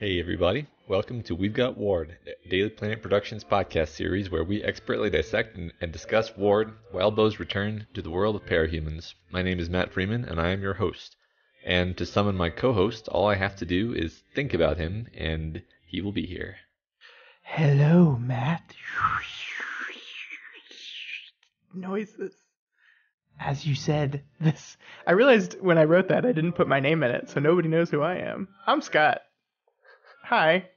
Hey everybody, welcome to We've Got Ward, a Daily Planet Productions podcast series where we expertly dissect and discuss Ward, Wildbow's return to the world of parahumans. My name is Matt Freeman and I am your host. And to summon my co-host, all I have to do is think about him and he will be here. Hello, Matt. Noises. As you said, this. I realized when I wrote that I didn't put my name in it, so nobody knows who I am. I'm Scott. Hi.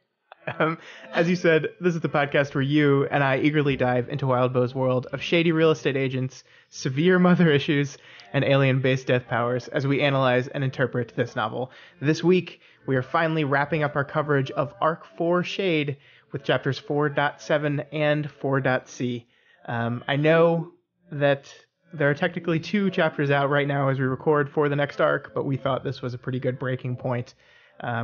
As you said, this is the podcast where you and I eagerly dive into Wildbow's world of shady real estate agents, severe mother issues, and alien-based death powers as we analyze and interpret this novel. This week, we are finally wrapping up our coverage of Arc 4 Shade with chapters 4.7 and 4.c. I know that there are technically 2 chapters out right now as we record for the next arc, but we thought this was a pretty good breaking point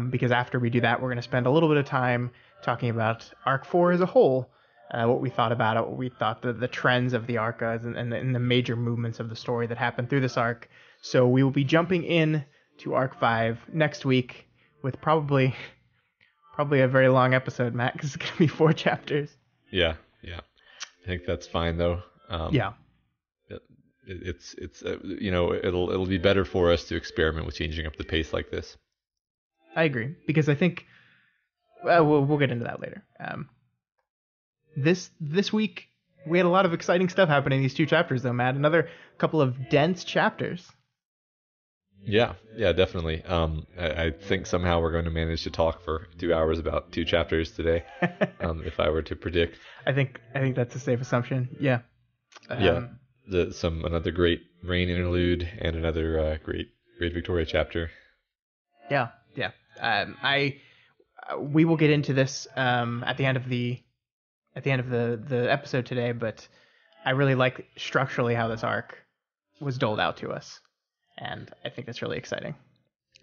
because after we do that, we're going to spend a little bit of time talking about Arc 4 as a whole, what we thought about it, what we thought the trends of the arc and the major movements of the story that happened through this arc. So we will be jumping in to Arc 5 next week with probably a very long episode, Matt, because it's going to be 4 chapters. Yeah. I think that's fine though. Yeah. It's it'll be better for us to experiment with changing up the pace like this. I agree, because I think we'll get into that later. This week we had a lot of exciting stuff happening in these 2 chapters, though, Matt. Another couple of dense chapters. Yeah, definitely. I think somehow we're going to manage to talk for 2 hours about 2 chapters today. If I were to predict, I think that's a safe assumption. Yeah. Another great Rain interlude and another great Victoria chapter. Yeah. We will get into this at the end of the episode today, but I really like structurally how this arc was doled out to us, and I think that's really exciting.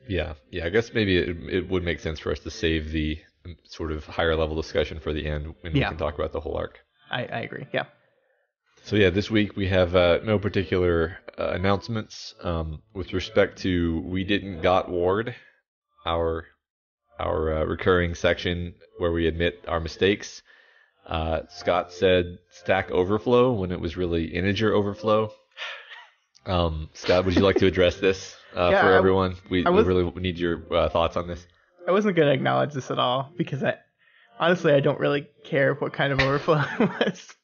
Yeah. I guess maybe it would make sense for us to save the sort of higher level discussion for the end when we can talk about the whole arc. I agree. Yeah. So this week we have no particular announcements with respect to We Didn't Got Ward, our recurring section where we admit our mistakes. Scott said stack overflow when it was really integer overflow. Scott, would you like to address this for everyone? We really need your thoughts on this. I wasn't going to acknowledge this at all because I don't really care what kind of overflow it was.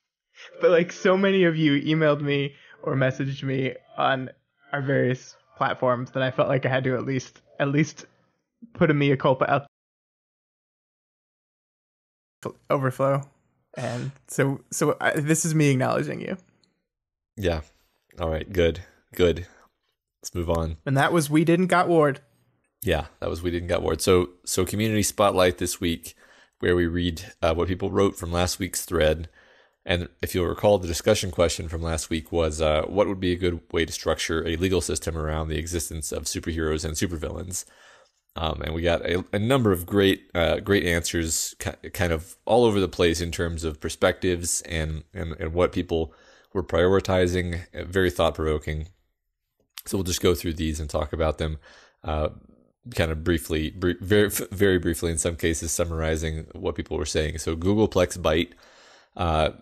But like so many of you emailed me or messaged me on our various platforms that I felt like I had to at least put a mea culpa out. Overflow. And so this is me acknowledging you. Yeah. All right. Good. Let's move on. And that was We Didn't Got Ward. Yeah, that was We Didn't Got Ward. So community spotlight this week, where we read what people wrote from last week's thread. And if you'll recall, the discussion question from last week was, what would be a good way to structure a legal system around the existence of superheroes and supervillains? And we got a number of great answers, kind of all over the place in terms of perspectives and what people were prioritizing. Very thought provoking. So we'll just go through these and talk about them, kind of briefly, very very briefly in some cases, summarizing what people were saying. So Googleplex Byte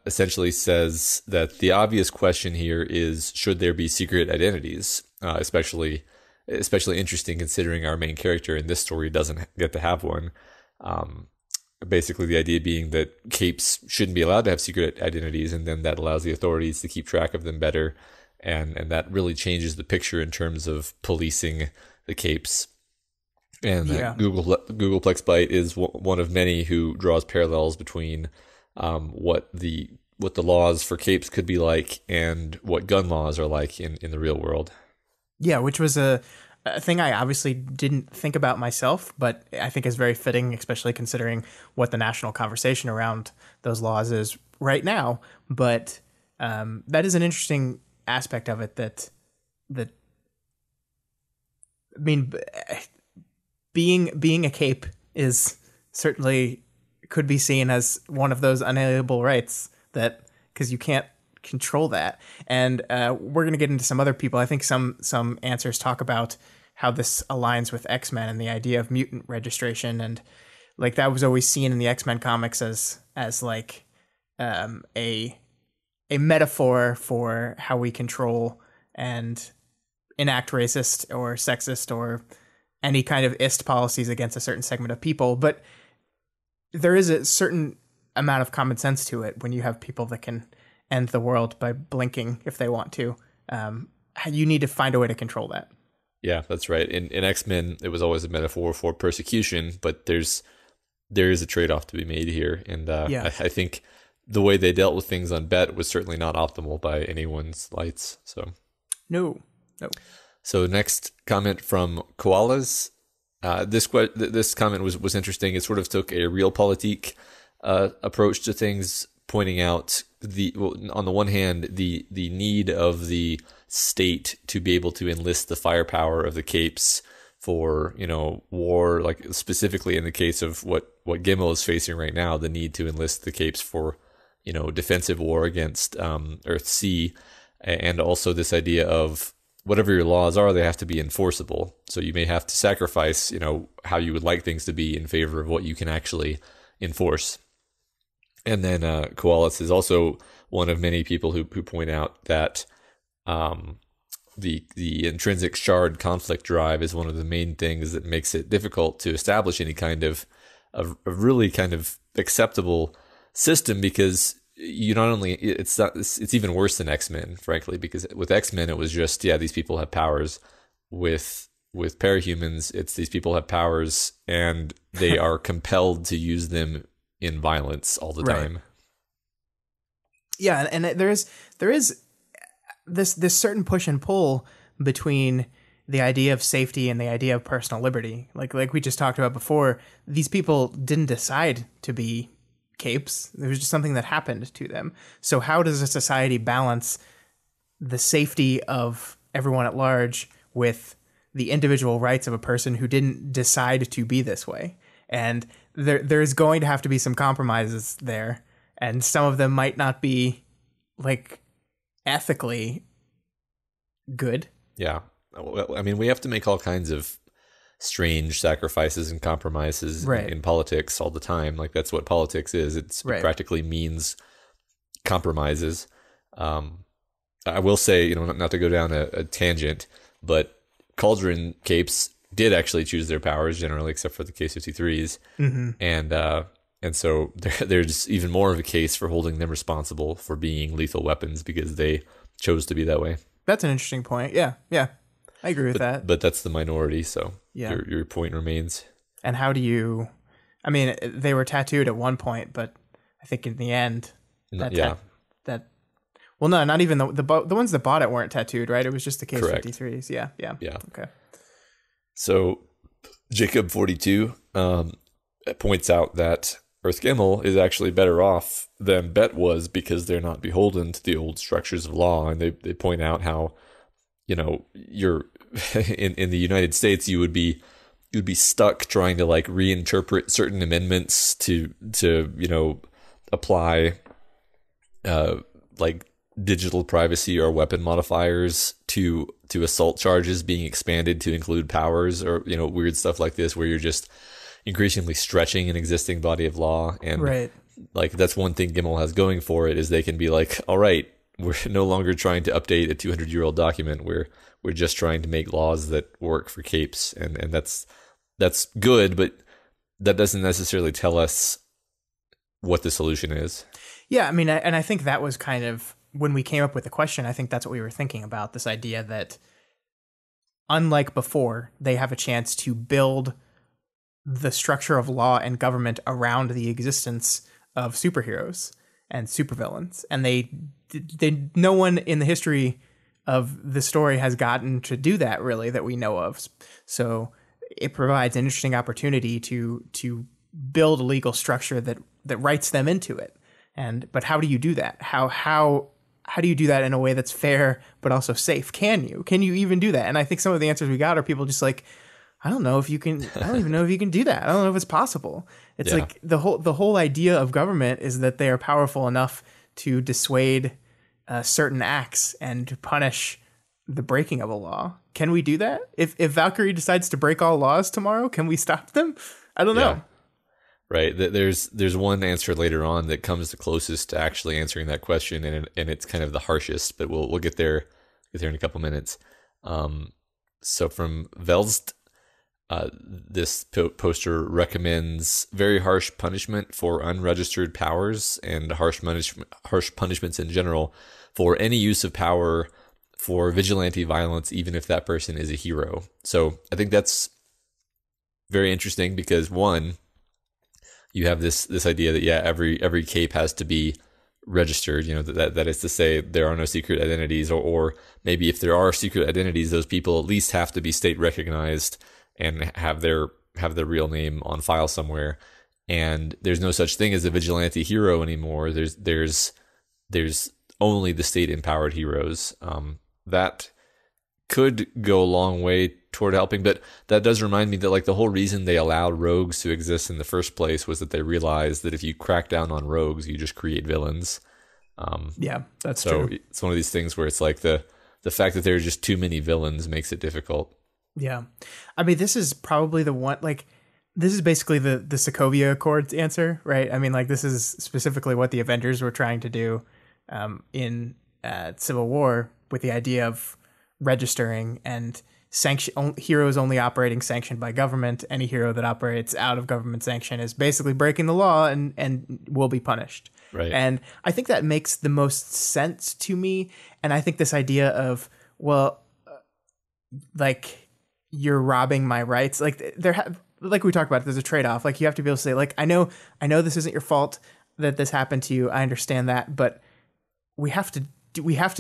essentially says that the obvious question here is, should there be secret identities, especially interesting considering our main character in this story doesn't get to have one. Basically the idea being that capes shouldn't be allowed to have secret identities, and then that allows the authorities to keep track of them better, and that really changes the picture in terms of policing the capes. And Googleplex Byte is one of many who draws parallels between what the laws for capes could be like and what gun laws are like in the real world. Yeah, which was a thing I obviously didn't think about myself, but I think is very fitting, especially considering what the national conversation around those laws is right now. But that is an interesting aspect of it that I mean, being a cape is certainly could be seen as one of those unalienable rights that, because you can't control that. And we're going to get into some other people. I think some answers talk about how this aligns with X-Men and the idea of mutant registration. And like that was always seen in the X-Men comics as like a metaphor for how we control and enact racist or sexist or any kind of ist policies against a certain segment of people. But there is a certain amount of common sense to it when you have people that can end the world by blinking if they want to. You need to find a way to control that. Yeah, that's right. In X-Men, it was always a metaphor for persecution, but there is a trade-off to be made here. And I think the way they dealt with things on Bet was certainly not optimal by anyone's lights. So No. So next comment from Koalas. This comment was interesting. It sort of took a realpolitik approach to things, pointing out on the one hand the need of the state to be able to enlist the firepower of the Capes for war, like specifically in the case of what Gimel is facing right now, the need to enlist the Capes for defensive war against Earthsea, and also this idea of whatever your laws are, they have to be enforceable. So you may have to sacrifice how you would like things to be in favor of what you can actually enforce. And then Koalas is also one of many people who point out that the intrinsic shard conflict drive is one of the main things that makes it difficult to establish any kind of a really kind of acceptable system, because you not only it's even worse than X-Men, frankly, because with X-Men it was just these people have powers. With parahumans, it's these people have powers and they are compelled to use them in violence all the time. Yeah, and there is this certain push and pull between the idea of safety and the idea of personal liberty. Like we just talked about before, these people didn't decide to be Capes. It was just something that happened to them. So how does a society balance the safety of everyone at large with the individual rights of a person who didn't decide to be this way? And there's going to have to be some compromises there, and some of them might not be like ethically good. Yeah. Well, I mean, we have to make all kinds of strange sacrifices and compromises in politics all the time. Like that's what politics is. It practically means compromises. I will say, not to go down a tangent, but Cauldron Capes did actually choose their powers generally, except for the K-53s. Mm-hmm. And so there's even more of a case for holding them responsible for being lethal weapons because they chose to be that way. That's an interesting point. Yeah. I agree with that. But that's the minority, so your point remains. And how do you... I mean, they were tattooed at one point, but I think in the end... Well, no, not even the ones that bought it weren't tattooed, right? It was just the K-53s. Yeah. Okay. So Jacob 42 points out that Earth Gimel is actually better off than Bet was because they're not beholden to the old structures of law. And they point out how, you're in the United States, you'd be stuck trying to like reinterpret certain amendments to apply like digital privacy or weapon modifiers to assault charges being expanded to include powers or weird stuff like this, where you're just increasingly stretching an existing body of law. And like that's one thing Gimel has going for it, is they can be like, all right, we're no longer trying to update a 200-year-old document. We're just trying to make laws that work for Capes, and that's good, but that doesn't necessarily tell us what the solution is. Yeah, I mean, and I think that was kind of when we came up with the question. I think that's what we were thinking about, this idea that unlike before, they have a chance to build the structure of law and government around the existence of superheroes and supervillains, and they no one in the history of the story has gotten to do that, really, that we know of. So it provides an interesting opportunity to build a legal structure that writes them into it. But how do you do that? How do you do that in a way that's fair but also safe? Can you even do that? And I think some of the answers we got are people just like, I don't know if you can. I don't even know if you can do that. I don't know if it's possible. It's like the whole idea of government is that they are powerful enough to dissuade certain acts and to punish the breaking of a law. Can we do that? If Valkyrie decides to break all laws tomorrow, can we stop them? I don't know. right? There's one answer later on that comes the closest to actually answering that question, and it's kind of the harshest, but we'll get there in a couple minutes. So from Velst, this poster recommends very harsh punishment for unregistered powers and harsh punishments in general for any use of power for vigilante violence, even if that person is a hero. So I think that's very interesting because, one, you have this idea that every cape has to be registered. That is to say, there are no secret identities, or maybe if there are secret identities, those people at least have to be state recognized and have their real name on file somewhere. And there's no such thing as a vigilante hero anymore. There's only the state empowered heroes. That could go a long way toward helping, but that does remind me that like the whole reason they allowed rogues to exist in the first place was that they realized that if you crack down on rogues, you just create villains. Yeah, that's so true. It's one of these things where it's like the fact that there are just too many villains makes it difficult. Yeah. I mean, this is probably the one, like, this is basically the Sokovia Accords answer, right? I mean, like, this is specifically what the Avengers were trying to do in Civil War, with the idea of registering and heroes only operating sanctioned by government. Any hero that operates out of government sanction is basically breaking the law and will be punished. Right. And I think that makes the most sense to me. And I think this idea of, well, like, you're robbing my rights. Like, like we talked about, there's a trade-off. Like, you have to be able to say, like, I know this isn't your fault that this happened to you. I understand that, but we have to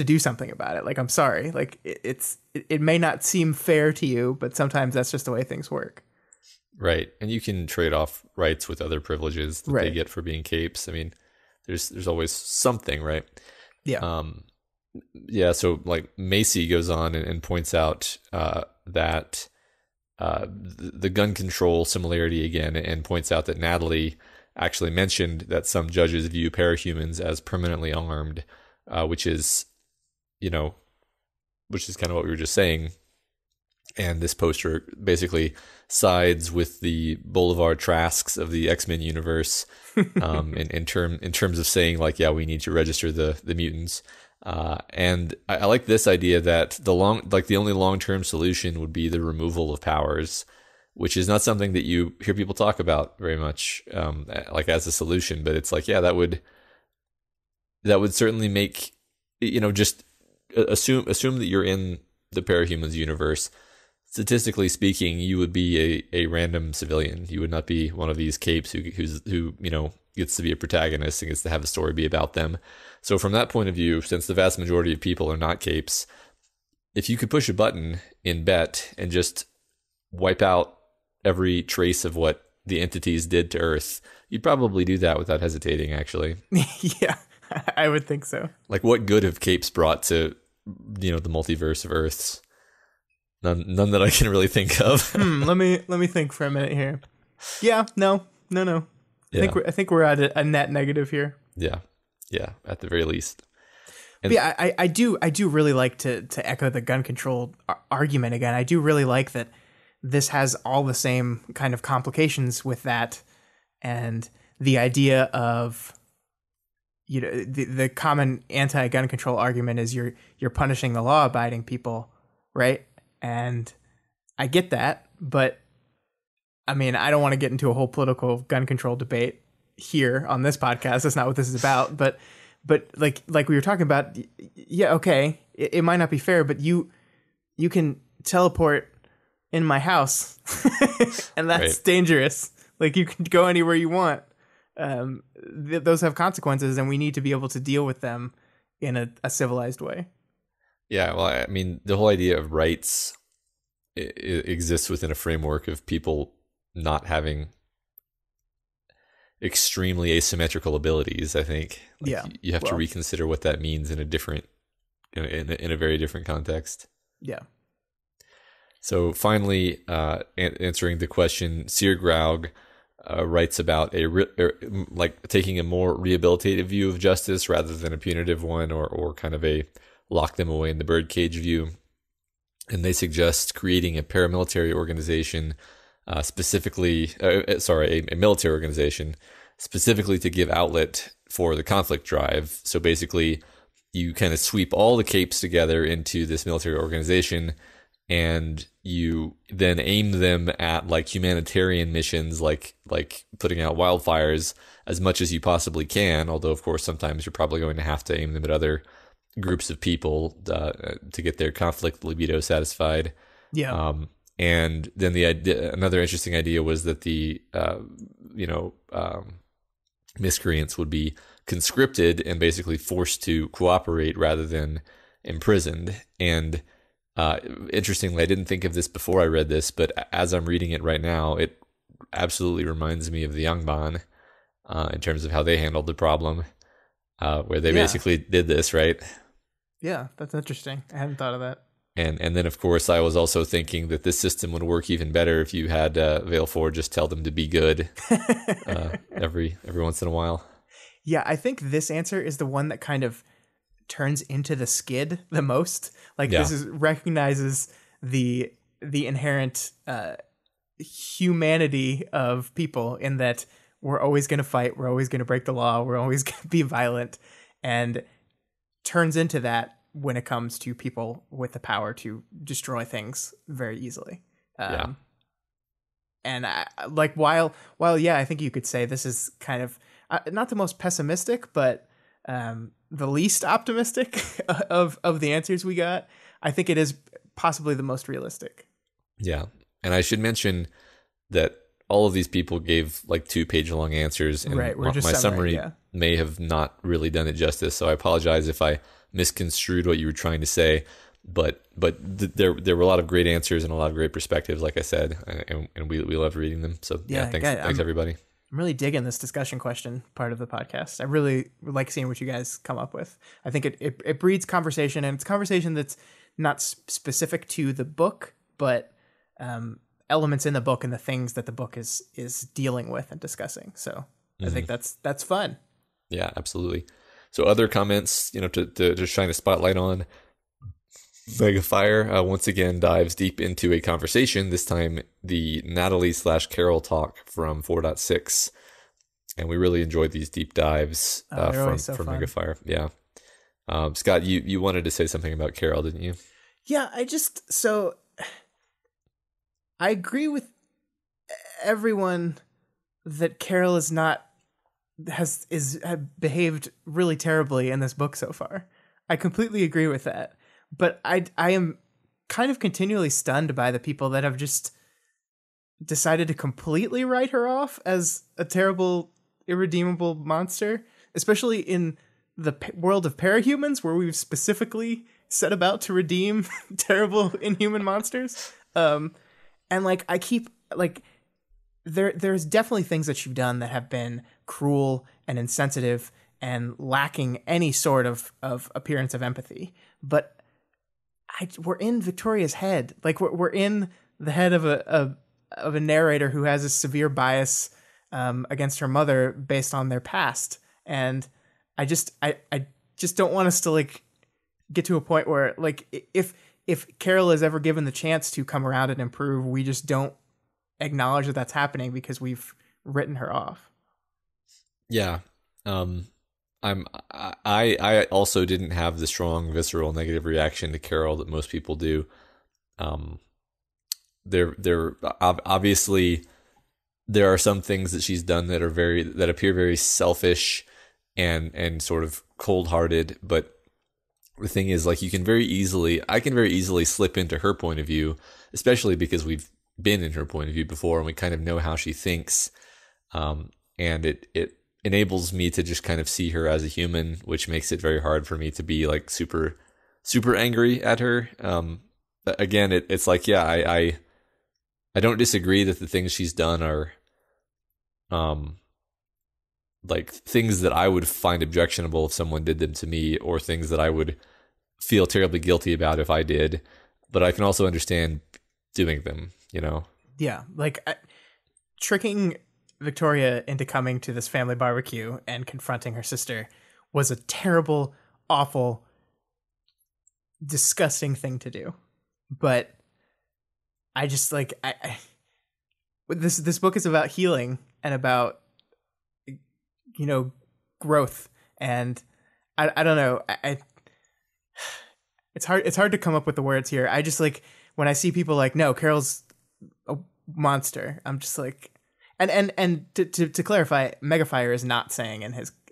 do something about it. Like, I'm sorry. Like, it may not seem fair to you, but sometimes that's just the way things work. Right. And you can trade off rights with other privileges that they get for being capes. I mean, there's always something, right? Yeah. Yeah. So like Macy goes on and points out that the gun control similarity again, and points out that Natalie actually mentioned that some judges view parahumans as permanently armed, which is kind of what we were just saying. And this poster basically sides with the Boulevard Trasks of the X-Men universe, in terms of saying like, yeah, we need to register the mutants. And I like this idea that the only long-term solution would be the removal of powers, which is not something that you hear people talk about very much, like as a solution. But it's like, yeah, that would certainly make, just assume that you're in the parahumans universe. Statistically speaking, you would be a random civilian. You would not be one of these capes who gets to be a protagonist and gets to have the story be about them. So from that point of view, since the vast majority of people are not capes, if you could push a button in Bet and just wipe out every trace of what the entities did to Earth, you'd probably do that without hesitating, actually. Yeah, I would think so. Like, what good have capes brought to, the multiverse of Earths? None that I can really think of. Let me think for a minute here. Yeah, no. Yeah. I think we're at a net negative here. Yeah, at the very least. But yeah, I do really like to echo the gun control argument again. I do really like that this has all the same kind of complications with that, and the idea of, the common anti-gun control argument is you're punishing the law-abiding people, right? And I get that, but I mean, I don't want to get into a whole political gun control debate here on this podcast. That's not what this is about. But like we were talking about, yeah, okay, it might not be fair, but you can teleport in my house, and that's right. Dangerous. Like, you can go anywhere you want. Those have consequences, and we need to be able to deal with them in a civilized way. Yeah, well, I mean, the whole idea of rights exists within a framework of people not having extremely asymmetrical abilities, I think. You have to reconsider what that means in a very different context. Yeah. So finally, answering the question, Sir Graug writes about taking a more rehabilitative view of justice rather than a punitive one, or kind of a lock them away in the birdcage view. And they suggest creating a paramilitary organization specifically, a military organization specifically to give outlet for the conflict drive. So basically, you kind of sweep all the capes together into this military organization, and you then aim them at like humanitarian missions, like putting out wildfires as much as you possibly can. Although, of course, sometimes you're probably going to have to aim them at other groups of people to get their conflict libido satisfied. Yeah. And then another interesting idea was that the miscreants would be conscripted and basically forced to cooperate rather than imprisoned. And interestingly, I didn't think of this before I read this, but as I'm reading it right now, it absolutely reminds me of the Yangban in terms of how they handled the problem, where they basically did this, right? Yeah, that's interesting. I hadn't thought of that. And then, of course, I was also thinking that this system would work even better if you had Vale 4 just tell them to be good every once in a while. Yeah, I think this answer is the one that kind of turns into the skid the most. Like, this recognizes the inherent humanity of people, in that we're always going to fight, we're always going to break the law, we're always going to be violent, and turns into that when it comes to people with the power to destroy things very easily. And while I think you could say this is kind of not the most pessimistic, but the least optimistic of the answers we got, I think it is possibly the most realistic. Yeah. And I should mention that all of these people gave like 2-page long answers, and my summary may have not really done it justice. So I apologize if I misconstrued what you were trying to say, but there were a lot of great answers and a lot of great perspectives, like I said, and we loved reading them. So thanks everybody. I'm really digging this discussion question part of the podcast. I really like seeing what you guys come up with. I think it breeds conversation, and it's conversation that's not specific to the book, but elements in the book and the things that the book is dealing with and discussing. So I think that's fun. Yeah, absolutely. So other comments, to shine a spotlight on, Megafire once again dives deep into a conversation, this time the Natalie/Carol talk from 4.6. And we really enjoyed these deep dives from Megafire. Yeah. Scott, you wanted to say something about Carol, didn't you? Yeah, I agree with everyone that Carol has behaved really terribly in this book so far. I completely agree with that. But I am kind of continually stunned by the people that have just decided to completely write her off as a terrible, irredeemable monster, especially in the world of parahumans, where we've specifically set about to redeem terrible, inhuman monsters. And there's definitely things that you've done that have been cruel and insensitive and lacking any sort of appearance of empathy. But we're in Victoria's head. Like, we're in the head of a narrator who has a severe bias against her mother based on their past. And I just don't want us to get to a point where if Carol is ever given the chance to come around and improve, we just don't acknowledge that that's happening because we've written her off. Yeah. I also didn't have the strong visceral negative reaction to Carol that most people do. There obviously there are some things that she's done that appear very selfish and sort of cold-hearted, but the thing is, I can very easily slip into her point of view, especially because we've been in her point of view before and we kind of know how she thinks. And it enables me to just kind of see her as a human, which makes it very hard for me to be super, super angry at her. Again, I don't disagree that the things she's done are, things that I would find objectionable if someone did them to me, or things that I would feel terribly guilty about if I did, but I can also understand doing them, Yeah. Tricking Victoria into coming to this family barbecue and confronting her sister was a terrible, awful, disgusting thing to do. But I just this book is about healing and about, growth. And I don't know. It's hard to come up with the words here. I just like when I see people like, no, Carol's a monster. I'm just like, and to clarify, Megafire is not saying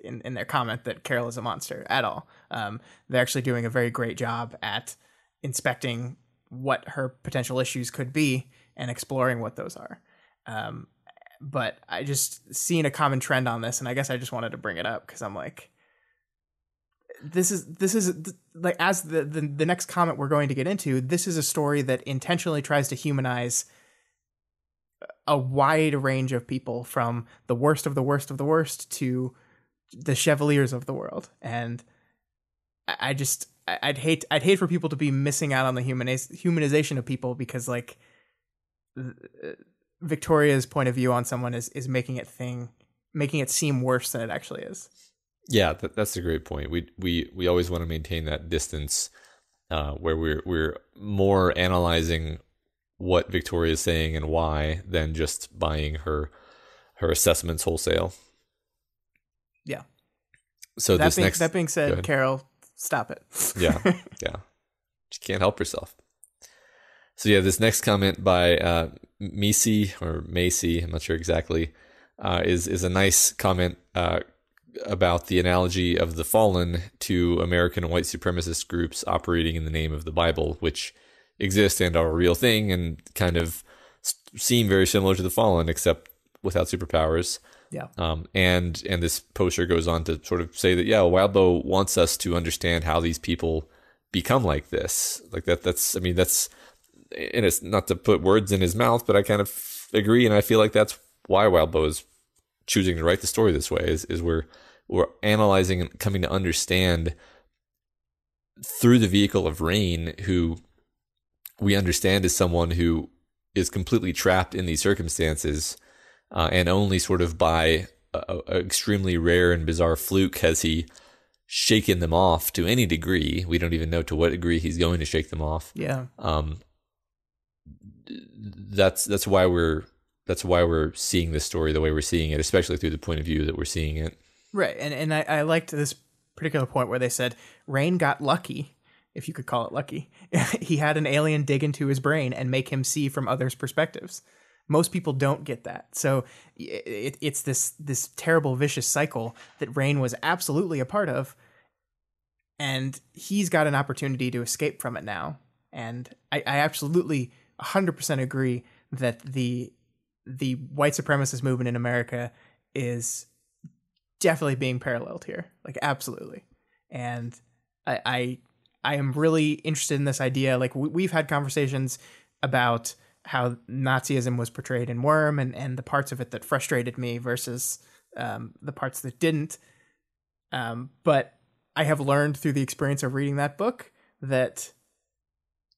in their comment that Carol is a monster at all. They're actually doing a very great job at inspecting what her potential issues could be and exploring what those are. But I just seen a common trend on this, and I guess I just wanted to bring it up because I'm like, this is like, as the next comment we're going to get into, this is a story that intentionally tries to humanize a wide range of people, from the worst of the worst of the worst to the Chevaliers of the world. And I'd hate for people to be missing out on the humanization of people, because like Victoria's point of view on someone is making it seem worse than it actually is. Yeah, that's a great point. We always want to maintain that distance, where we're more analyzing what Victoria is saying and why than just buying her assessments wholesale. Yeah. So that being said, Carol, stop it. Yeah. She can't help herself. So yeah, this next comment by Macy, I'm not sure exactly, is a nice comment about the analogy of the fallen to American white supremacist groups operating in the name of the Bible, which exist and are a real thing and kind of seem very similar to the fallen, except without superpowers. Yeah. And this poster goes on to sort of say that, yeah, Wildbow wants us to understand how these people become like this. Like that's, and it's not to put words in his mouth, but I kind of agree. And I feel like that's why Wildbow is choosing to write the story this way, is we're analyzing and coming to understand through the vehicle of Rain, who we understand is someone who is completely trapped in these circumstances, and only sort of by a extremely rare and bizarre fluke has he shaken them off to any degree. We don't even know to what degree he's going to shake them off. Yeah. That's why we're seeing this story the way we're seeing it, especially through the point of view that we're seeing it. Right. And I liked this particular point where they said Rain got lucky, if you could call it lucky. He had an alien dig into his brain and make him see from others' perspectives. Most people don't get that. So it's this terrible, vicious cycle that Rain was absolutely a part of. And he's got an opportunity to escape from it now. And I absolutely 100% agree that the white supremacist movement in America is definitely being paralleled here. Like, absolutely. And I am really interested in this idea. Like, we've had conversations about how Nazism was portrayed in Worm and the parts of it that frustrated me versus the parts that didn't. But I have learned through the experience of reading that book that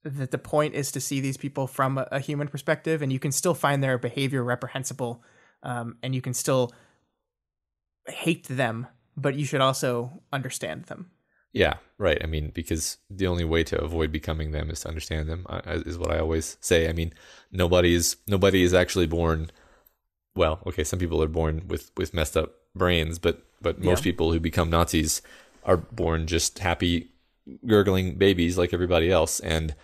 the point is to see these people from a human perspective, and you can still find their behavior reprehensible, and you can still hate them, but you should also understand them. Yeah, right. I mean, because the only way to avoid becoming them is to understand them, is what I always say. I mean, nobody is actually born. Well, okay, some people are born with messed up brains, but most people who become Nazis are born just happy, gurgling babies like everybody else, and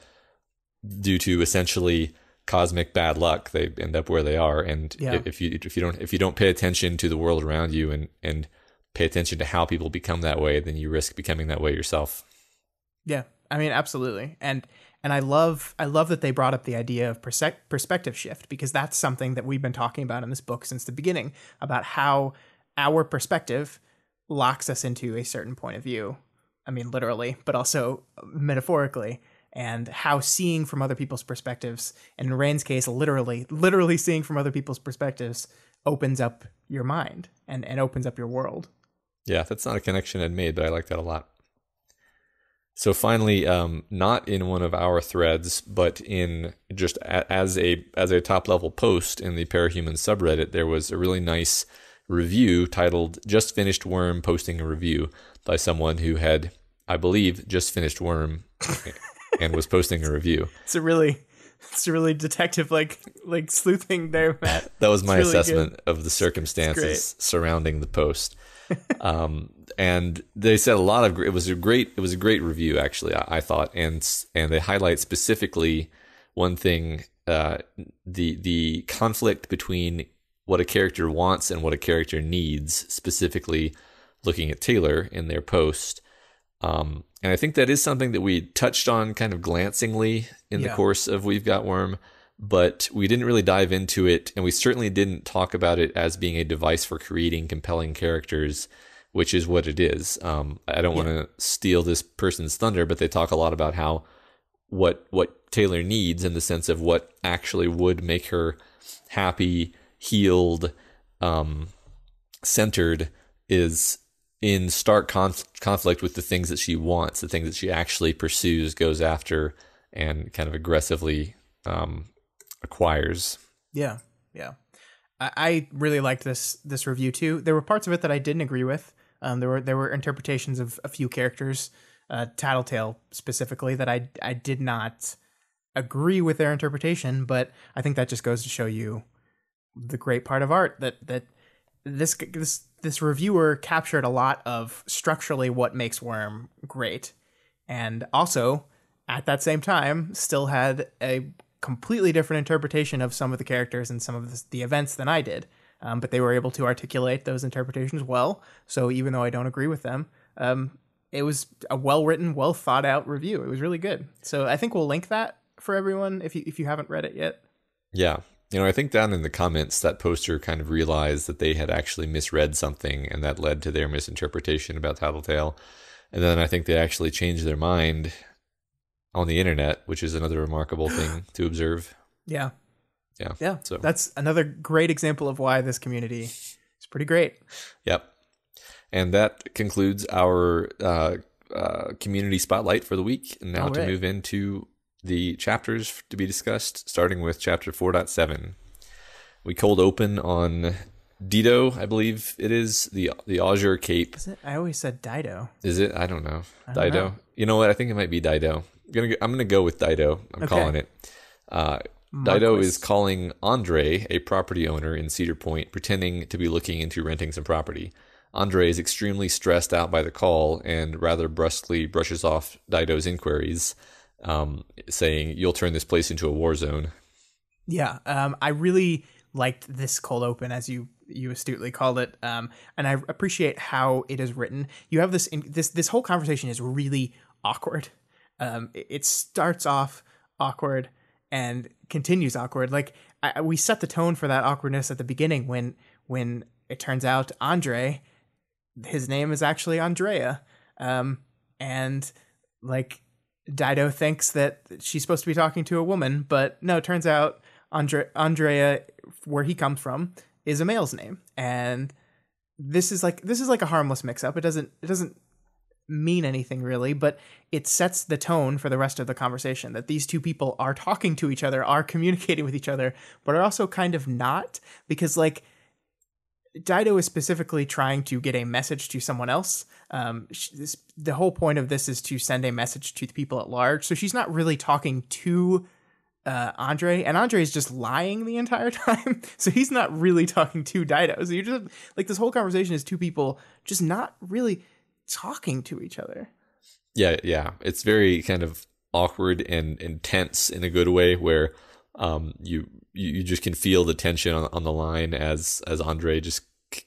due to essentially cosmic bad luck, they end up where they are. And if you don't pay attention to the world around you and pay attention to how people become that way, then you risk becoming that way yourself. Yeah, I mean, absolutely. And I love that they brought up the idea of perspective shift, because that's something that we've been talking about in this book since the beginning, about how our perspective locks us into a certain point of view. I mean, literally, but also metaphorically, and how seeing from other people's perspectives, and in Rain's case, literally seeing from other people's perspectives, opens up your mind and opens up your world. Yeah, that's not a connection I'd made, but I like that a lot. So finally, not in one of our threads, but in just as a top level post in the Parahuman subreddit, there was a really nice review titled "Just Finished Worm Posting a Review" by someone who had, I believe, just finished Worm and was posting a review. It's a really It's really detective, like sleuthing there, Matt. That was my It's really assessment good. of the It's circumstances surrounding the post. And they said a lot of it was a great review, actually, I thought, and they highlight specifically one thing, the conflict between what a character wants and what a character needs, specifically looking at Taylor in their post. And I think that is something that we touched on kind of glancingly in the course of We've Got Worm, but we didn't really dive into it, and we certainly didn't talk about it as being a device for creating compelling characters, which is what it is. I don't want to steal this person's thunder, but they talk a lot about how what Taylor needs in the sense of what actually would make her happy, healed, centered is in stark conflict with the things that she wants, the things that she actually pursues, goes after, and kind of aggressively acquires. Yeah. I really liked this review too. There were parts of it that I didn't agree with. There were interpretations of a few characters, Tattletale specifically, that I did not agree with their interpretation. But I think that just goes to show you the great part of art that this reviewer captured a lot of structurally what makes Worm great, and also at that same time still had a completely different interpretation of some of the characters and some of the events than I did. But they were able to articulate those interpretations well. So even though I don't agree with them, it was a well-written, well-thought-out review. It was really good. So I think we'll link that for everyone if you haven't read it yet. Yeah. I think down in the comments, that poster kind of realized that they had actually misread something, and that led to their misinterpretation about Tattletale. And then I think they actually changed their mind on the internet, which is another remarkable thing to observe. Yeah. So that's another great example of why this community is pretty great. Yep. And that concludes our community spotlight for the week. And now to move into the chapters to be discussed, starting with chapter 4.7. We cold open on Dido, I believe it is, the Azure Cape. Is it? I always said Dido. Is it? I don't know. Dido. You know what? I think it might be Dido. I'm gonna go with Dido. I'm calling it. Dido is calling Andre, a property owner in Cedar Point, pretending to be looking into renting some property. Andre is extremely stressed out by the call and rather brusquely brushes off Dido's inquiries, saying, "You'll turn this place into a war zone." Yeah, I really liked this cold open, as you astutely called it, and I appreciate how it is written. You have this whole conversation is really awkward. It starts off awkward and continues awkward. Like we set the tone for that awkwardness at the beginning when it turns out Andre, his name is actually Andrea, and like Dido thinks that she's supposed to be talking to a woman, but no, it turns out Andrea, where he comes from, is a male's name, and this is like a harmless mix-up. It doesn't mean anything really, but it sets the tone for the rest of the conversation that these two people are talking to each other, are communicating with each other, but are also kind of not, because like Dido is specifically trying to get a message to someone else. The whole point of this is to send a message to the people at large, so she's not really talking to Andre, and Andre is just lying the entire time, so he's not really talking to Dido. So you're just like, this whole conversation is two people just not really talking to each other. Yeah. It's very kind of awkward and intense in a good way, where you just can feel the tension on the line as Andre just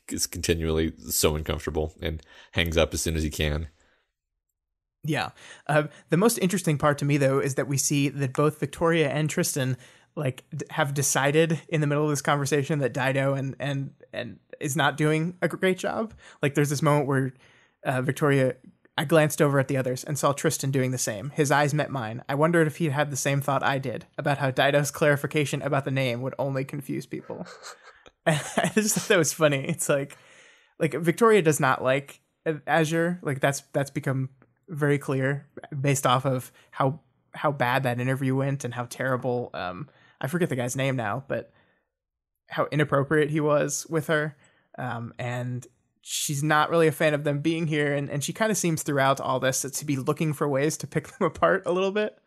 is continually so uncomfortable and hangs up as soon as he can. Yeah. The most interesting part to me, though, is that we see that both Victoria and Tristan like have decided in the middle of this conversation that Dido and is not doing a great job. Like there's this moment where Victoria, I glanced over at the others and saw Tristan doing the same. His eyes met mine. I wondered if he had the same thought I did about how Dido's clarification about the name would only confuse people. And I just thought that was funny. It's like Victoria does not like Azure. Like that's become very clear based off of how bad that interview went and how terrible. I forget the guy's name now, but how inappropriate he was with her. And she's not really a fan of them being here, and she kind of seems throughout all this to be looking for ways to pick them apart a little bit.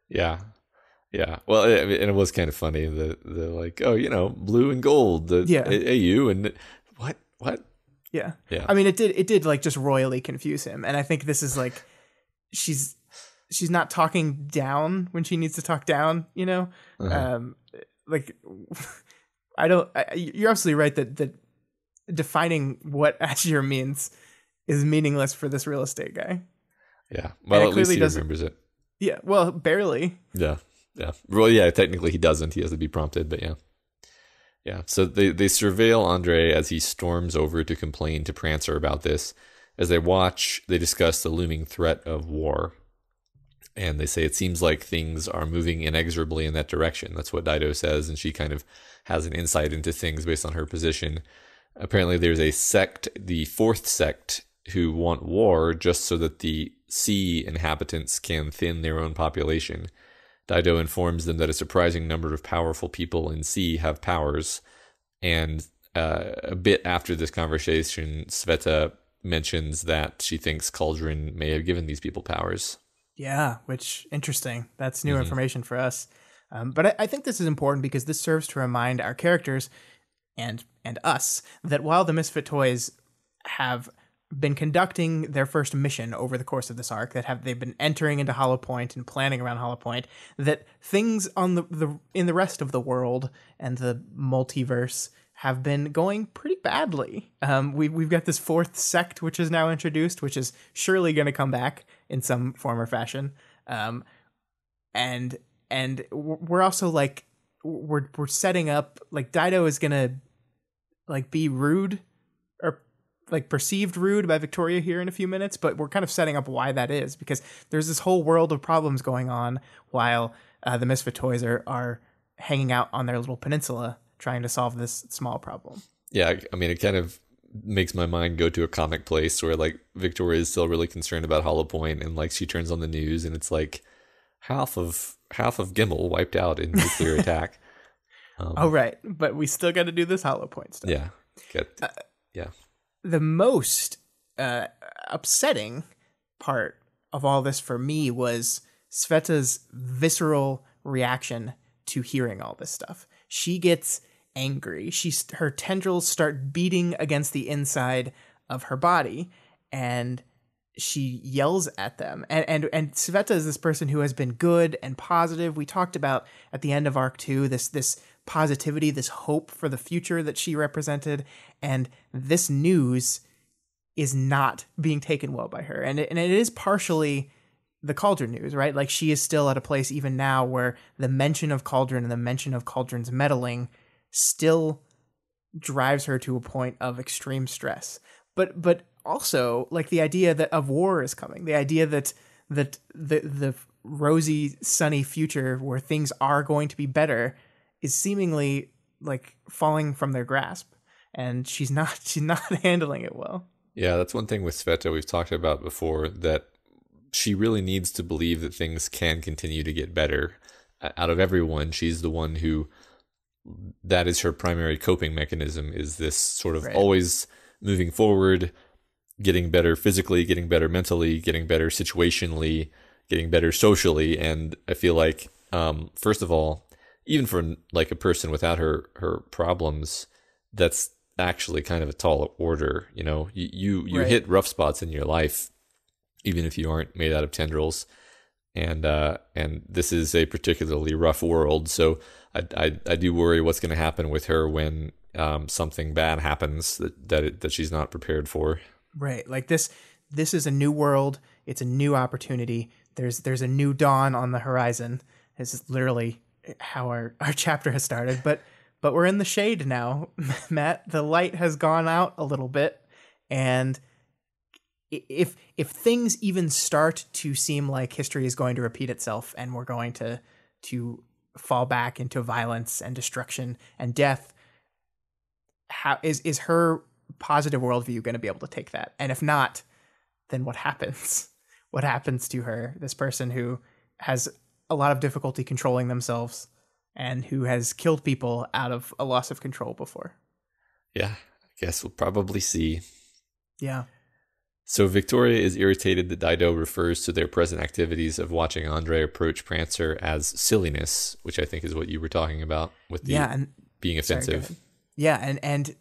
Yeah, Yeah. Well, and it was kind of funny. The like, oh, blue and gold, the Yeah. AU, and what? Yeah. Yeah. I mean, it did like just royally confuse him. And I think this is like, she's not talking down when she needs to talk down, Uh-huh. Um, like, you're absolutely right that defining what Azure means is meaningless for this real estate guy. Yeah. And Well, it at least clearly he doesn't. remembers it. Yeah. Well, barely. Yeah. Yeah. Well, yeah. Technically, he doesn't. He has to be prompted, but yeah. Yeah. So they surveil Andre as he storms over to complain to Prancer about this. As they watch, they discuss the looming threat of war. And they say it seems like things are moving inexorably in that direction. That's what Dido says, and she kind of has an insight into things based on her position. Apparently, there's a sect, the fourth sect, who want war just so that the sea inhabitants can thin their own population. Dido informs them that a surprising number of powerful people in sea have powers. And a bit after this conversation, Sveta mentions that she thinks Cauldron may have given these people powers. Yeah, which interesting. That's new Mm-hmm. information for us. But I think this is important because this serves to remind our characters and us that while the Misfit Toys have been conducting their first mission over the course of this arc, they've been entering into Hollow Point and planning around Hollow Point, that things on the in the rest of the world and the multiverse have been going pretty badly. We've got this fourth sect which is now introduced, which is surely going to come back in some form or fashion. And we're also like we're setting up, like, Dido is gonna like be rude or like perceived rude by Victoria here in a few minutes, but we're kind of setting up why that is, because there's this whole world of problems going on while the Misfit Toys are hanging out on their little peninsula trying to solve this small problem. Yeah, I mean, it kind of makes my mind go to a comic place where like Victoria is still really concerned about Hollow Point, and like she turns on the news and it's like half of Gimel wiped out in nuclear attack. Oh, right. But we still got to do this Hollow Point stuff. Yeah, yeah. The most upsetting part of all this for me was Sveta's visceral reaction to hearing all this stuff. She gets angry. Her tendrils start beating against the inside of her body, and she yells at them. And Sveta is this person who has been good and positive. We talked about at the end of Arc 2 this positivity, this hope for the future that she represented, and this news is not being taken well by her. And it is partially the Cauldron news, right? Like, she is still at a place even now where the mention of Cauldron and the mention of Cauldron's meddling still drives her to a point of extreme stress. But also, like, the idea that of war is coming, the idea that the rosy, sunny future where things are going to be better is seemingly like falling from their grasp, and she's not handling it well. Yeah, that's one thing with Sveta we've talked about before, that she really needs to believe that things can continue to get better. Out of everyone, she's the one who, that is her primary coping mechanism, is this sort of always moving forward, getting better physically, getting better mentally, getting better situationally, getting better socially. And I feel like, first of all, even for like a person without her problems, that's actually kind of a tall order. You hit rough spots in your life, even if you aren't made out of tendrils. And this is a particularly rough world. So I do worry what's going to happen with her when something bad happens that she's not prepared for. Right. Like this is a new world. It's a new opportunity. There's a new dawn on the horizon. This is literally how our chapter has started. But we're in the shade now, Matt. The light has gone out a little bit. And if things even start to seem like history is going to repeat itself and we're going to fall back into violence and destruction and death, how is her positive worldview going to be able to take that? And if not, then what happens? What happens to her, this person who has a lot of difficulty controlling themselves and who has killed people out of a loss of control before? Yeah, I guess we'll probably see. Yeah. So Victoria is irritated that Dido refers to their present activities of watching Andre approach Prancer as silliness, which I think is what you were talking about with the And being sorry, go offensive. ahead. Yeah, and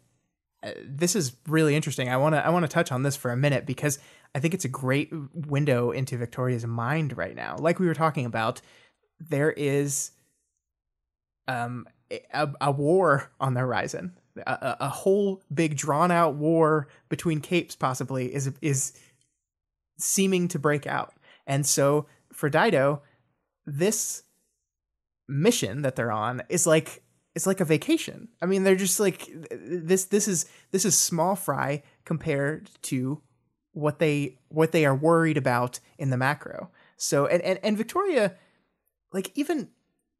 this is really interesting. I want to touch on this for a minute because I think it's a great window into Victoria's mind right now. Like we were talking about, there is a war on the horizon. A whole big drawn out war between capes possibly is seeming to break out. And so for Dido, this mission that they're on is like it's like a vacation. I mean, they're just like this is small fry compared to what they are worried about in the macro. So and Victoria, like even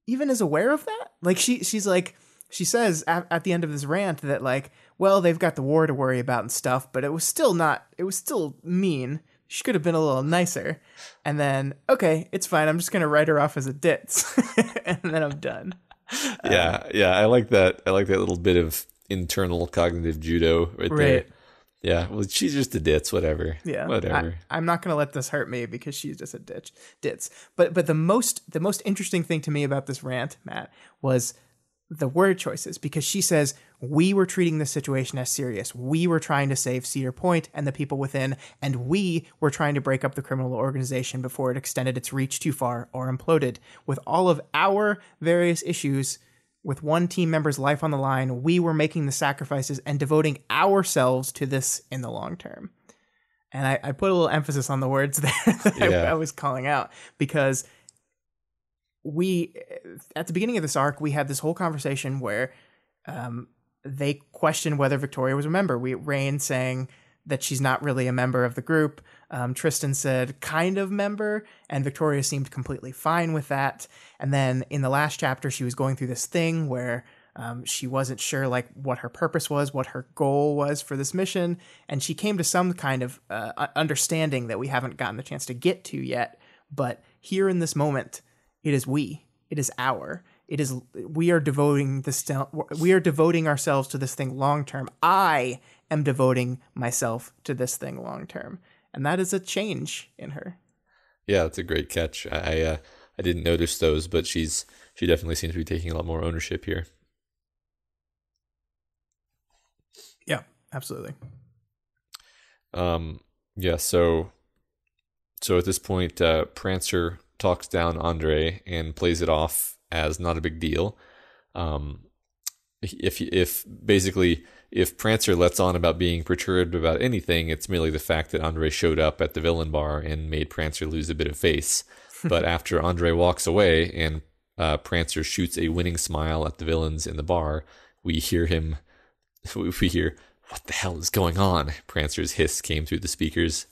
is aware of that. Like she's like she says at the end of this rant that like, well, they've got the war to worry about and stuff, but it was still mean. She could have been a little nicer. And then, okay, it's fine. I'm just going to write her off as a ditz. And then I'm done. Yeah. I like that. I like that little bit of internal cognitive judo right there. Yeah. Well, she's just a ditz. Whatever. Yeah. Whatever. I'm not going to let this hurt me because she's just a ditz. But the most interesting thing to me about this rant, Matt, was the word choices, because she says, we were treating this situation as serious. We were trying to save Cedar Point and the people within, and we were trying to break up the criminal organization before it extended its reach too far or imploded. With all of our various issues, with one team member's life on the line, we were making the sacrifices and devoting ourselves to this in the long term. And I put a little emphasis on the words there that I was calling out, because we, at the beginning of this arc, we had this whole conversation where they questioned whether Victoria was a member. Rain saying that she's not really a member of the group. Tristan said kind of member, and Victoria seemed completely fine with that. And then in the last chapter, she was going through this thing where she wasn't sure like what her purpose was, what her goal was for this mission, and she came to some kind of understanding that we haven't gotten the chance to get to yet. But here in this moment, it is we are devoting ourselves to this thing long term. I am devoting myself to this thing long term, and that is a change in her. Yeah, that's a great catch. I didn't notice those, but she definitely seems to be taking a lot more ownership here. Yeah, absolutely. Yeah. So at this point, Prancer talks down Andre and plays it off as not a big deal. If Prancer lets on about being perturbed about anything, it's merely the fact that Andre showed up at the villain bar and made Prancer lose a bit of face. But after Andre walks away and Prancer shoots a winning smile at the villains in the bar, we hear, what the hell is going on? Prancer's hiss came through the speakers.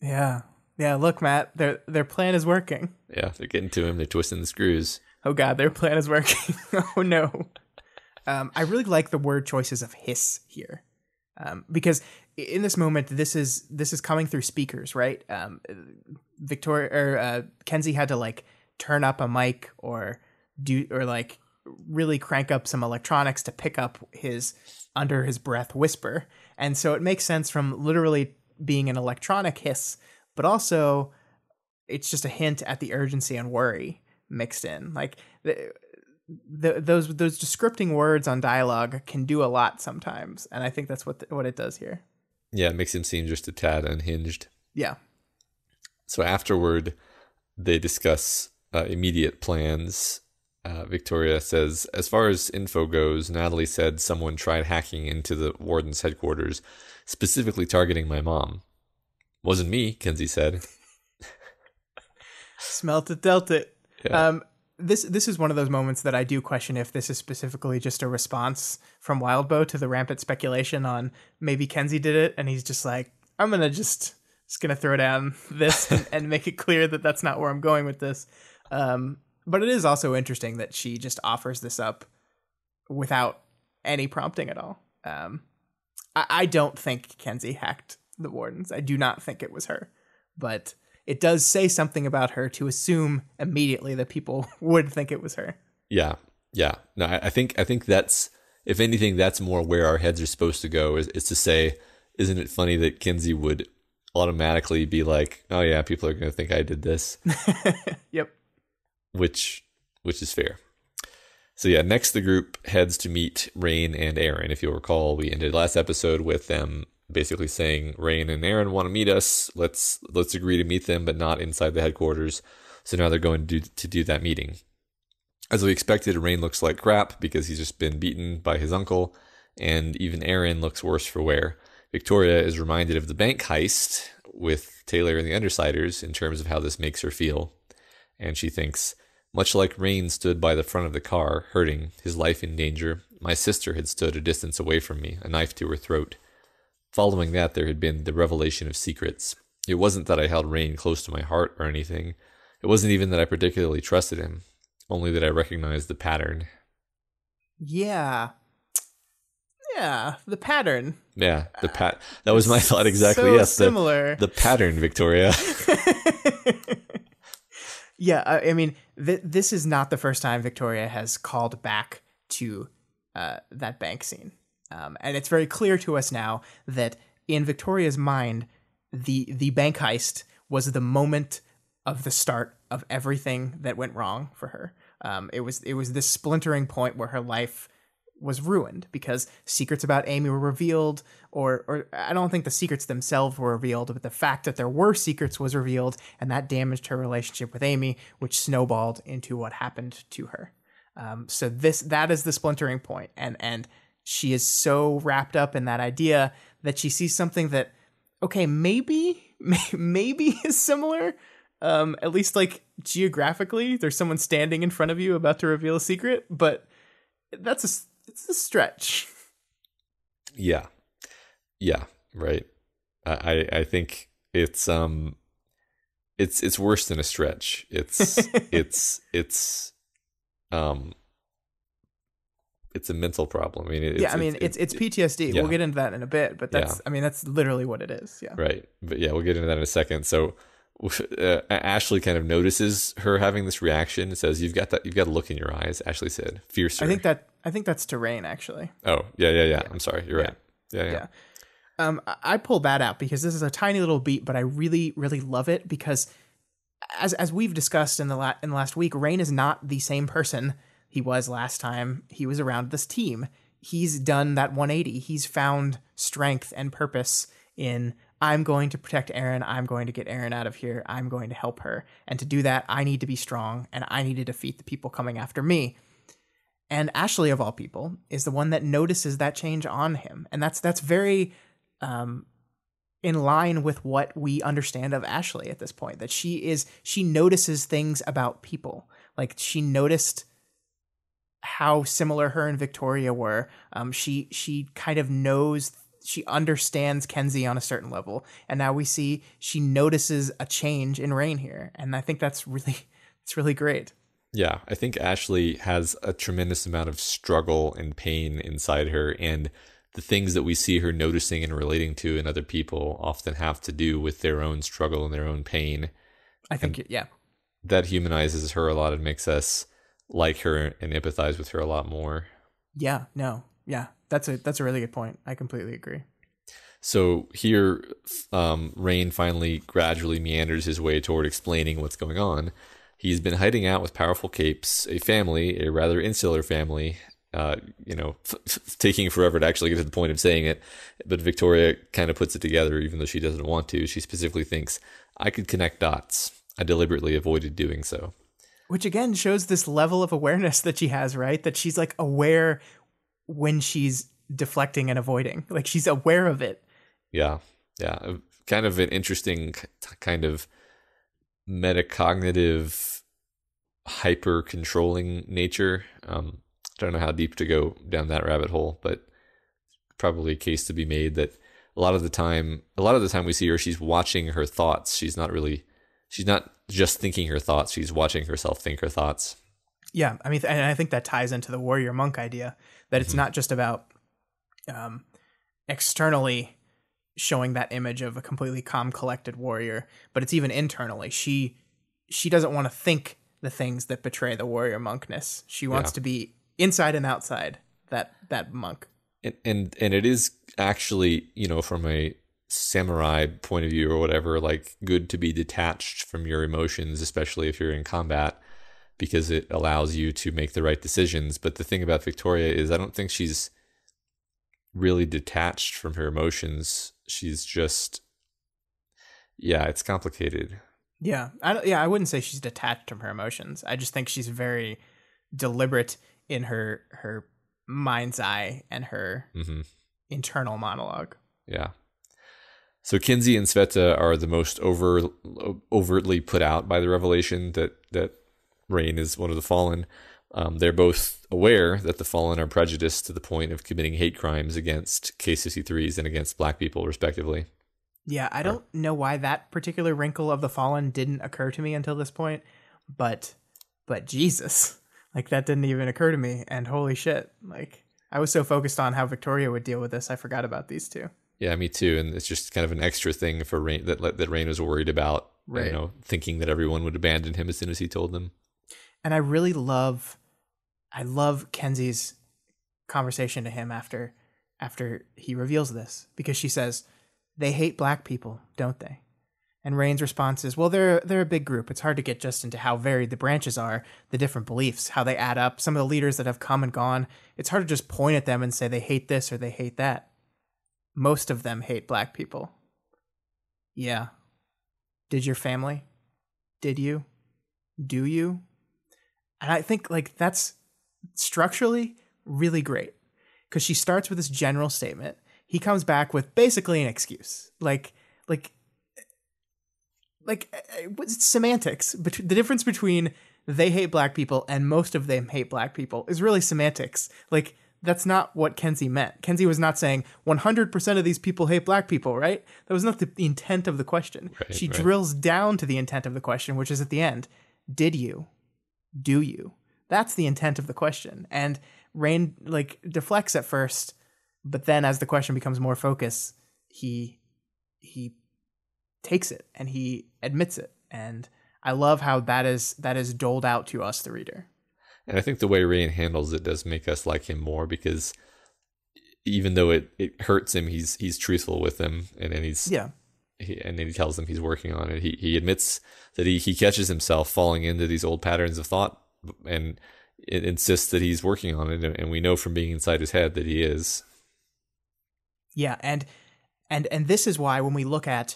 Yeah. Yeah, look, Matt, their plan is working. Yeah, they're getting to him. They're twisting the screws. Oh, God, their plan is working. Oh, no. I really like the word choices of hiss here, because in this moment, this is coming through speakers, right? Kenzie had to like turn up a mic or like really crank up some electronics to pick up his under his breath whisper, and so it makes sense from literally being an electronic hiss, but also it's just a hint at the urgency and worry mixed in, like those descripting words on dialogue can do a lot sometimes, and I think that's what it does here. Yeah, it makes him seem just a tad unhinged. Yeah. So afterward, they discuss immediate plans. Victoria says, as far as info goes, Natalie said someone tried hacking into the warden's headquarters, specifically targeting my mom. Wasn't me, Kenzie said. Smelt it, dealt it. Yeah. This is one of those moments that I do question if this is specifically just a response from Wildbow to the rampant speculation on maybe Kenzie did it, and he's just like, I'm gonna just gonna throw down this and make it clear that that's not where I'm going with this. But it is also interesting that she just offers this up without any prompting at all. I don't think Kenzie hacked the wardens. I do not think it was her, but it does say something about her to assume immediately that people would think it was her. Yeah. No, I think that's, if anything, that's more where our heads are supposed to go, is to say, isn't it funny that Kenzie would automatically be like, oh yeah, people are going to think I did this, Yep. which is fair. So yeah, next the group heads to meet Rain and Aaron. If you'll recall, we ended last episode with them basically saying Rain and Aaron want to meet us. Let's agree to meet them, but not inside the headquarters. So now they're going to do that meeting. As we expected, Rain looks like crap because he's just been beaten by his uncle, and even Aaron looks worse for wear. Victoria is reminded of the bank heist with Taylor and the Undersiders in terms of how this makes her feel. And she thinks, much like Rain stood by the front of the car, hurting, his life in danger, my sister had stood a distance away from me, a knife to her throat. Following that, there had been the revelation of secrets. It wasn't that I held Rain close to my heart or anything. It wasn't even that I particularly trusted him, only that I recognized the pattern. Yeah. Yeah, the pattern. Yeah, that was my thought exactly. So yes, similar. The pattern, Victoria. Yeah, I mean, this is not the first time Victoria has called back to that bank scene. And it's very clear to us now that in Victoria's mind, the bank heist was the moment of the start of everything that went wrong for her. It was this splintering point where her life was ruined because secrets about Amy were revealed, or I don't think the secrets themselves were revealed, but the fact that there were secrets was revealed, and that damaged her relationship with Amy, which snowballed into what happened to her. So that is the splintering point, and she is so wrapped up in that idea that she sees something that, okay, maybe is similar. At least like geographically, there's someone standing in front of you about to reveal a secret, but it's a stretch. Yeah, right. I think it's worse than a stretch. It's a mental problem. I mean, it's PTSD. Yeah. We'll get into that in a bit, but that's literally what it is. Yeah. Right. But yeah, we'll get into that in a second. So Ashley kind of notices her having this reaction. It says, "You've got a look in your eyes." Ashley said, "Fiercer." I think that's to Rain, actually. Oh, yeah. I'm sorry. You're right. Yeah. I pulled that out because this is a tiny little beat, but I really, really love it because as we've discussed in the last week, Rain is not the same person he was last time he was around this team. He's done that 180. He's found strength and purpose in, I'm going to protect Aaron. I'm going to get Aaron out of here. I'm going to help her. And to do that, I need to be strong and I need to defeat the people coming after me. And Ashley, of all people, is the one that notices that change on him. And that's very in line with what we understand of Ashley at this point, that she notices things about people. Like she noticed how similar her and Victoria were. She kind of knows, she understands Kenzie on a certain level. And now we see she notices a change in Rain here. And I think it's really great. Yeah, I think Ashley has a tremendous amount of struggle and pain inside her, and the things that we see her noticing and relating to in other people often have to do with their own struggle and their own pain. I think, that humanizes her a lot and makes us like her and empathize with her a lot more. Yeah, that's a really good point. I completely agree. So here, Rain finally gradually meanders his way toward explaining what's going on. He's been hiding out with powerful capes, a rather insular family, taking forever to actually get to the point of saying it. But Victoria kind of puts it together, even though she doesn't want to. She specifically thinks, I could connect dots. I deliberately avoided doing so. Which again shows this level of awareness that she has, right? That she's like aware when she's deflecting and avoiding. Like she's aware of it. Yeah. Kind of an interesting kind of metacognitive, hyper-controlling nature. I don't know how deep to go down that rabbit hole, but probably a case to be made that a lot of the time we see her, she's watching her thoughts. She's not just thinking her thoughts. She's watching herself think her thoughts. Yeah, I mean, and I think that ties into the warrior monk idea that it's not just about externally showing that image of a completely calm, collected warrior, but it's even internally. She doesn't want to think the things that betray the warrior monkness. She wants to be inside and outside that monk. And it is actually, from a samurai point of view or whatever, like good to be detached from your emotions, especially if you're in combat, because it allows you to make the right decisions. But the thing about Victoria is I don't think she's really detached from her emotions. She's just, yeah, it's complicated. Yeah, I wouldn't say she's detached from her emotions. I just think she's very deliberate in her mind's eye and her internal monologue. Yeah. So Kinsey and Sveta are the most overtly put out by the revelation that Rain is one of the Fallen. They're both aware that the Fallen are prejudiced to the point of committing hate crimes against K-63s and against black people, respectively. Yeah, I don't know why that particular wrinkle of the Fallen didn't occur to me until this point, but Jesus, like that didn't even occur to me, and holy shit, like I was so focused on how Victoria would deal with this, I forgot about these two. Yeah, me too. And it's just kind of an extra thing for Rain that Rain was worried about, Right. Thinking that everyone would abandon him as soon as he told them. And I really love Kenzie's conversation to him after he reveals this, because she says, "They hate black people, don't they?" And Rain's response is, "Well, they're a big group. It's hard to get just into how varied the branches are, the different beliefs, how they add up. Some of the leaders that have come and gone, it's hard to just point at them and say they hate this or they hate that. Most of them hate black people." Yeah. Did your family? Did you? Do you? And I think like that's structurally really great, because she starts with this general statement. He comes back with basically an excuse, like what's semantics. But the difference between they hate black people and most of them hate black people is really semantics. Like that's not what Kenzie meant. Kenzie was not saying 100% of these people hate black people, right? That was not the intent of the question. She drills down to the intent of the question, which is at the end. Did you? Do you? That's the intent of the question. And Rain like deflects at first, but then as the question becomes more focused, he takes it and he admits it. And I love how that is doled out to us, the reader. And I think the way Rain handles it does make us like him more, because even though it hurts him, he's truthful with him, and he's and then he tells them he's working on it. He admits that he catches himself falling into these old patterns of thought, and it insists that he's working on it, and we know from being inside his head that he is. Yeah, and this is why when we look at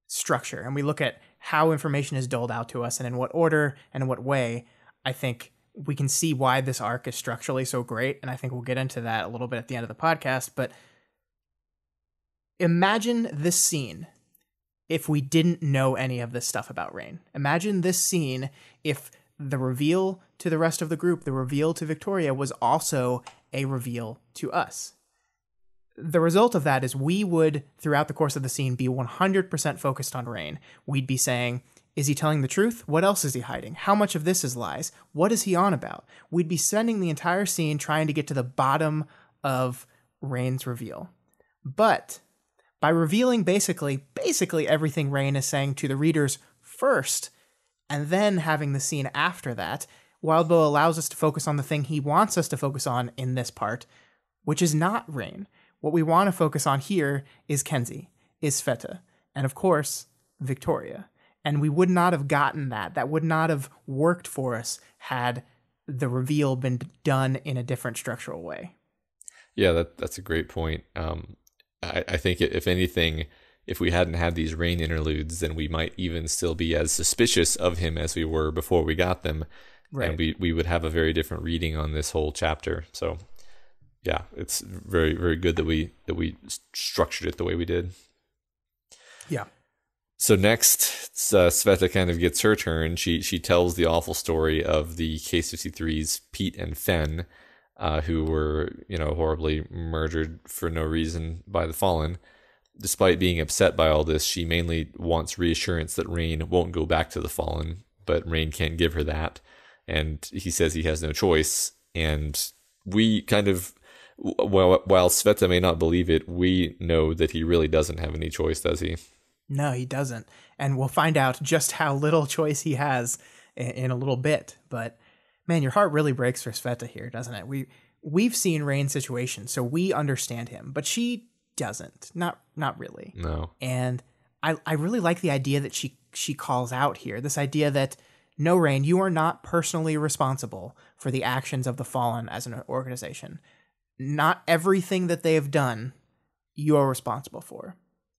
structure and we look at how information is doled out to us and in what order and in what way, I think we can see why this arc is structurally so great, and I think we'll get into that a little bit at the end of the podcast. But imagine this scene if we didn't know any of this stuff about Rain. Imagine this scene if the reveal to the rest of the group, the reveal to Victoria, was also a reveal to us. The result of that is we would, throughout the course of the scene, be 100% focused on Rain. We'd be saying, is he telling the truth? What else is he hiding? How much of this is lies? What is he on about? We'd be spending the entire scene trying to get to the bottom of Rain's reveal. But by revealing basically everything Rain is saying to the readers first, and then having the scene after that, Wild Bill allows us to focus on the thing he wants us to focus on in this part, which is not Rain. What we want to focus on here is Kenzie, is Sveta, and of course, Victoria. And we would not have gotten that. That would not have worked for us had the reveal been done in a different structural way. Yeah, that's a great point. I think if anything, if we hadn't had these Rain interludes, then we might even still be as suspicious of him as we were before we got them. Right. And we would have a very different reading on this whole chapter. So yeah, it's very, very good that we structured it the way we did. Yeah. So next, Sveta kind of gets her turn. She tells the awful story of the K-63's Pete and Fen, who were, horribly murdered for no reason by the Fallen. Despite being upset by all this, she mainly wants reassurance that Rain won't go back to the Fallen, but Rain can't give her that. And he says he has no choice. And we kind of, while Sveta may not believe it, we know that he really doesn't have any choice, does he? No, he doesn't. And we'll find out just how little choice he has in a little bit. But man, your heart really breaks for Sveta here, doesn't it? We've seen Rain's situation, so we understand him. But she doesn't. Not really. No. And I really like the idea that she calls out here. This idea that, no, Rain, you are not personally responsible for the actions of the Fallen as an organization. Not everything that they have done, you are responsible for.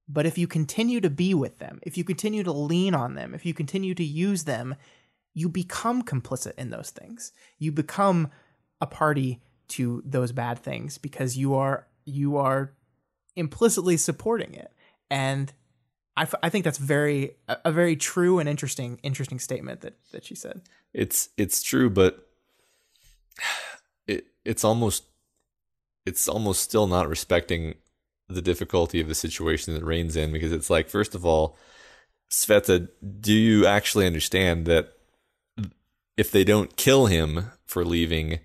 But if you continue to be with them, if you continue to lean on them, if you continue to use them, you become complicit in those things. You become a party to those bad things because you are implicitly supporting it. And I think that's a very true and interesting statement that she said. It's true, but it's almost still not respecting the difficulty of the situation that Rain's in, because it's like, first of all, Sveta, do you actually understand that if they don't kill him for leaving,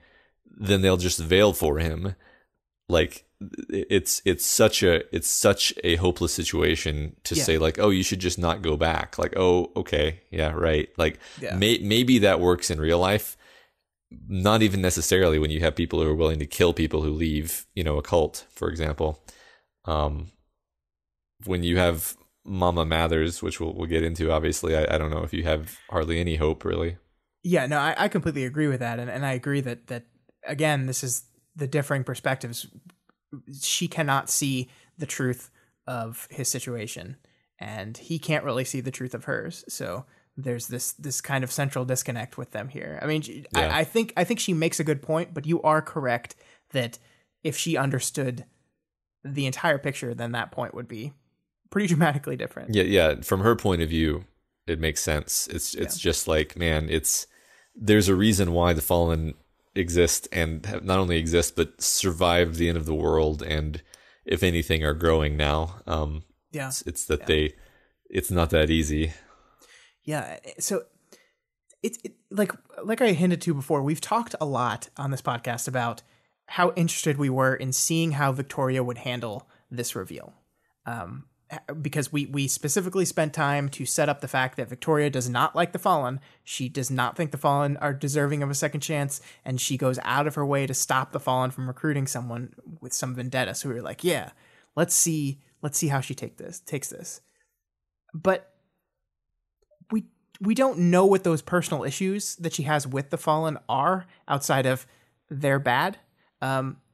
then they'll just veil for him? Like, it's such a hopeless situation to say, like, oh, you should just not go back. Like, oh, okay, yeah, right. Like, maybe that works in real life. Not even necessarily when you have people who are willing to kill people who leave, a cult, for example. When you have Mama Mathers, which we'll get into, obviously, I don't know if you have hardly any hope, really. Yeah, no, I completely agree with that. And I agree that, again, this is the differing perspectives. She cannot see the truth of his situation, and he can't really see the truth of hers. So there's this kind of central disconnect with them here. I mean, I think she makes a good point, but you are correct that if she understood the entire picture, then that point would be pretty dramatically different. Yeah. From her point of view, it makes sense. It's just like, man, there's a reason why the Fallen exist, and not only exist but survive the end of the world, and if anything are growing now. It's that it's not that easy. Yeah, so it's like I hinted to before, we've talked a lot on this podcast about how interested we were in seeing how Victoria would handle this reveal. Because we specifically spent time to set up the fact that Victoria does not like the Fallen. She does not think the Fallen are deserving of a second chance, and she goes out of her way to stop the Fallen from recruiting someone with some vendetta. So we were like, yeah, let's see how she takes this. But we don't know what those personal issues that she has with the Fallen are outside of they're bad.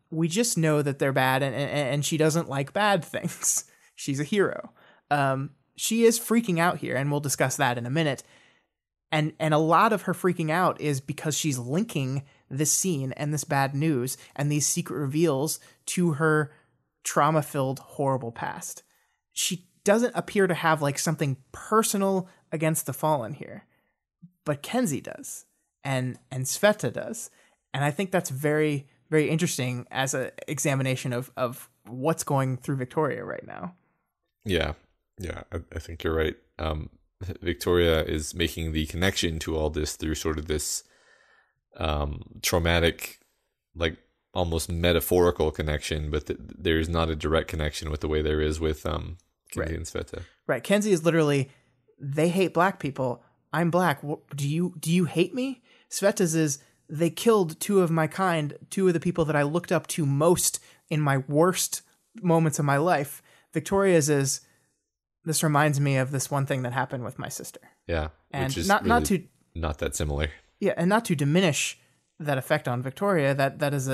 We just know that they're bad, and she doesn't like bad things. She's a hero. She is freaking out here, and we'll discuss that in a minute. And a lot of her freaking out is because she's linking this scene and this bad news and these secret reveals to her trauma-filled, horrible past. She doesn't appear to have like something personal against the Fallen here, but Kenzie does, and Sveta does. And I think that's very, very interesting as an examination of what's going through Victoria right now. Yeah, I think you're right. Victoria is making the connection to all this through sort of this traumatic, like almost metaphorical connection, but there's not a direct connection with the way there is with Kenzie and Sveta. Right, Kenzie is literally, they hate black people. I'm black. Do you hate me? Sveta's is, they killed two of my kind, two of the people that I looked up to most in my worst moments of my life. Victoria's is, this reminds me of this one thing that happened with my sister. Yeah, and which is not that similar. Yeah, and not to diminish that effect on Victoria. That is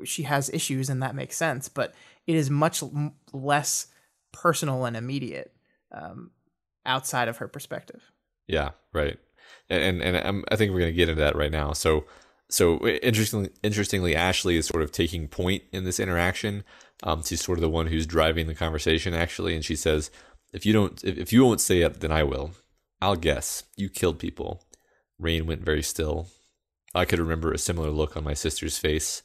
she has issues, and that makes sense. But it is much less personal and immediate outside of her perspective. Yeah, right. And I think we're going to get into that right now. So interestingly, Ashley is sort of taking point in this interaction. She's sort of the one who's driving the conversation, actually, and she says, if you won't say it, then I will. I'll guess. You killed people. Rain went very still. I could remember a similar look on my sister's face.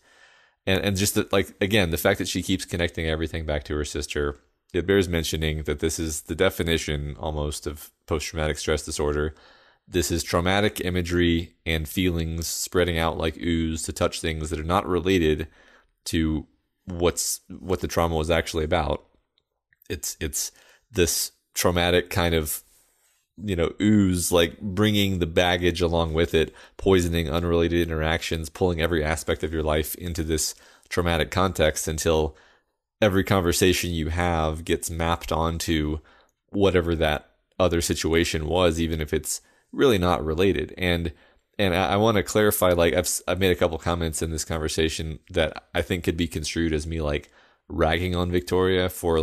And just again, the fact that she keeps connecting everything back to her sister, it bears mentioning that this is the definition almost of post-traumatic stress disorder. This is traumatic imagery and feelings spreading out like ooze to touch things that are not related to what the trauma was actually about. It's this traumatic kind of, ooze, like bringing the baggage along with it, poisoning unrelated interactions, pulling every aspect of your life into this traumatic context until every conversation you have gets mapped onto whatever that other situation was, even if it's really not related. And I want to clarify, like I've made a couple comments in this conversation that I think could be construed as me like ragging on Victoria for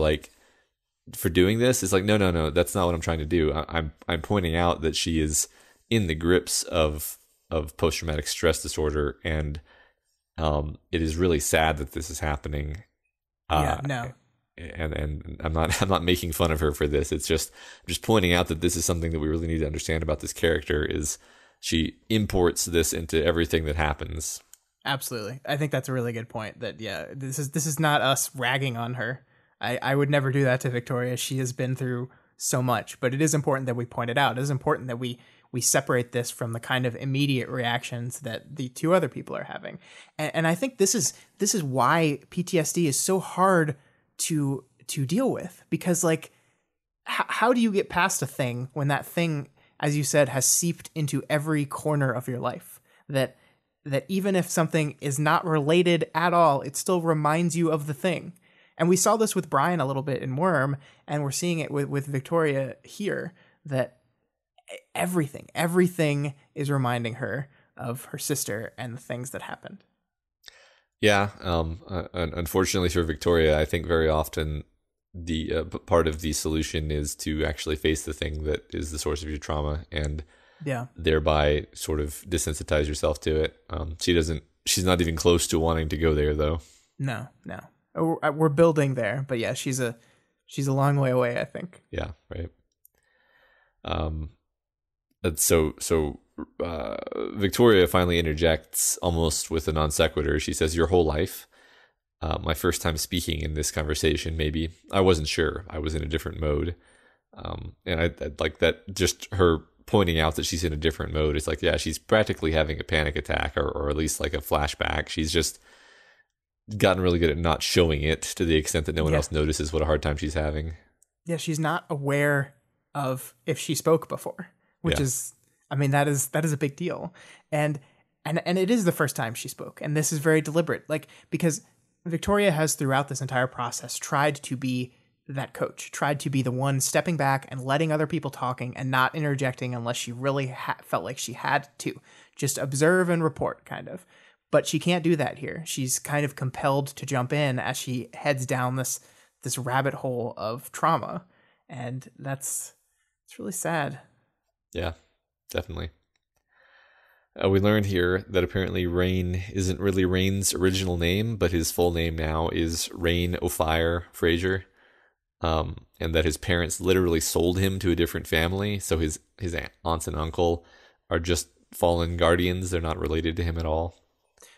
doing this. It's like no, that's not what I'm trying to do. I'm pointing out that she is in the grips of post traumatic stress disorder, and it is really sad that this is happening. No. And I'm not making fun of her for this. It's just I'm just pointing out that this is something that we really need to understand about this character. Is she imports this into everything that happens. Absolutely. I think that's a really good point. That this is not us ragging on her. I would never do that to Victoria. She has been through so much, but it is important that we point it out. It is important that we separate this from the kind of immediate reactions that the two other people are having. And I think this is why PTSD is so hard to deal with, because like how do you get past a thing when that thing, as you said, has seeped into every corner of your life, that even if something is not related at all, it still reminds you of the thing. And we saw this with Brian a little bit in Worm, and we're seeing it with Victoria here, that everything is reminding her of her sister and the things that happened. Yeah. Unfortunately for Victoria, I think very often the part of the solution is to actually face the thing that is the source of your trauma, and thereby sort of desensitize yourself to it. She's not even close to wanting to go there, though. No. We're building there, but yeah, she's a long way away, I think. Yeah, right. So Victoria finally interjects almost with a non sequitur. She says, "Your whole life." My first time speaking in this conversation, maybe. I wasn't sure. I was in a different mode. And I like that, just her pointing out that she's in a different mode. It's like, yeah, she's practically having a panic attack, or at least like a flashback. She's just gotten really good at not showing it to the extent that no one else notices what a hard time she's having. Yeah, she's not aware of if she spoke before, which is, I mean, that is a big deal. And it is the first time she spoke. And this is very deliberate, like, because Victoria has throughout this entire process tried to be that coach, tried to be the one stepping back and letting other people talking and not interjecting unless she really felt like she had to. Just observe and report, kind of. But she can't do that here. She's kind of compelled to jump in as she heads down this rabbit hole of trauma. And it's really sad. Yeah, definitely. We learned here that apparently Rain isn't really Rain's original name, but his full name now is Rain O'Fire Fraser, and that his parents literally sold him to a different family. So his aunts and uncle are just fallen guardians. They're not related to him at all.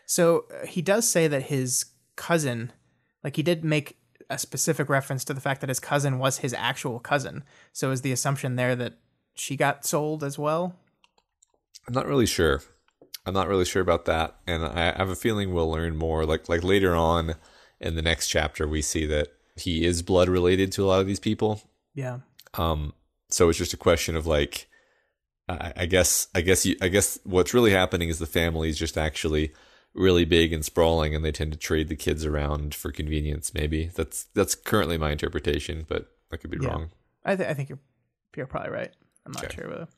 So he does say that his cousin, like he did make a specific reference to the fact that his cousin was his actual cousin. So is the assumption there that she got sold as well? I'm not really sure about that, and I have a feeling we'll learn more. Like later on in the next chapter, we see that he is blood related to a lot of these people. Yeah. So it's just a question of like, I guess what's really happening is the family is just actually really big and sprawling, and they tend to trade the kids around for convenience. Maybe that's currently my interpretation, but I could be wrong. I think you're probably right. I'm not sure about it.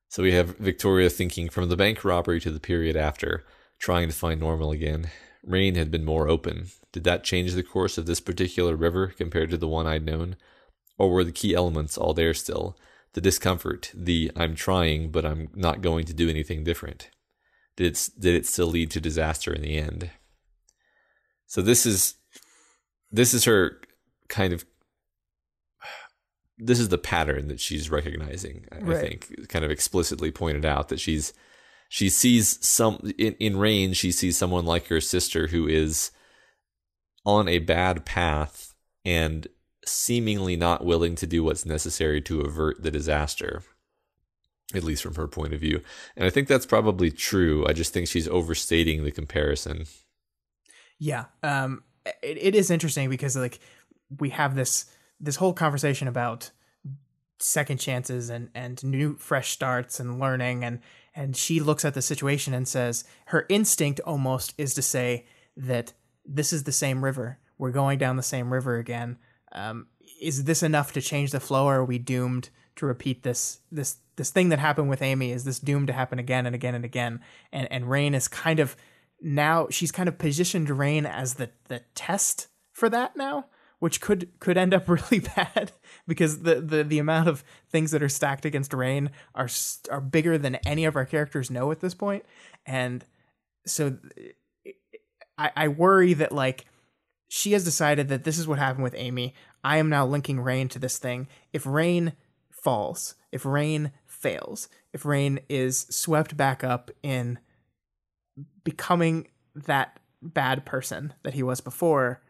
So we have Victoria thinking from the bank robbery to the period after, trying to find normal again. Rain had been more open. Did that change the course of this particular river compared to the one I'd known? Or were the key elements all there still? The discomfort, the I'm trying, but I'm not going to do anything different. Did it still lead to disaster in the end? So this is her kind of, this is the pattern that she's recognizing. I think kind of explicitly pointed out that she sees in Rain, she sees someone like her sister who is on a bad path and seemingly not willing to do what's necessary to avert the disaster, at least from her point of view. And I think that's probably true. I just think she's overstating the comparison. Yeah. It is interesting because like we have this whole conversation about second chances and new fresh starts and learning, and she looks at the situation and says her instinct almost is to say that this is the same river. we're going down the same river again. Is this enough to change the flow, or are we doomed to repeat this thing that happened with Amy? Is this doomed to happen again and again and again? And Rain is kind of, now she's kind of positioned Rain as the test for that now, which could end up really bad, because the amount of things that are stacked against Rain are bigger than any of our characters know at this point. And so I worry that, like, she has decided that this is what happened with Amy. I am now linking Rain to this thing. If Rain falls, if Rain fails, if Rain is swept back up in becoming that bad person that he was before,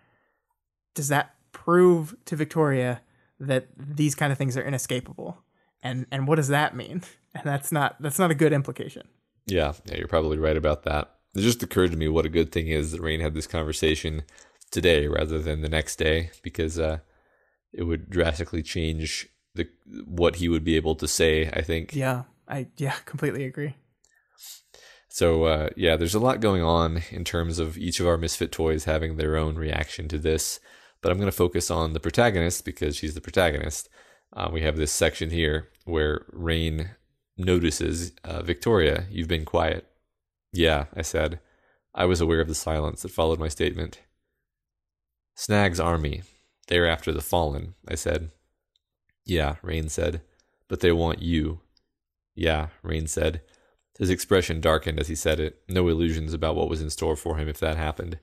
does that prove to Victoria that these kind of things are inescapable? And what does that mean? And that's not a good implication. Yeah, you're probably right about that. It just occurred to me what a good thing is that Rain had this conversation today rather than the next day, because it would drastically change what he would be able to say, I think. Yeah, I completely agree. So there's a lot going on in terms of each of our misfit toys having their own reaction to this, but I'm going to focus on the protagonist because she's the protagonist. We have this section here where Rain notices, Victoria, you've been quiet. Yeah, I said. I was aware of the silence that followed my statement. Snag's army. They're after the fallen, I said. Yeah, Rain said. But they want you. Yeah, Rain said. His expression darkened as he said it. No illusions about what was in store for him if that happened.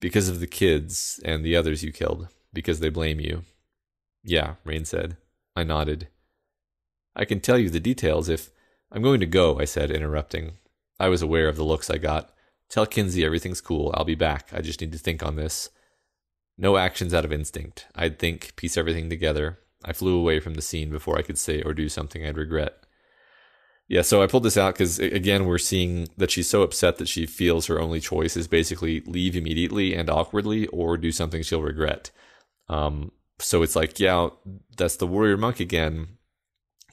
Because of the kids and the others you killed. Because they blame you. Yeah, Rain said. I nodded. I can tell you the details if... I'm going to go, I said, interrupting. I was aware of the looks I got. Tell Kinsey everything's cool. I'll be back. I just need to think on this. No actions out of instinct. I'd think, piece everything together. I flew away from the scene before I could say or do something I'd regret. Yeah, so I pulled this out because, again, we're seeing that she's so upset that she feels her only choice is basically leave immediately and awkwardly or do something she'll regret. So it's like, yeah, that's the warrior monk again.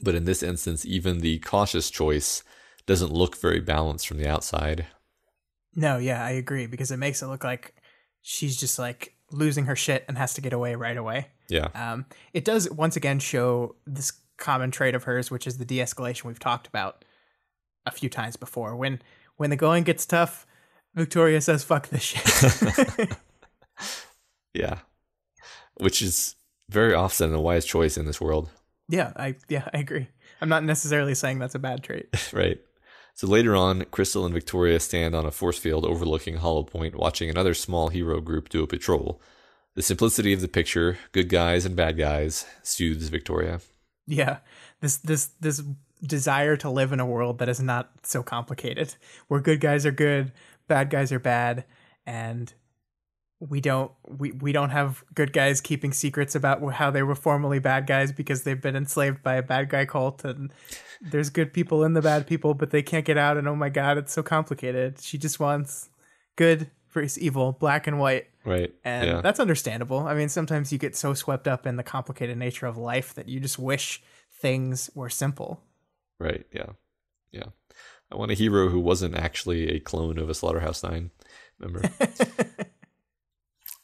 But in this instance, even the cautious choice doesn't look very balanced from the outside. No, yeah, I agree, because it makes it look like she's just like losing her shit and has to get away right away. Yeah. It does once again show this common trait of hers, which is the de-escalation we've talked about a few times before. When the going gets tough, Victoria says, fuck this shit. Yeah. Which is very often a wise choice in this world. Yeah, I agree. I'm not necessarily saying that's a bad trait. Right. So later on, Crystal and Victoria stand on a force field overlooking Hollow Point, watching another small hero group do a patrol. The simplicity of the picture, good guys and bad guys, soothes Victoria. Yeah, this desire to live in a world that is not so complicated, where good guys are good, bad guys are bad, and we don't have good guys keeping secrets about how they were formerly bad guys because they've been enslaved by a bad guy cult, and there's good people in the bad people, but they can't get out, and oh my god, it's so complicated. She just wants good versus evil, black and white. Right. And that's understandable. I mean, sometimes you get so swept up in the complicated nature of life that you just wish things were simple. Right, yeah. I want a hero who wasn't actually a clone of a Slaughterhouse-9, remember?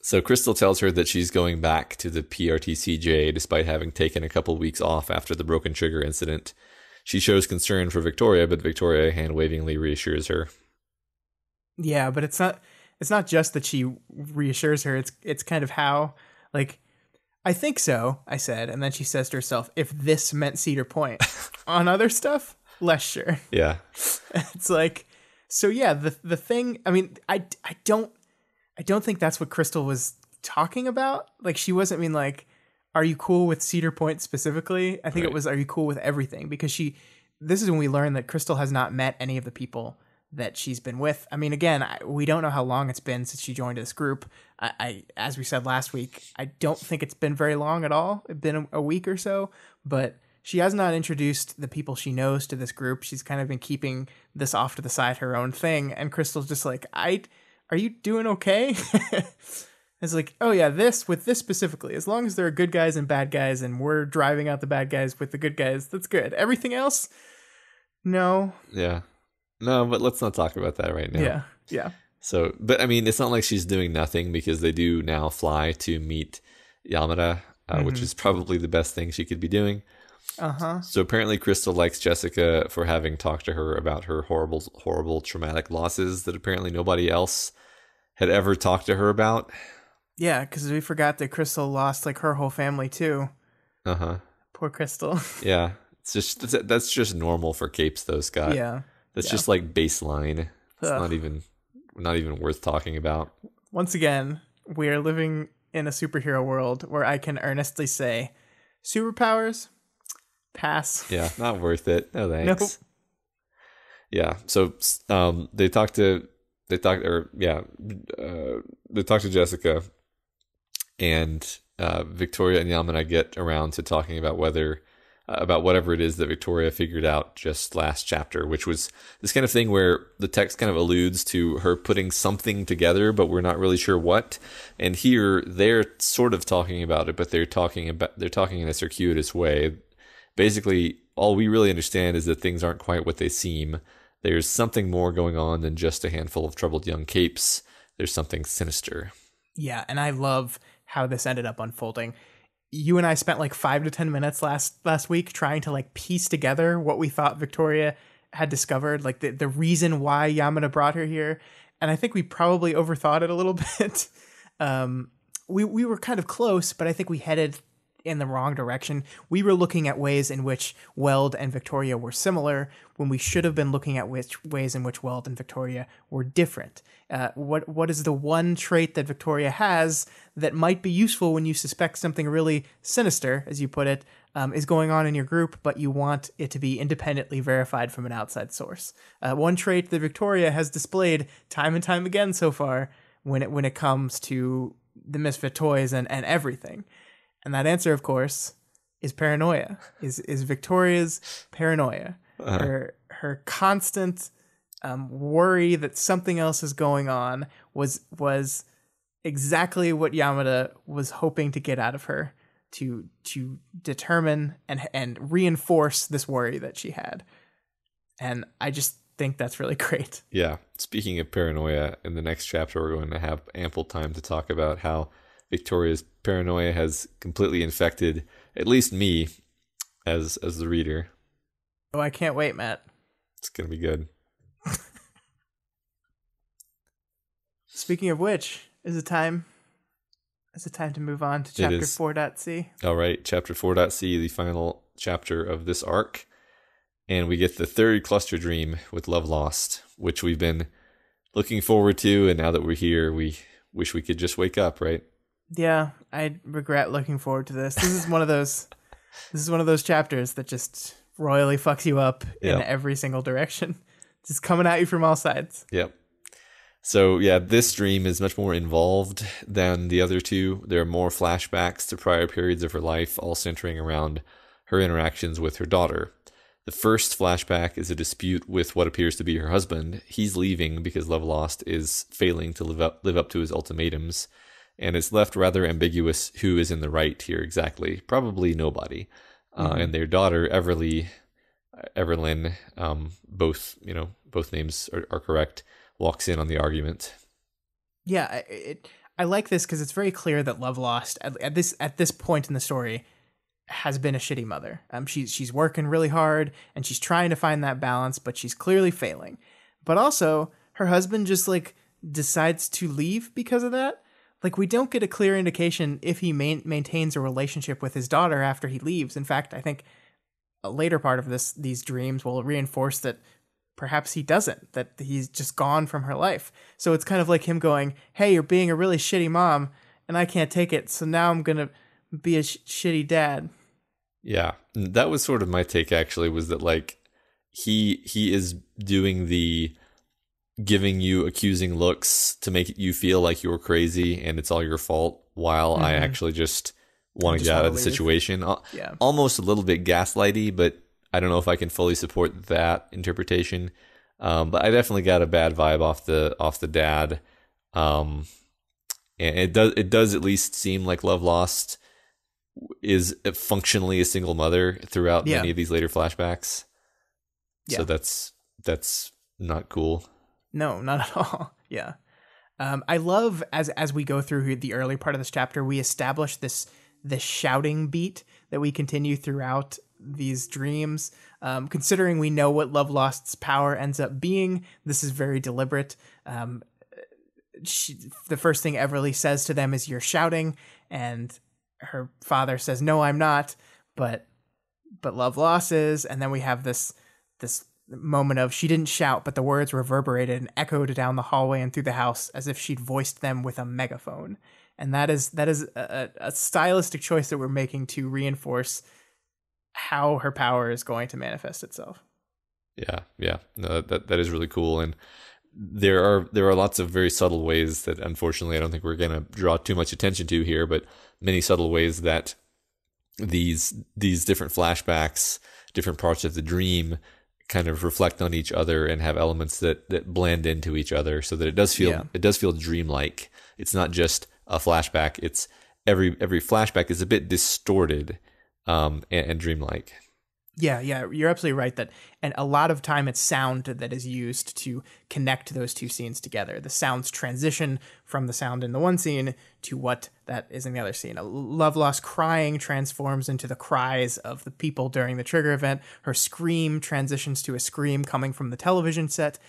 So Crystal tells her that she's going back to the PRTCJ despite having taken a couple weeks off after the broken trigger incident. She shows concern for Victoria, but Victoria hand-wavingly reassures her. Yeah, but it's not just that she reassures her, it's kind of how, like, I think so, I said, and then she says to herself, if this meant Cedar Point. On other stuff, less sure. Yeah. It's like, so yeah, the thing, I mean, I don't think that's what Crystal was talking about. Like, she wasn't mean like, are you cool with Cedar Point specifically? I think It was, are you cool with everything? Because this is when we learn that Crystal has not met any of the people that she's been with. I mean, again, we don't know how long it's been since she joined this group. I as we said last week, I don't think it's been very long at all. It's been a week or so, but she has not introduced the people she knows to this group. She's kind of been keeping this off to the side, her own thing. And Crystal's just like, are you doing okay? It's like, oh yeah, with this specifically, as long as there are good guys and bad guys and we're driving out the bad guys with the good guys, that's good. Everything else, no. Yeah. No, but let's not talk about that right now. Yeah. So, but I mean, it's not like she's doing nothing because they do now fly to meet Yamada, which is probably the best thing she could be doing. Uh-huh. So apparently Crystal likes Jessica for having talked to her about her horrible traumatic losses that apparently nobody else had ever talked to her about. Yeah, because we forgot that Crystal lost like her whole family too. Uh-huh. Poor Crystal. Yeah. That's just normal for capes though, Scott. Yeah. That's just like baseline. It's Ugh. not even worth talking about. Once again, we are living in a superhero world where I can earnestly say, superpowers, pass. Yeah, not worth it. No thanks. Nope. Yeah. So they talked to Jessica, and Victoria and Yamana get around to talking about about whatever it is that Victoria figured out just last chapter, which was this kind of thing where the text kind of alludes to her putting something together, but we're not really sure what. And here they're sort of talking about it, but they're talking in a circuitous way. Basically, all we really understand is that things aren't quite what they seem. There's something more going on than just a handful of troubled young capes. There's something sinister. Yeah, and I love how this ended up unfolding. You and I spent like 5 to 10 minutes last week trying to like piece together what we thought Victoria had discovered, like the reason why Yamada brought her here. And I think we probably overthought it a little bit. We were kind of close, but I think we headed in the wrong direction. We were looking at ways in which Weld and Victoria were similar when we should have been looking at ways in which Weld and Victoria were different. What is the one trait that Victoria has that might be useful when you suspect something really sinister, as you put it, is going on in your group, but you want it to be independently verified from an outside source? One trait that Victoria has displayed time and time again so far when it comes to the Misfit toys and everything. And that answer, of course, is paranoia. Is Victoria's paranoia. Her constant worry that something else is going on was exactly what Yamada was hoping to get out of her, to determine and reinforce this worry that she had. And I just think that's really great. Yeah. Speaking of paranoia, in the next chapter, we're going to have ample time to talk about how Victoria's paranoia has completely infected at least me as the reader. Oh, I can't wait, Matt. It's going to be good. Speaking of which, is it time to move on to chapter 4.c? All right, chapter 4.c, the final chapter of this arc. And we get the third cluster dream with Love Lost, which we've been looking forward to, and now that we're here, we wish we could just wake up, right? Yeah, I regret looking forward to this. This is one of those chapters that just royally fucks you up in every single direction. Just coming at you from all sides. Yep. So yeah, this dream is much more involved than the other two. There are more flashbacks to prior periods of her life, all centering around her interactions with her daughter. The first flashback is a dispute with what appears to be her husband. He's leaving because Love Lost is failing to live up to his ultimatums. And it's left rather ambiguous who is in the right here exactly. Probably nobody. And their daughter, Everlyn, both names are correct, walks in on the argument. Yeah, I like this because it's very clear that Love Lost at this point in the story has been a shitty mother. She's working really hard and she's trying to find that balance, but she's clearly failing. But also, her husband just like decides to leave because of that. Like, we don't get a clear indication if he maintains a relationship with his daughter after he leaves. In fact, I think a later part of these dreams will reinforce that perhaps he doesn't, that he's just gone from her life. So it's kind of like him going, hey, you're being a really shitty mom, and I can't take it, so now I'm going to be a shitty dad. Yeah, that was sort of my take, actually, was that, like, he is doing the giving you accusing looks to make you feel like you're crazy and it's all your fault, while I actually just want to get out of the situation. Yeah. Almost a little bit gaslighty, but I don't know if I can fully support that interpretation. But I definitely got a bad vibe off the dad. And it does at least seem like Love Lost is functionally a single mother throughout many of these later flashbacks. Yeah. So that's not cool. No, not at all. Yeah. I love as we go through the early part of this chapter, we establish this shouting beat that we continue throughout these dreams. Considering we know what Love Lost's power ends up being, this is very deliberate. The first thing Everly says to them is, "You're shouting," and her father says, "No, I'm not," but Love Lost is. And then we have this moment of, she didn't shout, but the words reverberated and echoed down the hallway and through the house as if she'd voiced them with a megaphone. And that is a stylistic choice that we're making to reinforce how her power is going to manifest itself. Yeah. No, that is really cool. And there are lots of very subtle ways that, unfortunately, I don't think we're going to draw too much attention to here, but many subtle ways that these different flashbacks, different parts of the dream, kind of reflect on each other and have elements that blend into each other, so that it does feel dreamlike. It's not just a flashback. It's every flashback is a bit distorted and dreamlike. Yeah, you're absolutely right that, and a lot of time it's sound that is used to connect those two scenes together. The sounds transition from the sound in the one scene to what that is in the other scene. A Love Lost crying transforms into the cries of the people during the trigger event. Her scream transitions to a scream coming from the television set.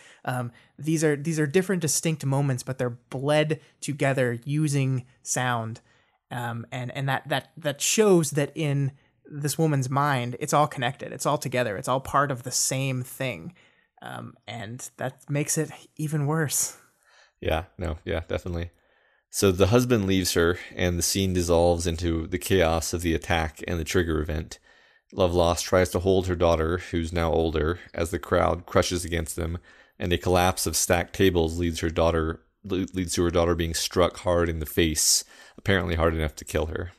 These are different, distinct moments, but they're bled together using sound, and that shows that in this woman's mind, it's all connected. It's all together. It's all part of the same thing. And that makes it even worse. Yeah, definitely. So the husband leaves her, and the scene dissolves into the chaos of the attack and the trigger event. Love Lost tries to hold her daughter, who's now older, as the crowd crushes against them, and a collapse of stacked tables leads to her daughter being struck hard in the face, apparently hard enough to kill her.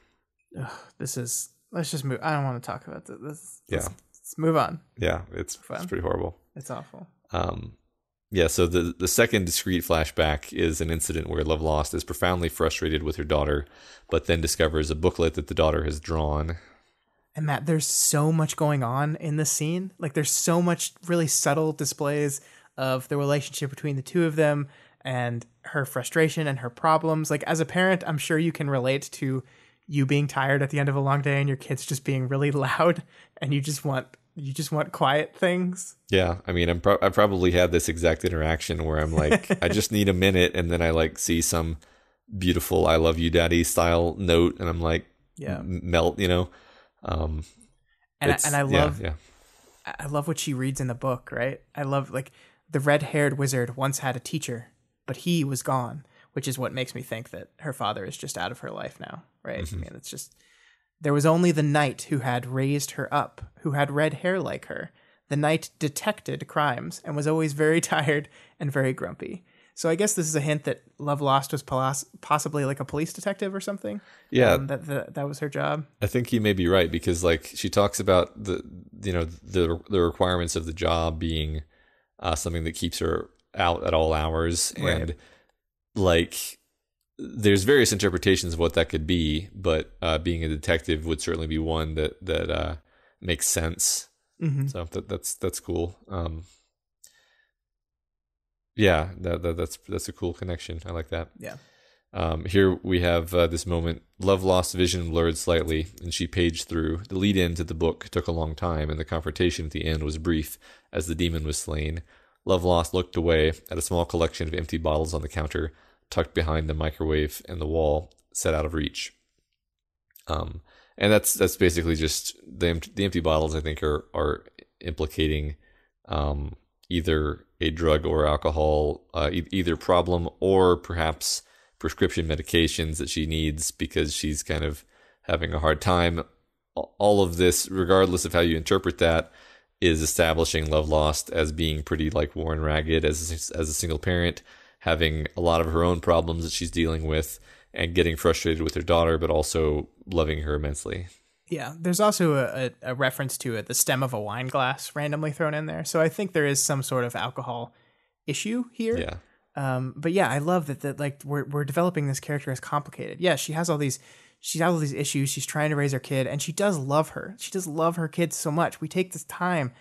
Let's just move. I don't want to talk about this. Let's move on. Yeah, it's pretty horrible. It's awful. So the second discrete flashback is an incident where Love Lost is profoundly frustrated with her daughter, but then discovers a booklet that the daughter has drawn. And Matt, there's so much going on in this scene. Like, there's so much really subtle displays of the relationship between the two of them and her frustration and her problems. Like, as a parent, I'm sure you can relate to you being tired at the end of a long day and your kids just being really loud, and you just want quiet things. Yeah, I mean, I probably had this exact interaction where I'm like, I just need a minute, and then I like see some beautiful "I love you, Daddy" style note, and I'm like, melt, you know. And I love, I love what she reads in the book, right? I love, like, the red-haired wizard once had a teacher, but he was gone, which is what makes me think that her father is just out of her life now, right? Mm-hmm. I mean, it's just, there was only the knight who had raised her up, who had red hair like her. The knight detected crimes and was always very tired and very grumpy. So I guess this is a hint that Love Lost was possibly like a police detective or something. Yeah, that was her job. I think you may be right, because like she talks about the requirements of the job being something that keeps her out at all hours, right. And like there's various interpretations of what that could be, but being a detective would certainly be one that makes sense. Mm-hmm. So that's cool. That's a cool connection. I like that. Yeah. Here we have this moment. Love Lost's vision blurred slightly, and she paged through. The lead-in to the book took a long time, and the confrontation at the end was brief, as the demon was slain. Love Lost looked away at a small collection of empty bottles on the counter, tucked behind the microwave and the wall, set out of reach. And that's basically just the empty bottles. I think are implicating either a drug or alcohol, either problem or perhaps prescription medications that she needs because she's kind of having a hard time. All of this, regardless of how you interpret that, is establishing Love Lost as being pretty like worn ragged as a single parent, having a lot of her own problems that she's dealing with, and getting frustrated with her daughter, but also loving her immensely. Yeah, there's also a reference to the stem of a wine glass randomly thrown in there. So I think there is some sort of alcohol issue here. Yeah. But yeah, I love that like we're developing this character as complicated. Yeah, she has all these issues. She's trying to raise her kid, and she does love her. She does love her kids so much. We take this time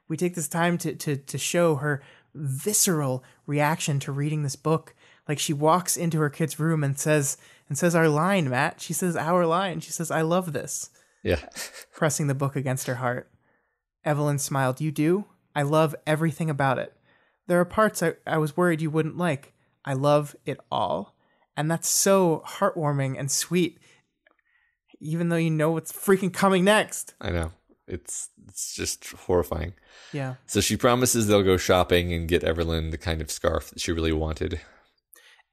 to show her visceral reaction to reading this book. Like she walks into her kid's room and says our line, Matt. She says our line. She says, "I love this," Yeah. pressing the book against her heart. Evelyn smiled. "You do? I love everything about it. There are parts I was worried you wouldn't like. I love it all." And that's so heartwarming and sweet, even though you know what's freaking coming next. I know. It's just horrifying. Yeah. So she promises they'll go shopping and get Evelyn the kind of scarf that she really wanted.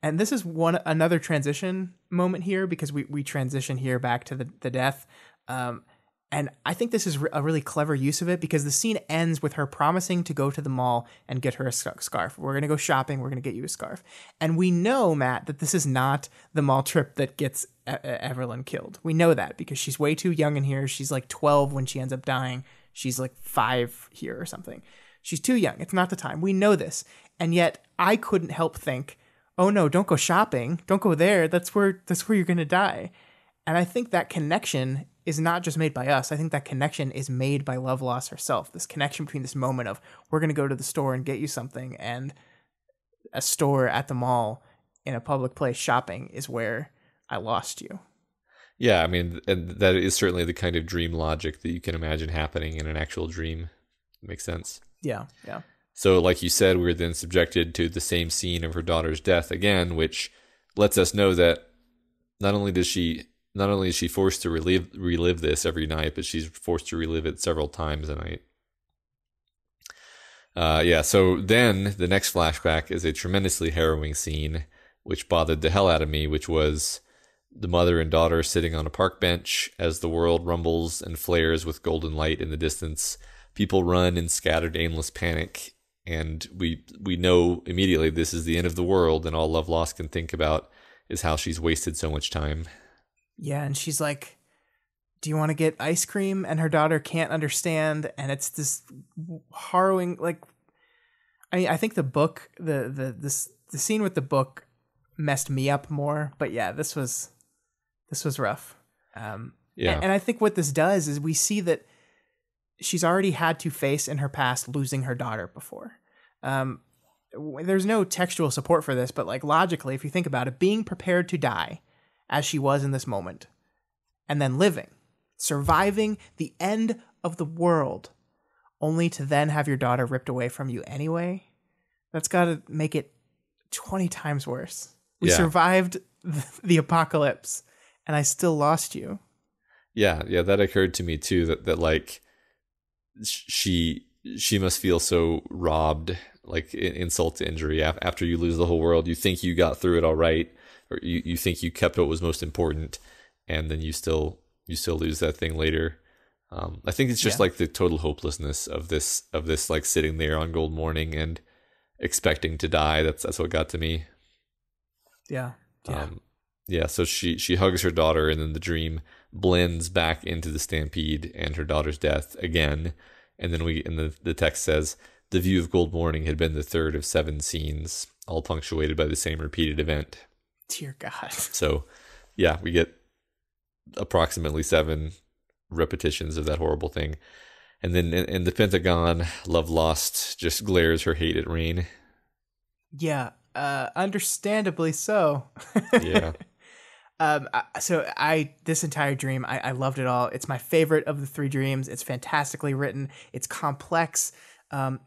And this is another transition moment here, because we transition here back to the death. And I think this is a really clever use of it, because the scene ends with her promising to go to the mall and get her a scarf. We're going to go shopping. We're going to get you a scarf. And we know, Matt, that this is not the mall trip that gets Evelyn killed. We know that because she's way too young in here. She's like 12 when she ends up dying. She's like 5 here or something. She's too young. It's not the time. We know this. And yet I couldn't help think, oh no, don't go shopping. Don't go there. That's where you're going to die. And I think that connection is not just made by us. I think that connection is made by Loveloss herself. This connection between this moment of, we're going to go to the store and get you something, and a store at the mall in a public place shopping is where I lost you. Yeah, I mean, and that is certainly the kind of dream logic that you can imagine happening in an actual dream. Makes sense. Yeah. So like you said, we're then subjected to the same scene of her daughter's death again, which lets us know that not only is she forced to relive this every night, but she's forced to relive it several times a night. So then the next flashback is a tremendously harrowing scene, which bothered the hell out of me, which was the mother and daughter sitting on a park bench as the world rumbles and flares with golden light in the distance. People run in scattered, aimless panic, and we know immediately this is the end of the world, and all Loveloss can think about is how she's wasted so much time. Yeah, and she's like, "Do you want to get ice cream?" And her daughter can't understand, and it's this harrowing, like, I mean, I think the book, the scene with the book messed me up more, but yeah, this was rough. And I think what this does is we see that she's already had to face in her past losing her daughter before. There's no textual support for this, but like logically, if you think about it, being prepared to die as she was in this moment, and then surviving the end of the world, only to then have your daughter ripped away from you anyway, that's got to make it 20 times worse. We survived the apocalypse, and I still lost you. Yeah, that occurred to me too, that like she must feel so robbed, like insult to injury. After you lose the whole world, you think you got through it all right, or you think you kept what was most important, and then you still lose that thing later. I think it's just like the total hopelessness of this like sitting there on Gold Morning and expecting to die. That's what got to me. So she hugs her daughter, and then the dream blends back into the stampede and her daughter's death again. And then the text says, the view of Gold Morning had been the third of 7 scenes, all punctuated by the same repeated event. Dear God. So, yeah, we get approximately 7 repetitions of that horrible thing. And then in the Pentagon, Loveloss just glares her hate at Rain. Yeah, understandably so. Yeah. This entire dream, I loved it all. It's my favorite of the 3 dreams. It's fantastically written. It's complex. And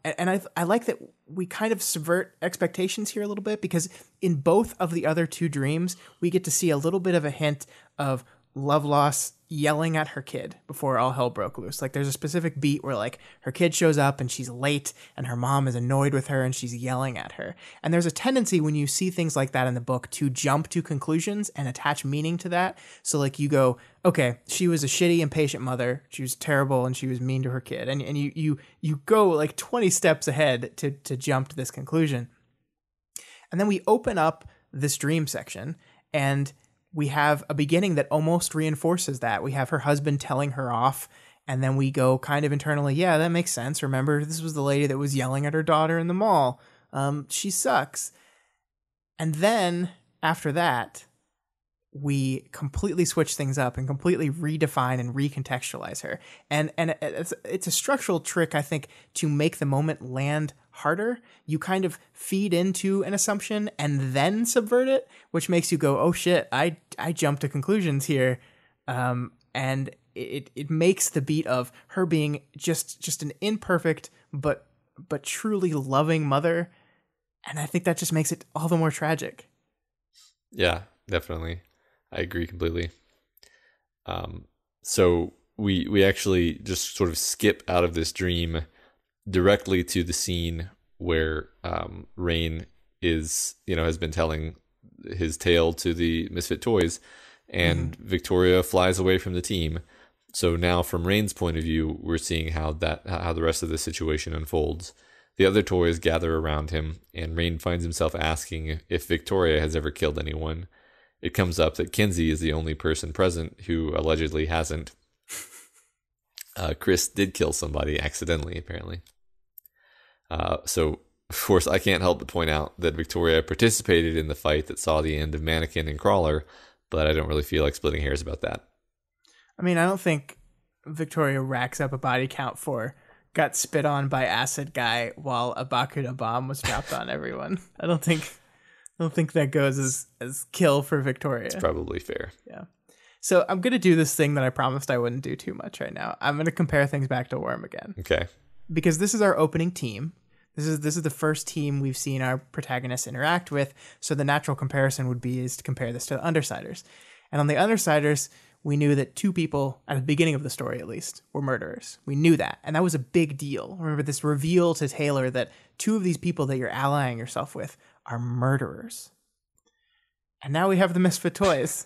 I like that we kind of subvert expectations here a little bit, because in both of the other 2 dreams, we get to see a little bit of a hint of Loveloss yelling at her kid before all hell broke loose. Like there's a specific beat where like her kid shows up and she's late and her mom is annoyed with her and she's yelling at her. And there's a tendency when you see things like that in the book to jump to conclusions and attach meaning to that. So like you go, okay, she was a shitty, impatient mother. She was terrible and she was mean to her kid. And you go like 20 steps ahead to jump to this conclusion. And then we open up this dream section, and we have a beginning that almost reinforces that. We have her husband telling her off, and then we go kind of internally, yeah, that makes sense. Remember, this was the lady that was yelling at her daughter in the mall. She sucks. And then after that, we completely switch things up and completely redefine and recontextualize her. And it's a structural trick, I think, to make the moment land harder. You kind of feed into an assumption and then subvert it, which makes you go, oh shit, I jumped to conclusions here. And it makes the beat of her being just an imperfect but truly loving mother. And I think that just makes it all the more tragic. Yeah, definitely. I agree completely. So we actually just sort of skip out of this dream directly to the scene where Rain is, has been telling his tale to the Misfit Toys, and Victoria flies away from the team. So now, from Rain's point of view, we're seeing how the rest of the situation unfolds. The other toys gather around him, and Rain finds himself asking if Victoria has ever killed anyone. It comes up that Kinsey is the only person present who allegedly hasn't. Chris did kill somebody accidentally, apparently. So, of course, I can't help but point out that Victoria participated in the fight that saw the end of Mannequin and Crawler, but I don't really feel like splitting hairs about that. I mean, I don't think Victoria racks up a body count for got spit on by acid guy while a Bakuda bomb was dropped on everyone. I don't think that goes as kill for Victoria. It's probably fair. Yeah. So I'm going to do this thing that I promised I wouldn't do too much right now. I'm going to compare things back to Worm again. Okay. Because this is our opening team. This is the first team we've seen our protagonists interact with. So the natural comparison would be is to compare this to the Undersiders. And on the Undersiders, we knew that two people, at the beginning of the story at least, were murderers. We knew that. And that was a big deal. Remember this reveal to Taylor that two of these people that you're allying yourself with are murderers. And now we have the Misfit Toys.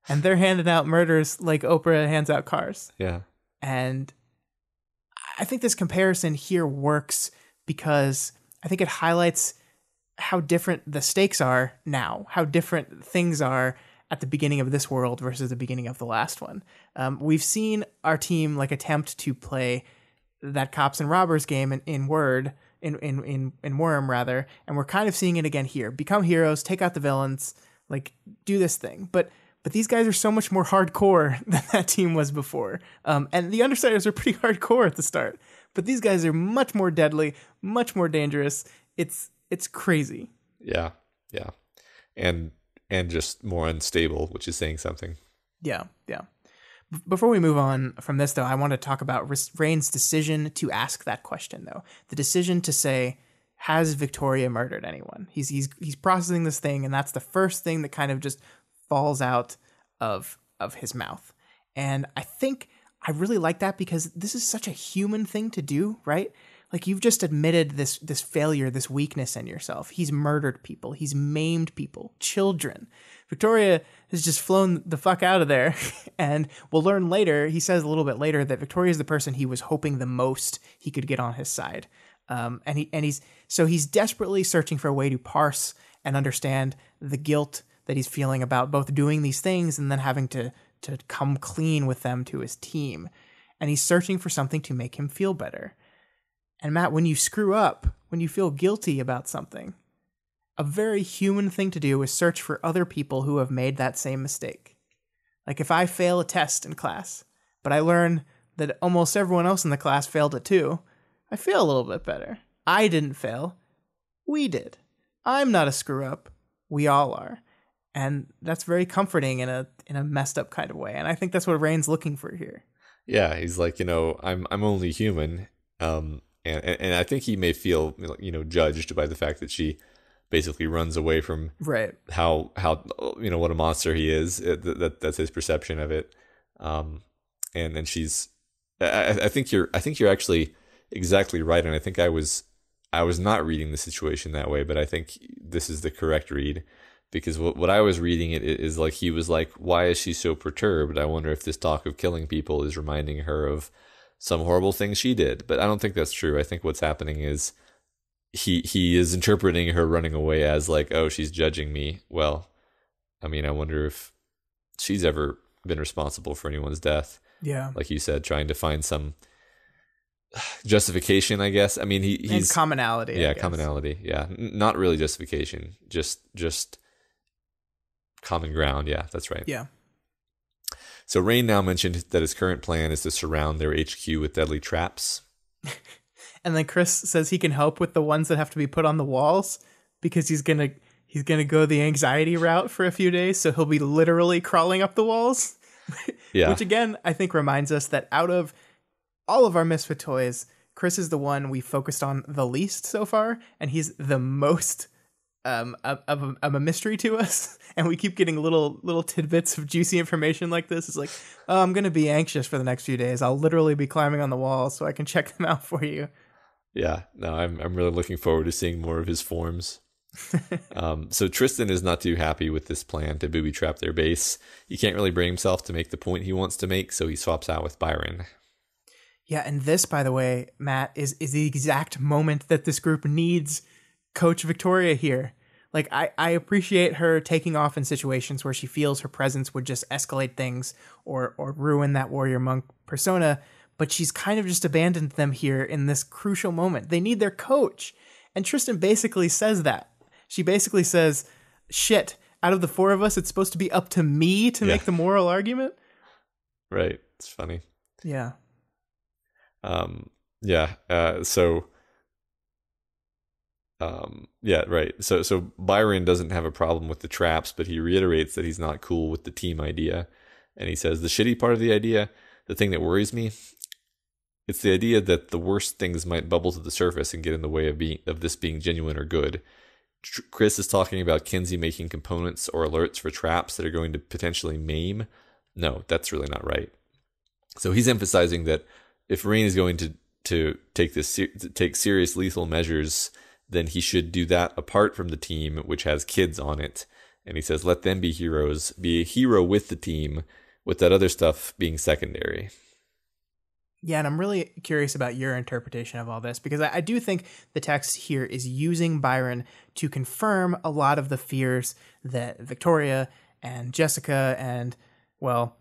And they're handing out murders like Oprah hands out cars. Yeah. And I think this comparison here works because I think it highlights how different the stakes are now, how different things are at the beginning of this world versus the beginning of the last one. We've seen our team attempt to play that cops and robbers game in Worm rather, and we're kind of seeing it again here. Become heroes, take out the villains, do this thing. But these guys are so much more hardcore than that team was before. And the Undersiders are pretty hardcore at the start. But these guys are much more deadly, much more dangerous. It's crazy. Yeah. And just more unstable, which is saying something. Yeah. Before we move on from this, though, I want to talk about Rain's decision to ask that question, though. The decision to say, has Victoria murdered anyone? He's processing this thing, and that's the first thing that kind of just falls out of his mouth. And I think I really like that because this is such a human thing to do, right? You've just admitted this failure, this weakness in yourself. He's murdered people. He's maimed people, children. Victoria has just flown the fuck out of there. And we'll learn later, he says a little bit later, that Victoria is the person he was hoping the most he could get on his side. He's desperately searching for a way to parse and understand the guilt that he's feeling about both doing these things and then having to come clean with them to his team. And he's searching for something to make him feel better. And Matt, when you screw up, when you feel guilty about something, a very human thing to do is search for other people who have made that same mistake. If I fail a test in class, but I learn that almost everyone else in the class failed it too, I feel a little bit better. I didn't fail. We did. I'm not a screw up. We all are. And that's very comforting in a messed up kind of way. And I think that's what Rain's looking for here. Yeah, he's like, I'm only human. And I think he may feel, judged by the fact that she basically runs away from right. how what a monster he is. That's his perception of it. And then she's, I think you're actually exactly right. And I think I was not reading the situation that way, but I think this is the correct read. Because what I was reading it is he was like, why is she so perturbed? I wonder if this talk of killing people is reminding her of some horrible thing she did. But I don't think that's true. I think what's happening is he is interpreting her running away as oh, she's judging me. Well, I mean, I wonder if she's ever been responsible for anyone's death. Yeah. Like you said, trying to find some justification, I guess. I mean, he's... And commonality. Yeah, commonality. Yeah. Not really justification. Just common ground. Yeah, that's right. Yeah. So Rain now mentioned that his current plan is to surround their HQ with deadly traps. And then Chris says he can help with the ones that have to be put on the walls because he's gonna go the anxiety route for a few days, so he'll be literally crawling up the walls. Yeah. Which again, I think reminds us that out of all of our Misfit toys, Chris is the one we focused on the least so far, and he's the most of a mystery to us. And we keep getting little tidbits of juicy information like this. It's like, oh, I'm gonna be anxious for the next few days. I'll literally be climbing on the walls so I can check them out for you. Yeah, no, I'm really looking forward to seeing more of his forms. So Tristan is not too happy with this plan to booby trap their base. He can't really bring himself to make the point he wants to make, so he swaps out with Byron. Yeah, and this, by the way, Matt, is the exact moment that this group needs Coach Victoria here. Like, I appreciate her taking off in situations where she feels her presence would just escalate things or ruin that warrior monk persona, but she's kind of just abandoned them here in this crucial moment. They need their coach. And Tristan basically says that. She basically says, shit, out of the four of us, it's supposed to be up to me to make the moral argument? Right. It's funny. Yeah. Right. So Byron doesn't have a problem with the traps, but he reiterates that he's not cool with the team idea. And he says, the shitty part of the idea, the thing that worries me, it's the idea that the worst things might bubble to the surface and get in the way of this being genuine or good. Chris is talking about Kinsey making components or alerts for traps that are going to potentially maim. No, that's really not right. So he's emphasizing that if Rain is going to take serious lethal measures, then he should do that apart from the team, which has kids on it. And he says, let them be heroes, be a hero with the team, with that other stuff being secondary. Yeah, and I'm really curious about your interpretation of all this, because I do think the text here is using Byron to confirm a lot of the fears that Victoria and Jessica and, well,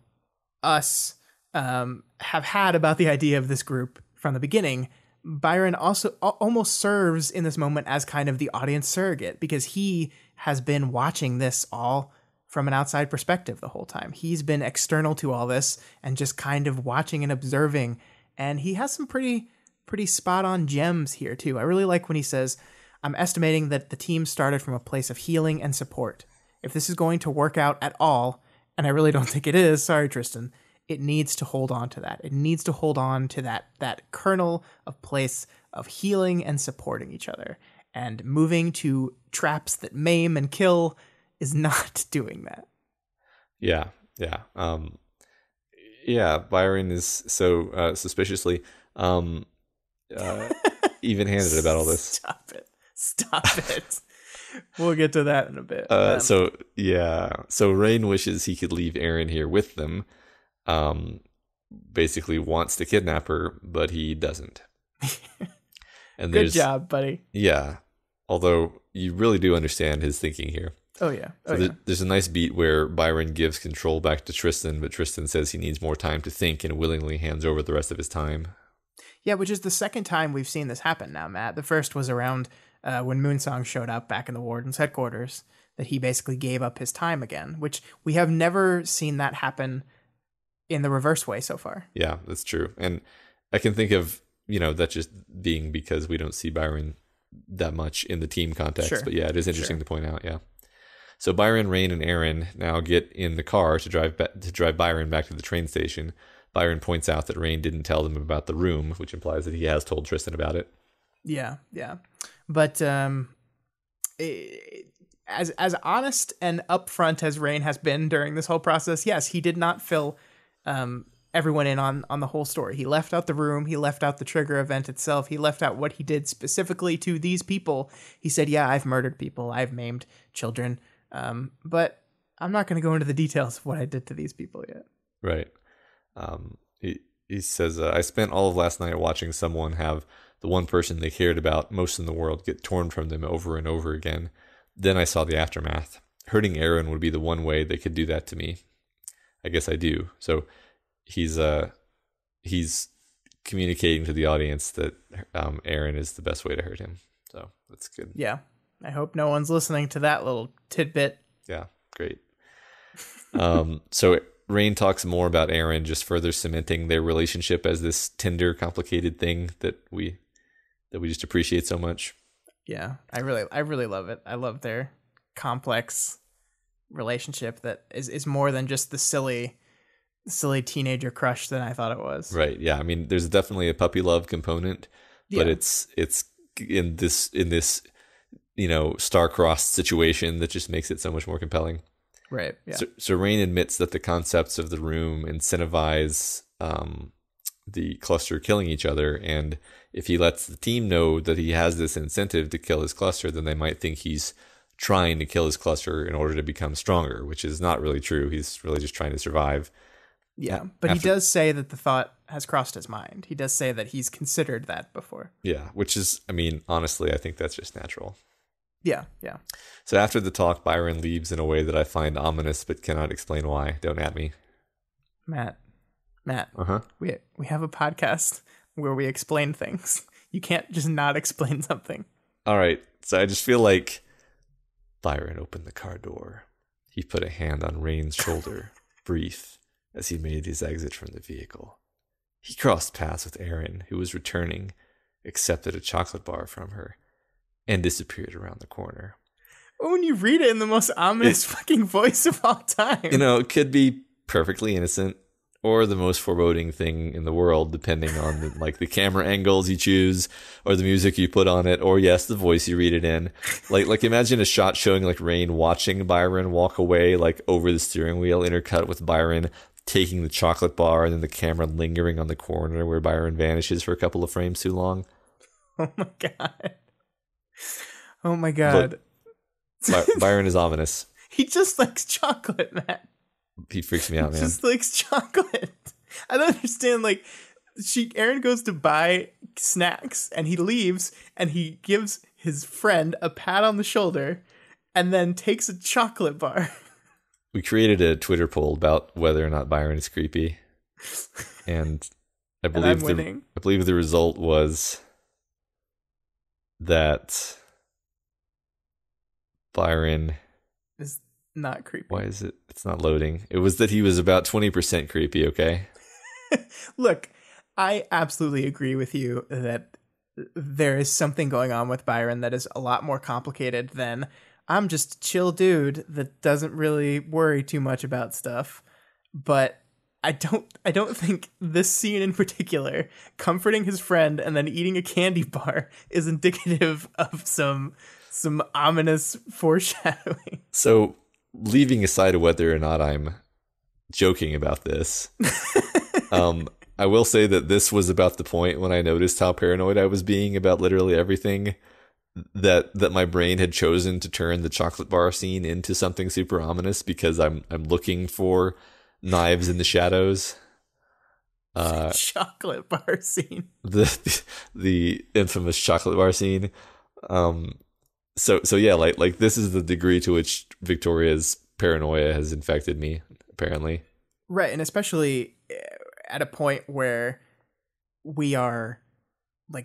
us have had about the idea of this group from the beginning. Byron also almost serves in this moment as kind of the audience surrogate, because he has been watching this all from an outside perspective the whole time. He's been external to all this and just kind of watching and observing. And he has some pretty spot on gems here too. I really like when he says, I'm estimating that the team started from a place of healing and support. If this is going to work out at all, and I really don't think it is, sorry, Tristan, it needs to hold on to that. It needs to hold on to that kernel of place of healing and supporting each other. And moving to traps that maim and kill is not doing that. Yeah. Byron is so suspiciously even-handed about all this. Stop it. We'll get to that in a bit. So Rain wishes he could leave Aaron here with them. Basically wants to kidnap her, but he doesn't. And good job, buddy. Yeah. Although you really do understand his thinking here. Oh, yeah. There's a nice beat where Byron gives control back to Tristan, but Tristan says he needs more time to think and willingly hands over the rest of his time. Yeah, which is the second time we've seen this happen now, Matt. The first was around when Moonsong showed up back in the Warden's headquarters, that he basically gave up his time again, which we have never seen that happen in the reverse way so far. Yeah, that's true. And I can think of, that just being because we don't see Byron that much in the team context. Sure. But yeah, it is interesting to point out, yeah. So Byron, Rain, and Aaron now get in the car to drive Byron back to the train station. Byron points out that Rain didn't tell them about the room, which implies that he has told Tristan about it. Yeah. But as honest and upfront as Rain has been during this whole process, yes, he did not fill everyone in on the whole story. He left out the room. He left out the trigger event itself. He left out what he did specifically to these people. He said, yeah, I've murdered people. I've maimed children. But I'm not going to go into the details of what I did to these people yet. Right. He says, I spent all of last night watching someone have the one person they cared about most in the world get torn from them over and over again. Then I saw the aftermath. Hurting Aaron would be the one way they could do that to me. I guess I do. So he's communicating to the audience that Aaron is the best way to hurt him. So that's good. Yeah. I hope no one's listening to that little tidbit. Yeah, great. So Rain talks more about Aaron, just further cementing their relationship as this tender, complicated thing that we just appreciate so much. Yeah, I really love it. I love their complex relationship that is more than just the silly teenager crush than I thought it was. Right. Yeah. I mean, there's definitely a puppy love component, but Yeah. it's in this star-crossed situation that just makes it so much more compelling. Right. Yeah. So Rain admits that the concepts of the room incentivize the cluster killing each other, and if he lets the team know that he has this incentive to kill his cluster, then they might think he's trying to kill his cluster in order to become stronger, which is not really true. He's really just trying to survive. Yeah, but he does say that the thought has crossed his mind. He does say that he's considered that before. Yeah, which is, I mean, honestly, I think that's just natural. Yeah, yeah. So after the talk, Byron leaves in a way that I find ominous but cannot explain why. Don't at me. Matt, Uh-huh. we have a podcast where we explain things. You can't just not explain something. All right, so I just feel like Byron opened the car door. He put a hand on Rain's shoulder, brief, as he made his exit from the vehicle. He crossed paths with Erin, who was returning, accepted a chocolate bar from her, and disappeared around the corner. When you read it in the most ominous fucking voice of all time. It could be perfectly innocent or the most foreboding thing in the world, depending on the camera angles you choose or the music you put on it, or yes, the voice you read it in. Like imagine a shot showing Rain watching Byron walk away over the steering wheel, intercut with Byron taking the chocolate bar, and then the camera lingering on the corner where Byron vanishes for a couple of frames too long. Oh my god. Oh my god. Byron is ominous. He just likes chocolate, Matt. He freaks me out, man. He just likes chocolate. I don't understand. Aaron goes to buy snacks and he leaves and he gives his friend a pat on the shoulder and then takes a chocolate bar. We created a Twitter poll about whether or not Byron is creepy, and I believe the result was that Byron is not creepy. Why is it? It's not loading. It was that he was about 20% creepy. Okay. Look, I absolutely agree with you that there is something going on with Byron that is a lot more complicated than I'm just a chill dude that doesn't really worry too much about stuff. But I don't think this scene in particular, comforting his friend and then eating a candy bar, is indicative of some ominous foreshadowing. So, leaving aside whether or not I'm joking about this, I will say that this was about the point when I noticed how paranoid I was being about literally everything, that my brain had chosen to turn the chocolate bar scene into something super ominous because I'm looking for knives in the shadows. Chocolate bar scene. The infamous chocolate bar scene. So yeah, like this is the degree to which Victoria's paranoia has infected me, apparently. Right, and especially at a point where we are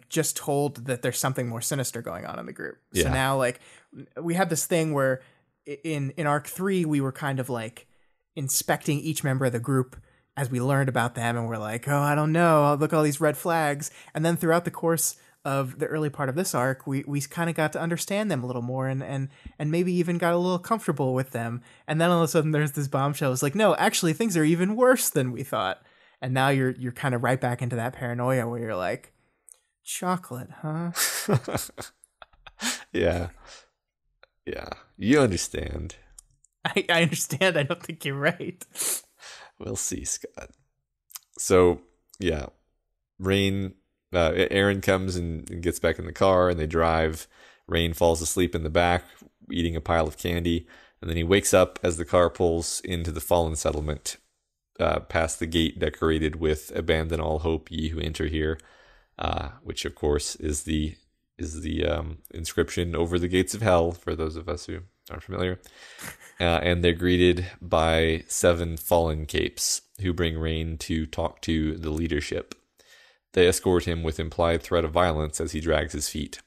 just told that there's something more sinister going on in the group. Yeah. So now we have this thing where in arc 3 we were kind of inspecting each member of the group as we learned about them, and we're like, oh, I don't know, look at all these red flags. And then throughout the course of the early part of this arc, we kind of got to understand them a little more and maybe even got a little comfortable with them. And then all of a sudden there's this bombshell. It's no, actually things are even worse than we thought. And now you're kind of right back into that paranoia where you're like, chocolate, huh? Yeah. You understand. I understand. I don't think you're right. We'll see, Scott. So, yeah. Aaron comes and gets back in the car, and they drive. Rain falls asleep in the back, eating a pile of candy, and then he wakes up as the car pulls into the fallen settlement, past the gate decorated with "Abandon all hope, ye who enter here," which of course is the inscription over the gates of hell for those of us who aren't familiar. And they're greeted by 7 fallen capes who bring Rain to talk to the leadership. They escort him with implied threat of violence as he drags his feet.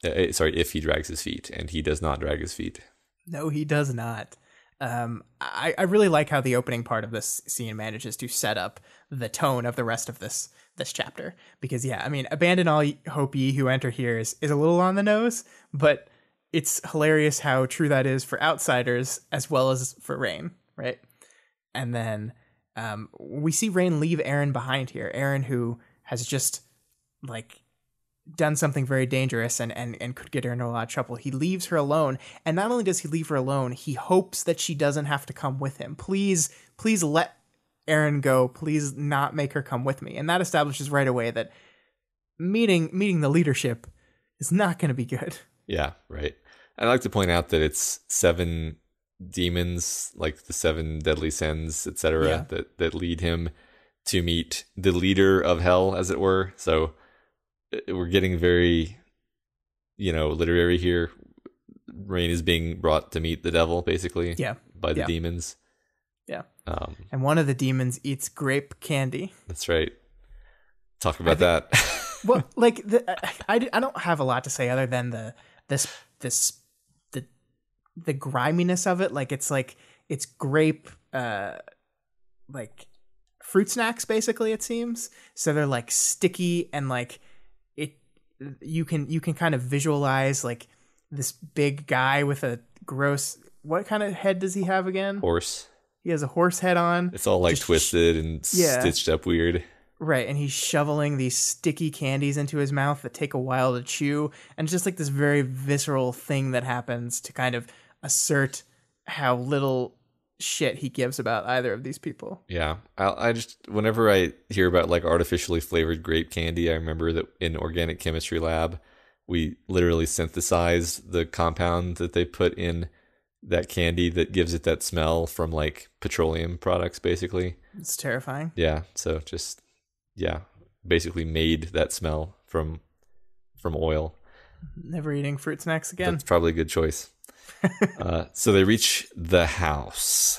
If he drags his feet, and he does not drag his feet. No, he does not. I really like how the opening part of this scene manages to set up the tone of the rest of this chapter. Because yeah, I mean, abandon all hope ye who enter here is a little on the nose, but it's hilarious how true that is for outsiders as well as for Rain, right? And then we see Rain leave Aaron behind here. Aaron, who has just like done something very dangerous and could get her into a lot of trouble. He leaves her alone. And not only does he leave her alone, he hopes that she doesn't have to come with him. Please let Aaron go. Please not make her come with me. And that establishes right away that meeting the leadership is not going to be good. Yeah, right. I'd like to point out that it's 7 demons, like the 7 deadly sins, etc., that lead him to meet the leader of hell, as it were. So we're getting very, literary here. Rain is being brought to meet the devil, basically, by the demons. Yeah. And one of the demons eats grape candy. That's right. Talk about that. Well, like I don't have a lot to say other than the griminess of it. Like it's grape like fruit snacks, basically, it seems. So they're like sticky and like you can kind of visualize like this big guy with a gross, what kind of head does he have again? Horse. He has a horse head on. It's all like just twisted and stitched up weird. Right, and he's shoveling these sticky candies into his mouth that take a while to chew, and it's just like this very visceral thing that happens to kind of assert how little shit he gives about either of these people. Yeah, I just, whenever I hear about like artificially flavored grape candy, I remember that in organic chemistry lab, we literally synthesized the compound that they put in that candy that gives it that smell from like petroleum products, basically. It's terrifying. Yeah, so just... yeah, basically made that smell from oil. Never eating fruit snacks again. That's probably a good choice. So they reach the house,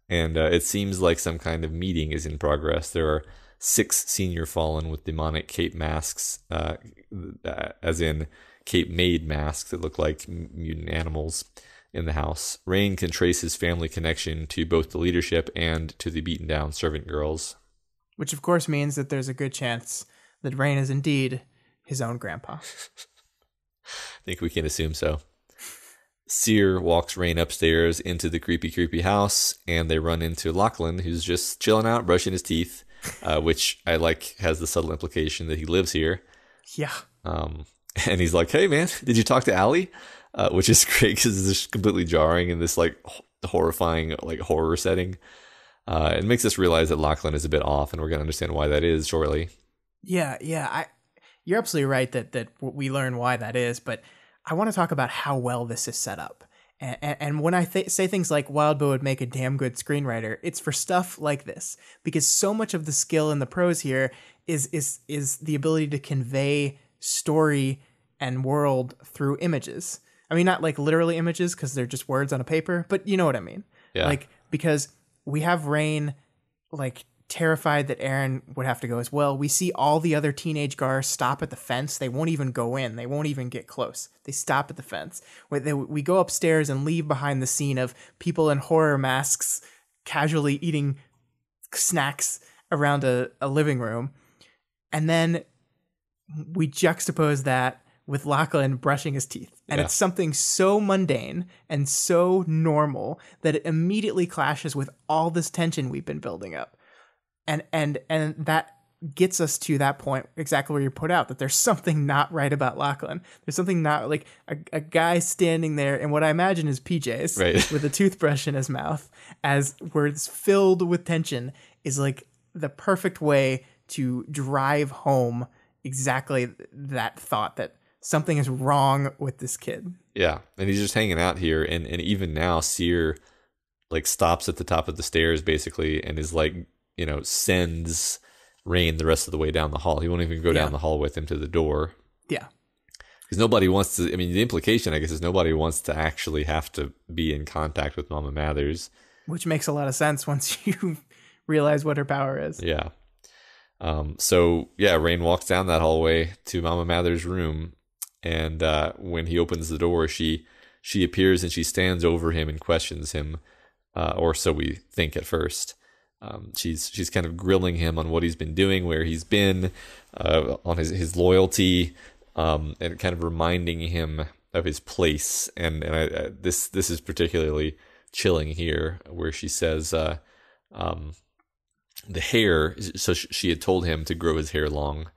and it seems like some kind of meeting is in progress. There are 6 senior fallen with demonic cape masks, as in cape-made masks that look like mutant animals in the house. Rain can trace his family connection to both the leadership and to the beaten-down servant girls. Which, of course, means that there's a good chance that Rain is indeed his own grandpa. I think we can assume so. Seer walks Rain upstairs into the creepy house, and they run into Lachlan, who's just chilling out, brushing his teeth, which I like has the subtle implication that he lives here. Yeah. And he's like, hey, man, did you talk to Allie? Which is great because it's just completely jarring in this like horrifying like horror setting. It makes us realize that Lachlan is a bit off, and we're going to understand why that is shortly. Yeah. You're absolutely right that we learn why that is, but I want to talk about how well this is set up. And when I say things like Wildbow would make a damn good screenwriter, it's for stuff like this, because so much of the skill in the prose here is the ability to convey story and world through images. I mean, not like literally images because they're just words on a paper, but you know what I mean. Yeah. Like, because we have Rain like terrified that Aaron would have to go as well. We see all the other teenage Gars stop at the fence. They won't even go in. They won't even get close. They stop at the fence. We go upstairs and leave behind the scene of people in horror masks casually eating snacks around a living room. And then we juxtapose that with Lachlan brushing his teeth. And it's something so mundane and so normal that it immediately clashes with all this tension we've been building up. And that gets us to that point exactly where you put out, that there's something not right about Lachlan. There's something not like a guy standing there in what I imagine is PJs with a toothbrush in his mouth as words filled with tension is like the perfect way to drive home exactly that thought that something is wrong with this kid. Yeah. And he's just hanging out here. And even now, Seer like stops at the top of the stairs basically and is like, sends Rain the rest of the way down the hall. He won't even go down the hall with him to the door. Yeah. Because nobody wants to, the implication, I guess, is nobody wants to actually have to be in contact with Mama Mathers. Which makes a lot of sense once you realize what her power is. Yeah. Rain walks down that hallway to Mama Mathers' room. And when he opens the door, she appears and she stands over him and questions him. or so we think at first. She's kind of grilling him on what he's been doing, where he's been, on his loyalty, and kind of reminding him of his place. And this is particularly chilling here, where she says, the hair. So she had told him to grow his hair long,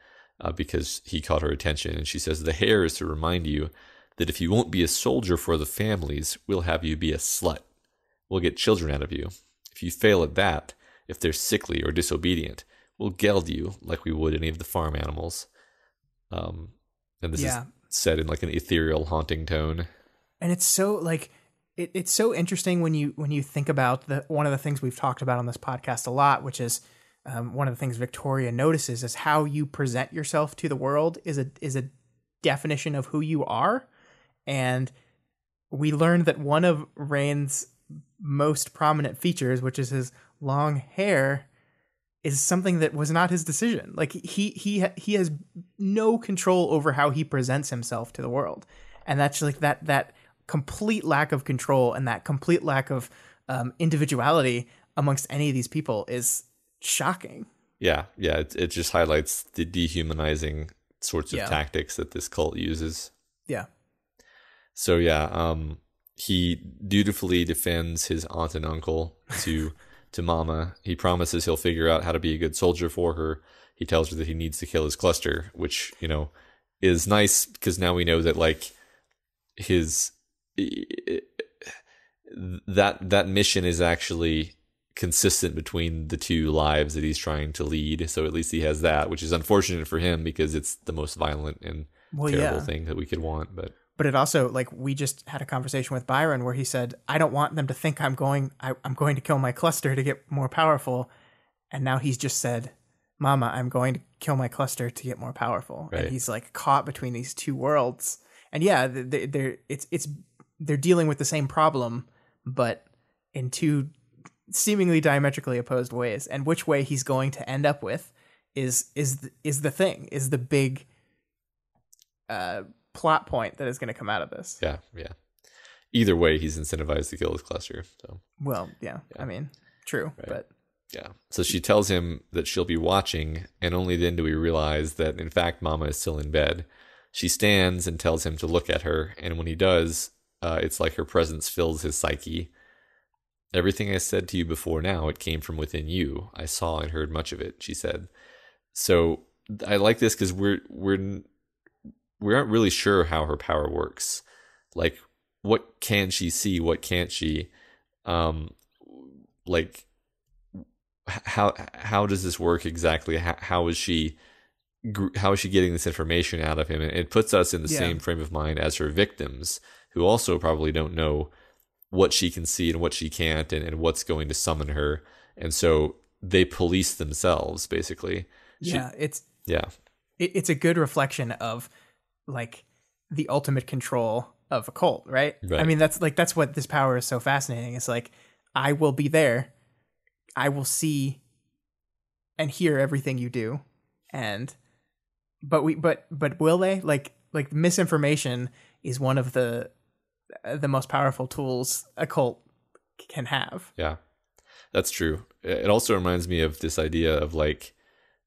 because he caught her attention, and she says the hair is to remind you that if you won't be a soldier for the families, we'll have you be a slut. We'll get children out of you. If you fail at that, if they're sickly or disobedient, we'll geld you like we would any of the farm animals. And this is said in like an ethereal, haunting tone. And it's so like it's so interesting when you think about one of the things we've talked about on this podcast a lot, which is one of the things Victoria notices is how you present yourself to the world is a definition of who you are. And we learned that one of Rain's most prominent features, which is his long hair, is something that was not his decision. Like he has no control over how he presents himself to the world. And that's like that complete lack of control and that complete lack of individuality amongst any of these people is shocking. Yeah. It just highlights the dehumanizing sorts of tactics that this cult uses. Yeah. So he dutifully defends his aunt and uncle to Mama. He promises he'll figure out how to be a good soldier for her. He tells her that he needs to kill his cluster, which, is nice because now we know that like that mission is actually consistent between the two lives that he's trying to lead. So at least he has that, which is unfortunate for him because it's the most violent and terrible thing that we could want. But it also, like, we just had a conversation with Byron where he said, I don't want them to think I'm going to kill my cluster to get more powerful. And now he's just said, Mama, I'm going to kill my cluster to get more powerful. Right. And he's like caught between these two worlds. And they're dealing with the same problem, but in two seemingly diametrically opposed ways. And which way he's going to end up with is the big plot point that is going to come out of this. Yeah. Either way, he's incentivized to kill his cluster. So I mean, true, right. But yeah. So she tells him that she'll be watching, and only then do we realize that in fact Mama is still in bed. She stands and tells him to look at her, and when he does, it's like her presence fills his psyche. Everything I said to you before now, it came from within you. I saw and heard much of it, she said. So I like this because we aren't really sure how her power works. Like, what can she see? What can't she? Like, how does this work exactly? How is she getting this information out of him? And it puts us in the same frame of mind as her victims, who also probably don't know what she can see and what she can't, and what's going to summon her. And so they police themselves, basically. It's a good reflection of like the ultimate control of a cult, right? I mean, that's what this power is so fascinating. It's like, I will be there, I will see and hear everything you do, but will they? Like misinformation is one of the most powerful tools a cult can have. Yeah, that's true. It also reminds me of this idea of like,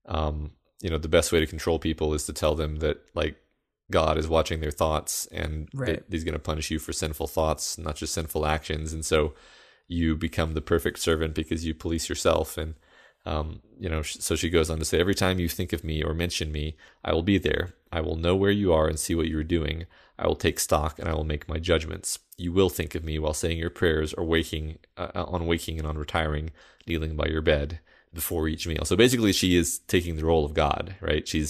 the best way to control people is to tell them that like God is watching their thoughts, and he's going to punish you for sinful thoughts, not just sinful actions. And so you become the perfect servant because you police yourself. And, so she goes on to say, every time you think of me or mention me, I will be there. I will know where you are and see what you are doing. I will take stock and I will make my judgments. You will think of me while saying your prayers or waking and on retiring, kneeling by your bed before each meal. So basically she is taking the role of God, right? She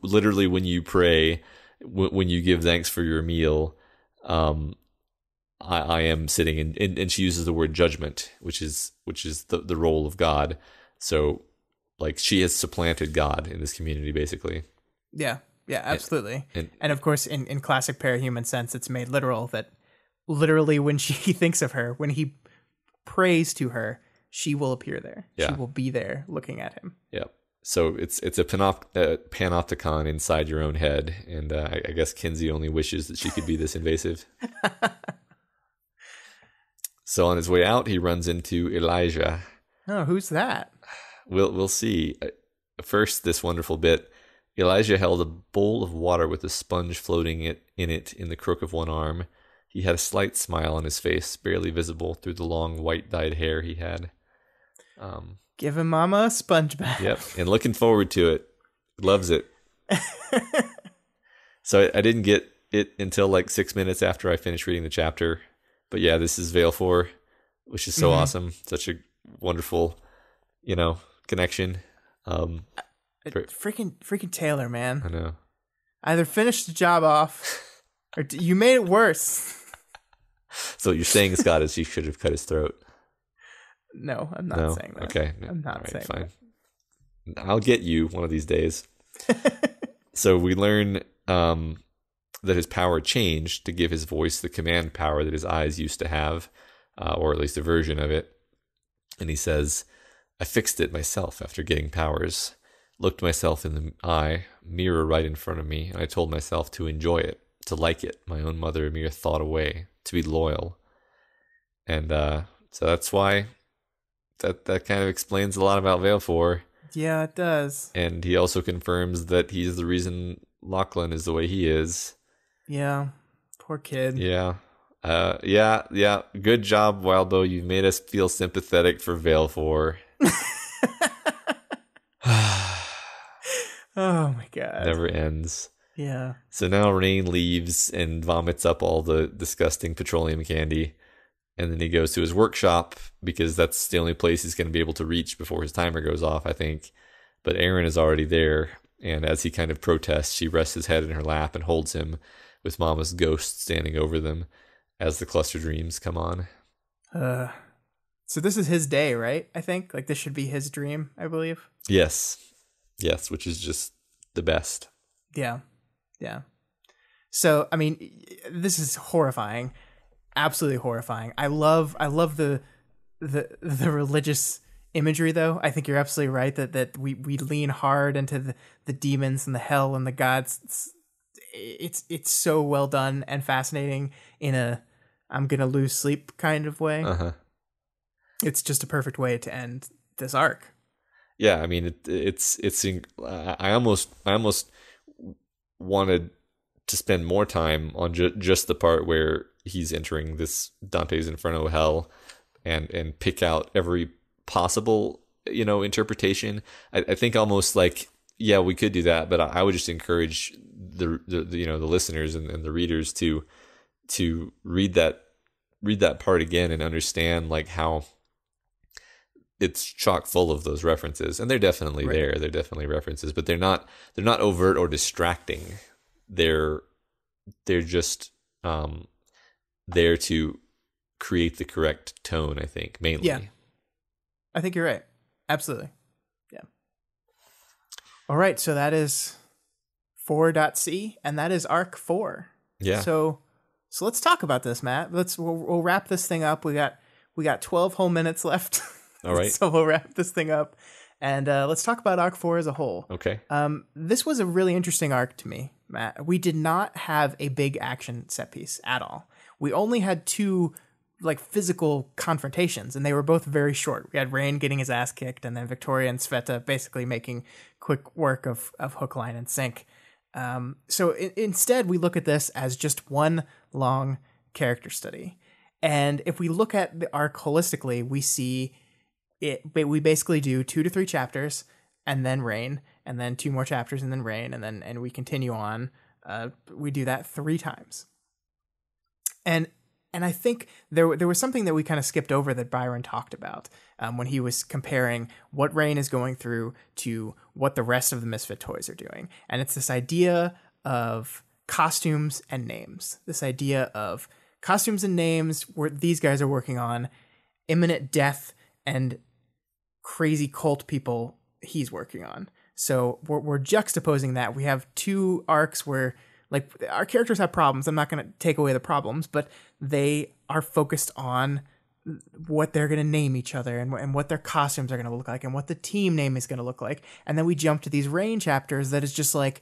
literally when you pray, when you give thanks for your meal, I am sitting and she uses the word judgment, which is the role of God. So like she has supplanted God in this community, basically. Yeah, absolutely. And of course, in classic parahuman sense, it's made literal that literally when he thinks of her, when he prays to her, she will appear there. Yeah. She will be there looking at him. Yeah. So it's a panopticon inside your own head. And I guess Kinsey only wishes that she could be this invasive. So on his way out, he runs into Elijah. Oh, who's that? We'll see. First, this wonderful bit. Elijah held a bowl of water with a sponge floating in it in the crook of one arm. He had a slight smile on his face, barely visible through the long white-dyed hair he had. Giving Mama a sponge bath. Yep, and looking forward to it. Loves it. So I didn't get it until like 6 minutes after I finished reading the chapter. But yeah, this is Veil 4, which is so awesome. Such a wonderful, connection. Freaking Taylor, man. I know. Either finish the job off, or you made it worse. So what you're saying, Scott, is he should have cut his throat. No, I'm not saying that. Okay. I'm not saying fine. That. I'll get you one of these days. So we learn that his power changed to give his voice the command power that his eyes used to have, or at least a version of it. And he says, I fixed it myself after getting powers. Looked myself in the eye, mirror right in front of me, and I told myself to enjoy it, to like it, my own mother a mere thought away, to be loyal. And so that's why that kind of explains a lot about Veil 4. Yeah, it does. And he also confirms that he's the reason Lachlan is the way he is. Yeah, poor kid. Yeah. Yeah. Good job, Wildbow. You've made us feel sympathetic for Veil 4. Oh my god. Never ends. Yeah. So now Rain leaves and vomits up all the disgusting petroleum candy. And then he goes to his workshop because that's the only place he's going to be able to reach before his timer goes off, I think. But Aaron is already there. And as he kind of protests, she rests his head in her lap and holds him with Mama's ghost standing over them as the cluster dreams come on. So this is his day, right? I think like this should be his dream, I believe. Yes, which is just the best. Yeah. So I mean, this is horrifying, absolutely horrifying. I love the religious imagery, though. I think you're absolutely right that we lean hard into the demons and the hell and the gods. It's so well done and fascinating in a I'm gonna lose sleep kind of way. It's just a perfect way to end this arc. Yeah, I mean, I almost wanted to spend more time on just the part where he's entering this Dante's Inferno hell and pick out every possible, interpretation. I think almost like, yeah, we could do that, but I would just encourage the listeners and the readers to read that part again and understand like how it's chock full of those references, and they're definitely there. They're definitely references, but they're not overt or distracting. They're just there to create the correct tone, I think, mainly. Yeah, I think you're right. Absolutely. Yeah. All right, so that is 4.c, and that is arc 4. Yeah. So let's talk about this, Matt. We'll wrap this thing up. We got 12 whole minutes left. All right. So we'll wrap this thing up, and let's talk about arc 4 as a whole. Okay. This was a really interesting arc to me, Matt. We did not have a big action set piece at all. We only had 2 like physical confrontations, and they were both very short. We had Rain getting his ass kicked, and then Victoria and Sveta basically making quick work of hook, line, and sink. So instead, we look at this as just one long character study. And if we look at the arc holistically, we see we basically do 2 to 3 chapters and then Rain, and then 2 more chapters and then Rain, and we continue on. We do that 3 times. And I think there was something that we kind of skipped over that Byron talked about when he was comparing what Rain is going through to what the rest of the Misfit Toys are doing. And it's this idea of costumes and names. This idea of costumes and names where these guys are working on, imminent death and crazy cult people he's working on. So we're juxtaposing that. We have 2 arcs where like our characters have problems. I'm not going to take away the problems, but they are focused on what they're going to name each other and what their costumes are going to look like and what the team name is going to look like. And then we jump to these Rain chapters that is just like,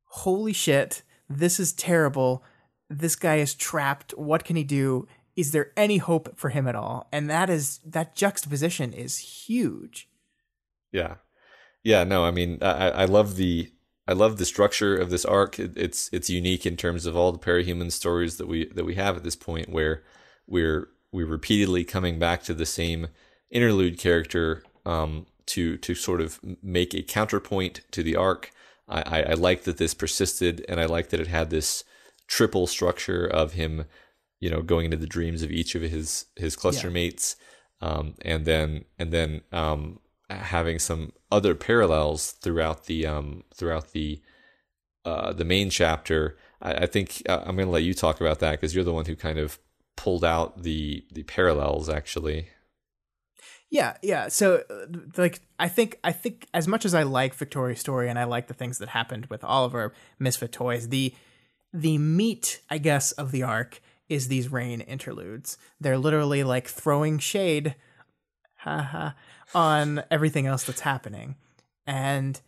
holy shit, this is terrible. This guy is trapped. What can he do? is there any hope for him at all? And that juxtaposition is huge. Yeah. Yeah, no, I mean, I love the structure of this arc. It's unique in terms of all the parahuman stories that we have at this point, where we're repeatedly coming back to the same interlude character to sort of make a counterpoint to the arc. I like that this persisted, and I like that it had this triple structure of him, going into the dreams of each of his cluster mates, and then having some other parallels throughout the main chapter. I think I'm going to let you talk about that, because you're the one who kind of pulled out the parallels, actually. Yeah. So, like, I think as much as I like Victoria's story and I like the things that happened with all of our Misfit toys, the meat, I guess, of the arc is these Rain interludes. They're literally like throwing shade, on everything else that's happening. And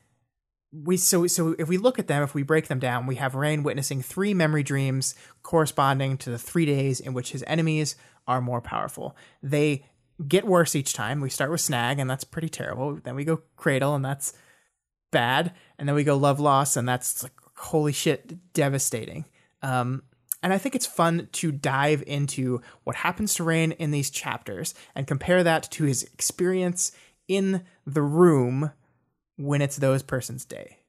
so if we look at them, if we break them down, we have Rain witnessing 3 memory dreams corresponding to the 3 days in which his enemies are more powerful. They get worse each time. We start with Snag, and that's pretty terrible. Then we go Cradle, and that's bad. And then we go Love Loss, and that's like, holy shit, devastating. And I think it's fun to dive into what happens to Rain in these chapters and compare that to his experience in the room when it's those person's day.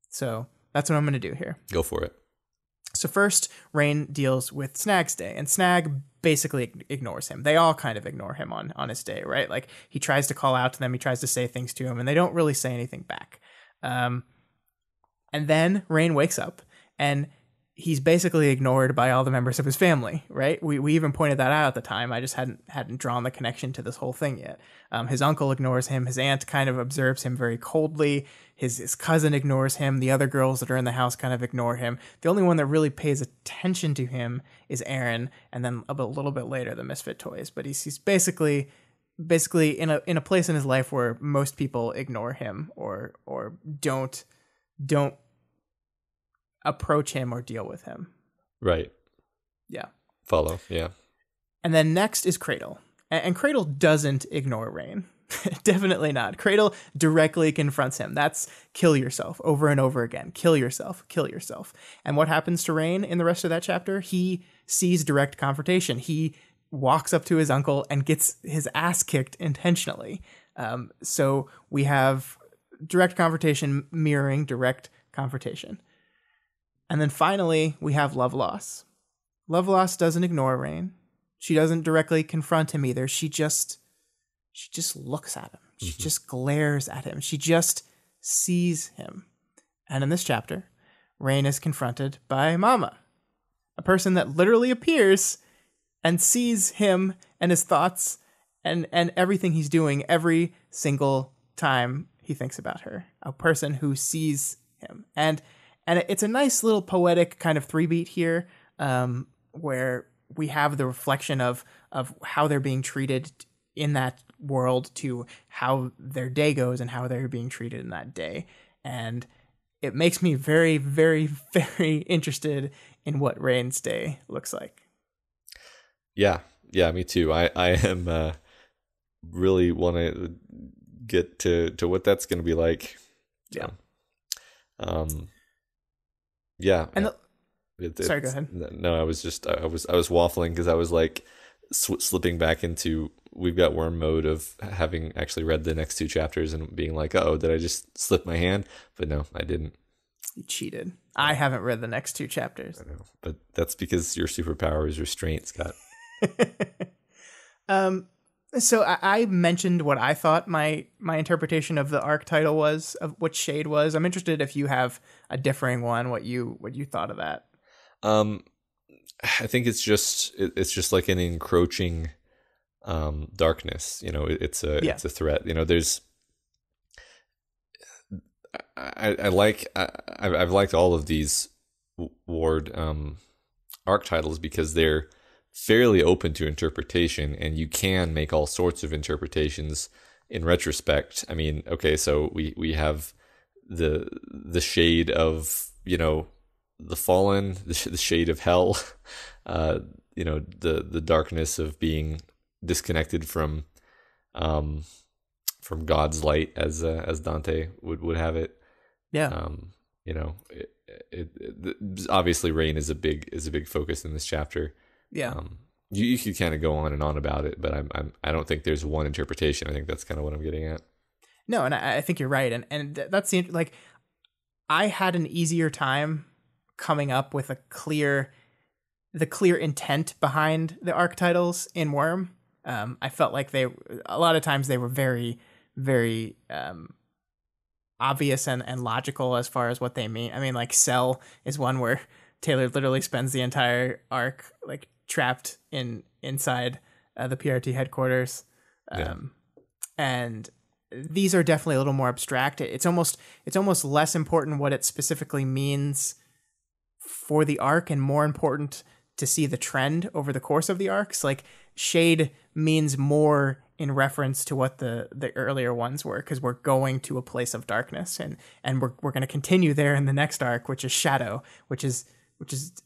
So that's what I'm going to do here. Go for it. So first, Rain deals with Snag's day, and Snag basically ignores him. They all kind of ignore him on his day, right? Like, he tries to call out to them, he tries to say things to him, and they don't really say anything back. And then Rain wakes up, and he's basically ignored by all the members of his family, right? We even pointed that out at the time. I just hadn't drawn the connection to this whole thing yet. His uncle ignores him. His aunt kind of observes him very coldly. His cousin ignores him. The other girls that are in the house kind of ignore him. The only one that really pays attention to him is Aaron, and then a little bit later, the Misfit Toys. But he's basically in a place in his life where most people ignore him or don't approach him or deal with him. Right. Yeah. Follow. Yeah. And then next is Cradle. And Cradle doesn't ignore Rain. Definitely not. Cradle directly confronts him. That's kill yourself over and over again. Kill yourself. Kill yourself. And what happens to Rain in the rest of that chapter? He sees direct confrontation. He walks up to his uncle and gets his ass kicked intentionally. So we have direct confrontation mirroring direct confrontation. And then finally, we have Love Loss. Love Loss doesn't ignore Rain. She doesn't directly confront him either. She just looks at him. She just glares at him. She just sees him. And in this chapter, Rain is confronted by Mama, a person that literally appears and sees him and his thoughts and everything he's doing every single time he thinks about her. A person who sees him. And it's a nice little poetic kind of 3-beat here, where we have the reflection of how they're being treated in that world to how their day goes and how they're being treated in that day. And it makes me very, very, very interested in what Rain's day looks like. Yeah, me too. I am really want to get to what that's going to be like. Yeah. Yeah. And sorry, go ahead. No, I was waffling because I was like slipping back into we've got worm mode of having actually read the next 2 chapters and being like, oh, did I just slip my hand? But no, I didn't. You cheated. I haven't read the next 2 chapters. I know, but that's because your superpower is restraint, Scott. So I mentioned what I thought my interpretation of the arc title was, of what Shade was. I'm interested if you have a differing one, what you thought of that. I think it's just like an encroaching darkness. It's a threat. There's I've liked all of these Ward arc titles because they're fairly open to interpretation, and you can make all sorts of interpretations in retrospect. I mean, okay, so we have the shade of the fallen, the shade of hell, the darkness of being disconnected from God's light, as Dante would have it. Yeah. You know, obviously rain is a big focus in this chapter. Yeah. You could kind of go on and on about it, but I don't think there's one interpretation. I think that's kind of what I'm getting at. No, and I think you're right, and that's like, I had an easier time coming up with the clear intent behind the arc titles in Worm. I felt like a lot of times they were very, very obvious and logical as far as what they mean. I mean, like Cell is one where Taylor literally spends the entire arc like trapped inside the PRT headquarters. And these are definitely a little more abstract. It's almost less important what it specifically means for the arc and more important to see the trend over the course of the arcs. Like Shade means more in reference to what the earlier ones were, because we're going to a place of darkness, and we're going to continue there in the next arc, which is Shadow, which is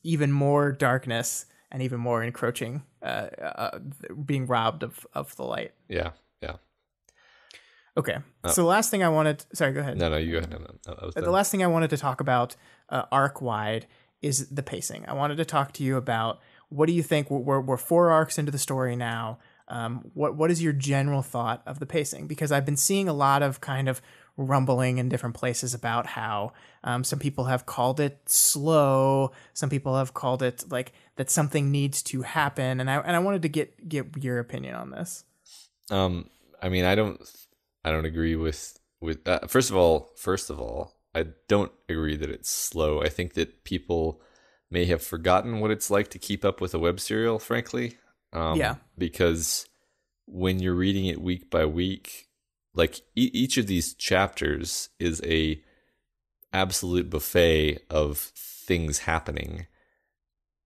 even more darkness and even more encroaching, being robbed of the light. Yeah. Okay, so the last thing I wanted... Sorry, go ahead. No, you go ahead. No, the last thing I wanted to talk about arc-wide is the pacing. I wanted to talk to you about, what do you think? We're 4 arcs into the story now. What is your general thought of the pacing? Because I've been seeing a lot of kind of rumbling in different places about how some people have called it slow. Some people have called it like that something needs to happen. And I wanted to get your opinion on this. I mean, I don't agree with first of all, I don't agree that it's slow. I think that people may have forgotten what it's like to keep up with a web serial, frankly. Because when you're reading it week by week, like each of these chapters is a absolute buffet of things happening.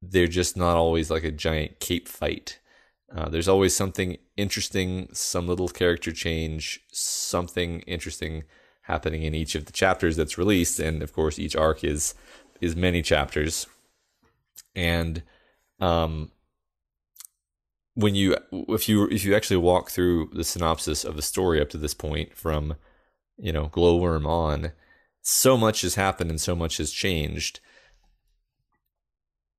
They're just not always like a giant cape fight. There's always something interesting, some little character change, something interesting happening in each of the chapters that's released, and of course each arc is many chapters. And if you actually walk through the synopsis of the story up to this point, from Glowworm on, so much has happened and so much has changed.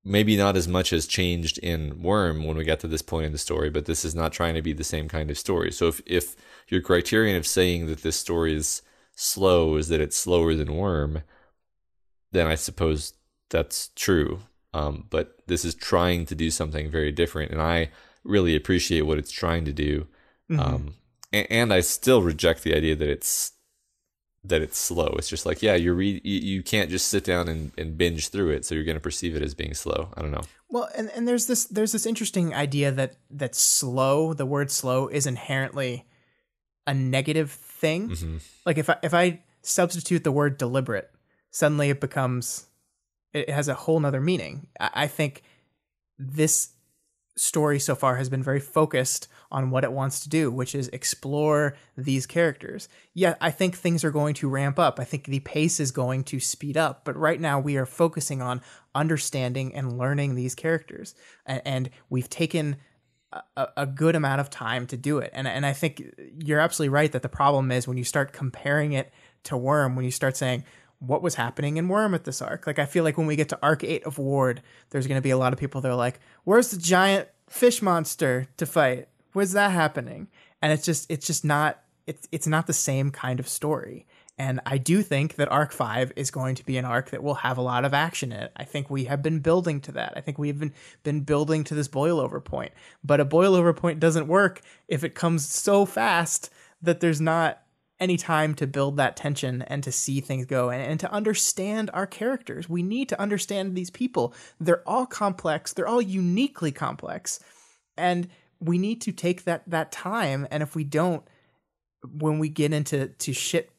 Maybe not as much has changed in Worm when we got to this point in the story, but this is not trying to be the same kind of story. So if your criterion of saying that this story is slow is that it's slower than Worm, then I suppose that's true. But this is trying to do something very different, and I really appreciate what it's trying to do. Mm-hmm. And I still reject the idea that it's slow. It's just like, yeah, you can't just sit down and binge through it, so you're going to perceive it as being slow. I don't know. Well, and there's this interesting idea that slow, the word slow, is inherently a negative thing. Mm-hmm. Like if I substitute the word deliberate, suddenly it has a whole nother meaning. I think this story so far has been very focused on what it wants to do, which is explore these characters. Yeah, I think things are going to ramp up. I think the pace is going to speed up. But right now we are focusing on understanding and learning these characters. And we've taken a good amount of time to do it. And I think you're absolutely right that the problem is when you start comparing it to Worm, when you start saying, what was happening in Worm at this arc? Like, I feel like when we get to arc 8 of Ward, there's going to be a lot of people that are like, where's the giant fish monster to fight? Where's that happening? And it's not the same kind of story. And I do think that arc 5 is going to be an arc that will have a lot of action in it. I think we have been building to that. I think we've been building to this boil-over point. But a boil-over point doesn't work if it comes so fast that there's not any time to build that tension and to see things go and to understand our characters. We need to understand these people. They're all complex. They're all uniquely complex. And we need to take that time. And if we don't, when we get into shit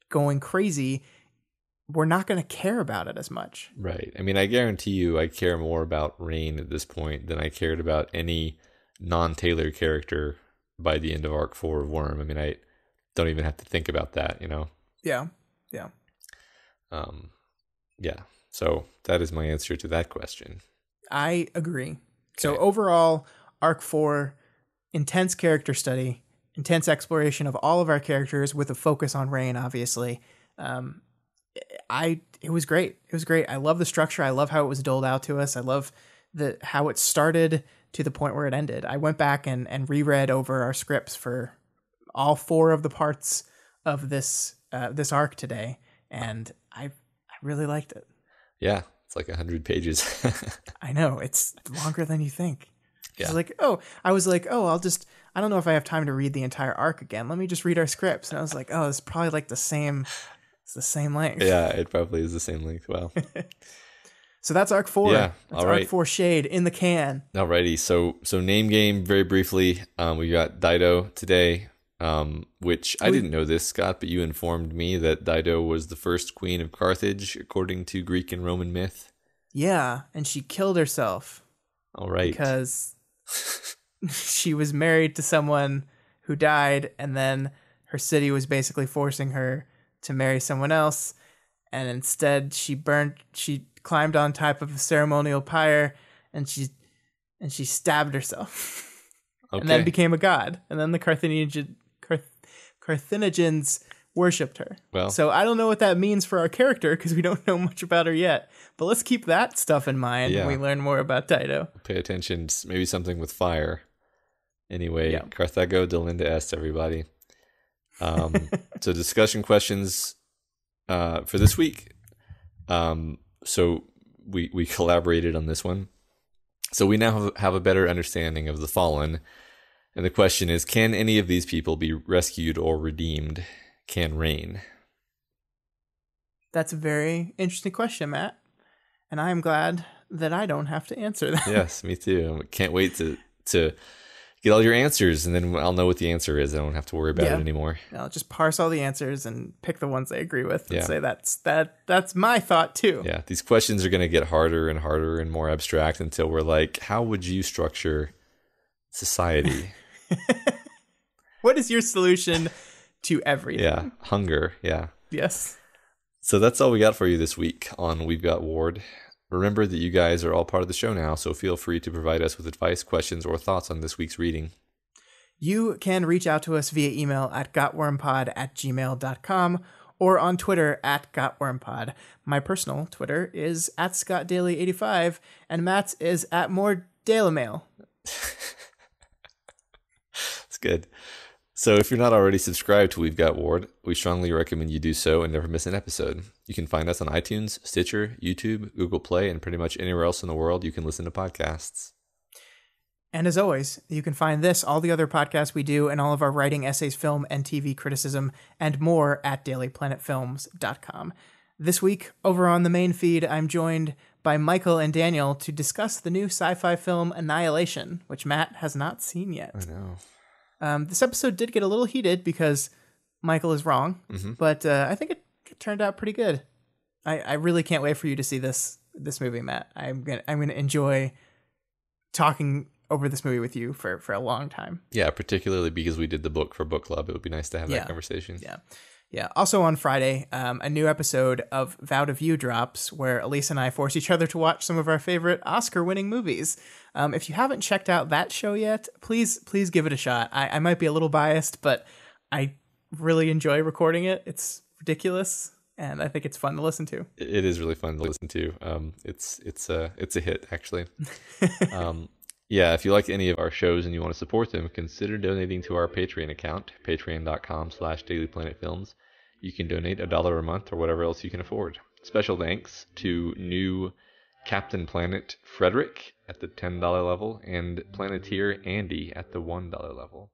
going crazy, we're not going to care about it as much. Right. I mean, I guarantee you I care more about Rain at this point than I cared about any non-Taylor character by the end of arc 4 of Worm. I mean, I don't even have to think about that, Yeah. Yeah. So that is my answer to that question. I agree. So overall, Arc 4, intense character study, intense exploration of all of our characters with a focus on Rain, obviously. It was great. It was great. I love the structure. I love how it was doled out to us. I love how it started to the point where it ended. I went back and reread over our scripts for all 4 of the parts of this arc today, and I really liked it. Yeah, it's like 100 pages. I know, it's longer than you think. Yeah. I was like, I don't know if I have time to read the entire arc again. Let me just read our scripts. And I was like, it's probably like it's the same length. Yeah, it probably is the same length. Wow. So that's Arc 4. Yeah, that's all right. Arc 4 Shade in the can. Alrighty, so name game very briefly. We got Dido today, which I didn't know this, Scott, but you informed me that Dido was the first queen of Carthage according to Greek and Roman myth. Yeah, and she killed herself. All right. Because she was married to someone who died, and then her city was basically forcing her to marry someone else, and instead she climbed on top of a ceremonial pyre, and she stabbed herself. Okay. And then became a god, and then the Carthaginians worshipped her. Well, so I don't know what that means for our character because we don't know much about her yet, but let's keep that stuff in mind when we learn more about Dido. Pay attention, maybe something with fire. Anyway, Carthago Delinda est, everybody. So discussion questions for this week. So we collaborated on this one. So we now have a better understanding of the fallen. And the question is, can any of these people be rescued or redeemed? Can Rain? That's a very interesting question, Matt. And I am glad that I don't have to answer that. Yes, me too. I can't wait to get all your answers, and then I'll know what the answer is. I don't have to worry about it anymore. I'll just parse all the answers and pick the ones I agree with and say that's my thought too. Yeah, these questions are going to get harder and harder and more abstract until we're like, how would you structure society? What is your solution to everything? Yeah, hunger. Yeah. Yes. So that's all we got for you this week on We've Got Ward. Remember that you guys are all part of the show now, so feel free to provide us with advice, questions, or thoughts on this week's reading. You can reach out to us via email at gotwormpod@gmail.com or on Twitter at gotwormpod. My personal Twitter is at scottdaily85, and Matt's is at moredailymail. That's good. So if you're not already subscribed to We've Got Ward, we strongly recommend you do so and never miss an episode. You can find us on iTunes, Stitcher, YouTube, Google Play, and pretty much anywhere else in the world you can listen to podcasts. And as always, you can find this, all the other podcasts we do, and all of our writing, essays, film, and TV criticism, and more at dailyplanetfilms.com. This week, over on the main feed, I'm joined by Michael and Daniel to discuss the new sci-fi film Annihilation, which Matt has not seen yet. I know. This episode did get a little heated because Michael is wrong, but I think it turned out pretty good. I really can't wait for you to see this movie, Matt. I'm gonna enjoy talking over this movie with you for a long time. Yeah, particularly because we did the book for book club. It would be nice to have that conversation. Yeah. Also on Friday, a new episode of Vow to View drops where Elise and I force each other to watch some of our favorite Oscar-winning movies. If you haven't checked out that show yet, please give it a shot. I might be a little biased, but I really enjoy recording it. It's ridiculous, and I think it's fun to listen to. It is really fun to listen to. It's a hit, actually. Yeah, if you like any of our shows and you want to support them, consider donating to our Patreon account, patreon.com/dailyplanetfilms. You can donate $1 a month or whatever else you can afford. Special thanks to new Captain Planet Frederick at the $10 level and Planeteer Andy at the $1 level.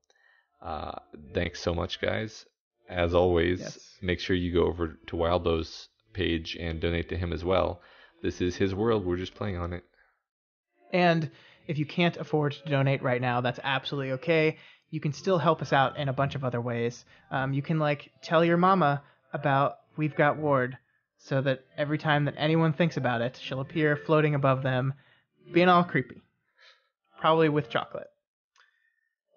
Thanks so much, guys. As always, make sure you go over to Wildbow's page and donate to him as well. This is his world. We're just playing on it. And if you can't afford to donate right now, that's absolutely okay. You can still help us out in a bunch of other ways. You can tell your mama about We've Got Ward so that every time that anyone thinks about it, she'll appear floating above them, being all creepy. Probably with chocolate.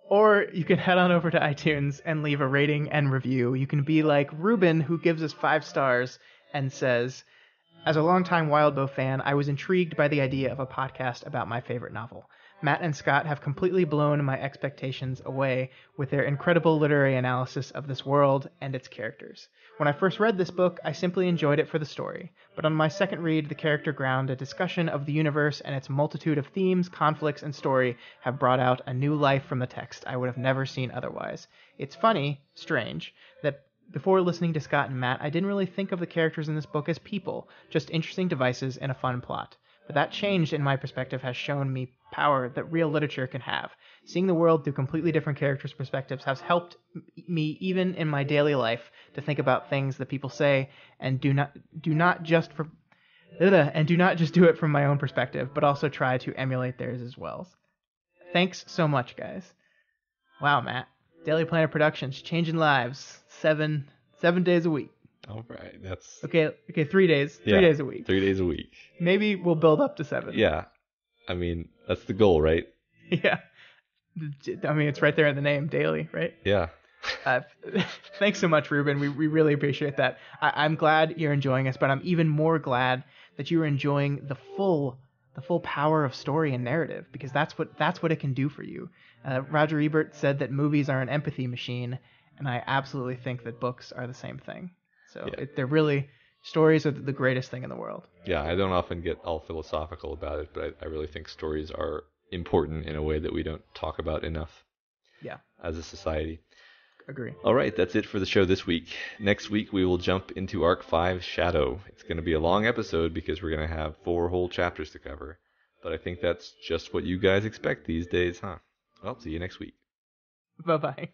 Or you can head on over to iTunes and leave a rating and review. You can be like Ruben, who gives us 5 stars and says, as a longtime Wildbow fan, I was intrigued by the idea of a podcast about my favorite novel. Matt and Scott have completely blown my expectations away with their incredible literary analysis of this world and its characters. When I first read this book, I simply enjoyed it for the story, but on my second read, the character ground, a discussion of the universe and its multitude of themes, conflicts, and story have brought out a new life from the text I would have never seen otherwise. It's funny, strange, that before listening to Scott and Matt, I didn't really think of the characters in this book as people, just interesting devices in a fun plot. But that change in my perspective has shown me power that real literature can have. Seeing the world through completely different characters' perspectives has helped me even in my daily life to think about things that people say and do not just do it from my own perspective, but also try to emulate theirs as well. Thanks so much, guys. Wow, Matt. Daily Planet Productions, changing lives, 7 days a week. All right, that's okay. 3 days, 3 days a week. 3 days a week. Maybe we'll build up to 7. Yeah, I mean that's the goal, right? Yeah, I mean it's right there in the name, daily, right? Yeah. Thanks so much, Ruben. We really appreciate that. I'm glad you're enjoying us, but I'm even more glad that you're enjoying the full power of story and narrative, because that's what it can do for you. Roger Ebert said that movies are an empathy machine, and I absolutely think that books are the same thing. So they're really, stories are the greatest thing in the world. Yeah, I don't often get all philosophical about it, but I really think stories are important in a way that we don't talk about enough. Yeah. As a society. Agree. All right, that's it for the show this week. Next week we will jump into Arc 5 Shadow. It's going to be a long episode because we're going to have 4 whole chapters to cover. But I think that's just what you guys expect these days, huh? Well, see you next week. Bye-bye.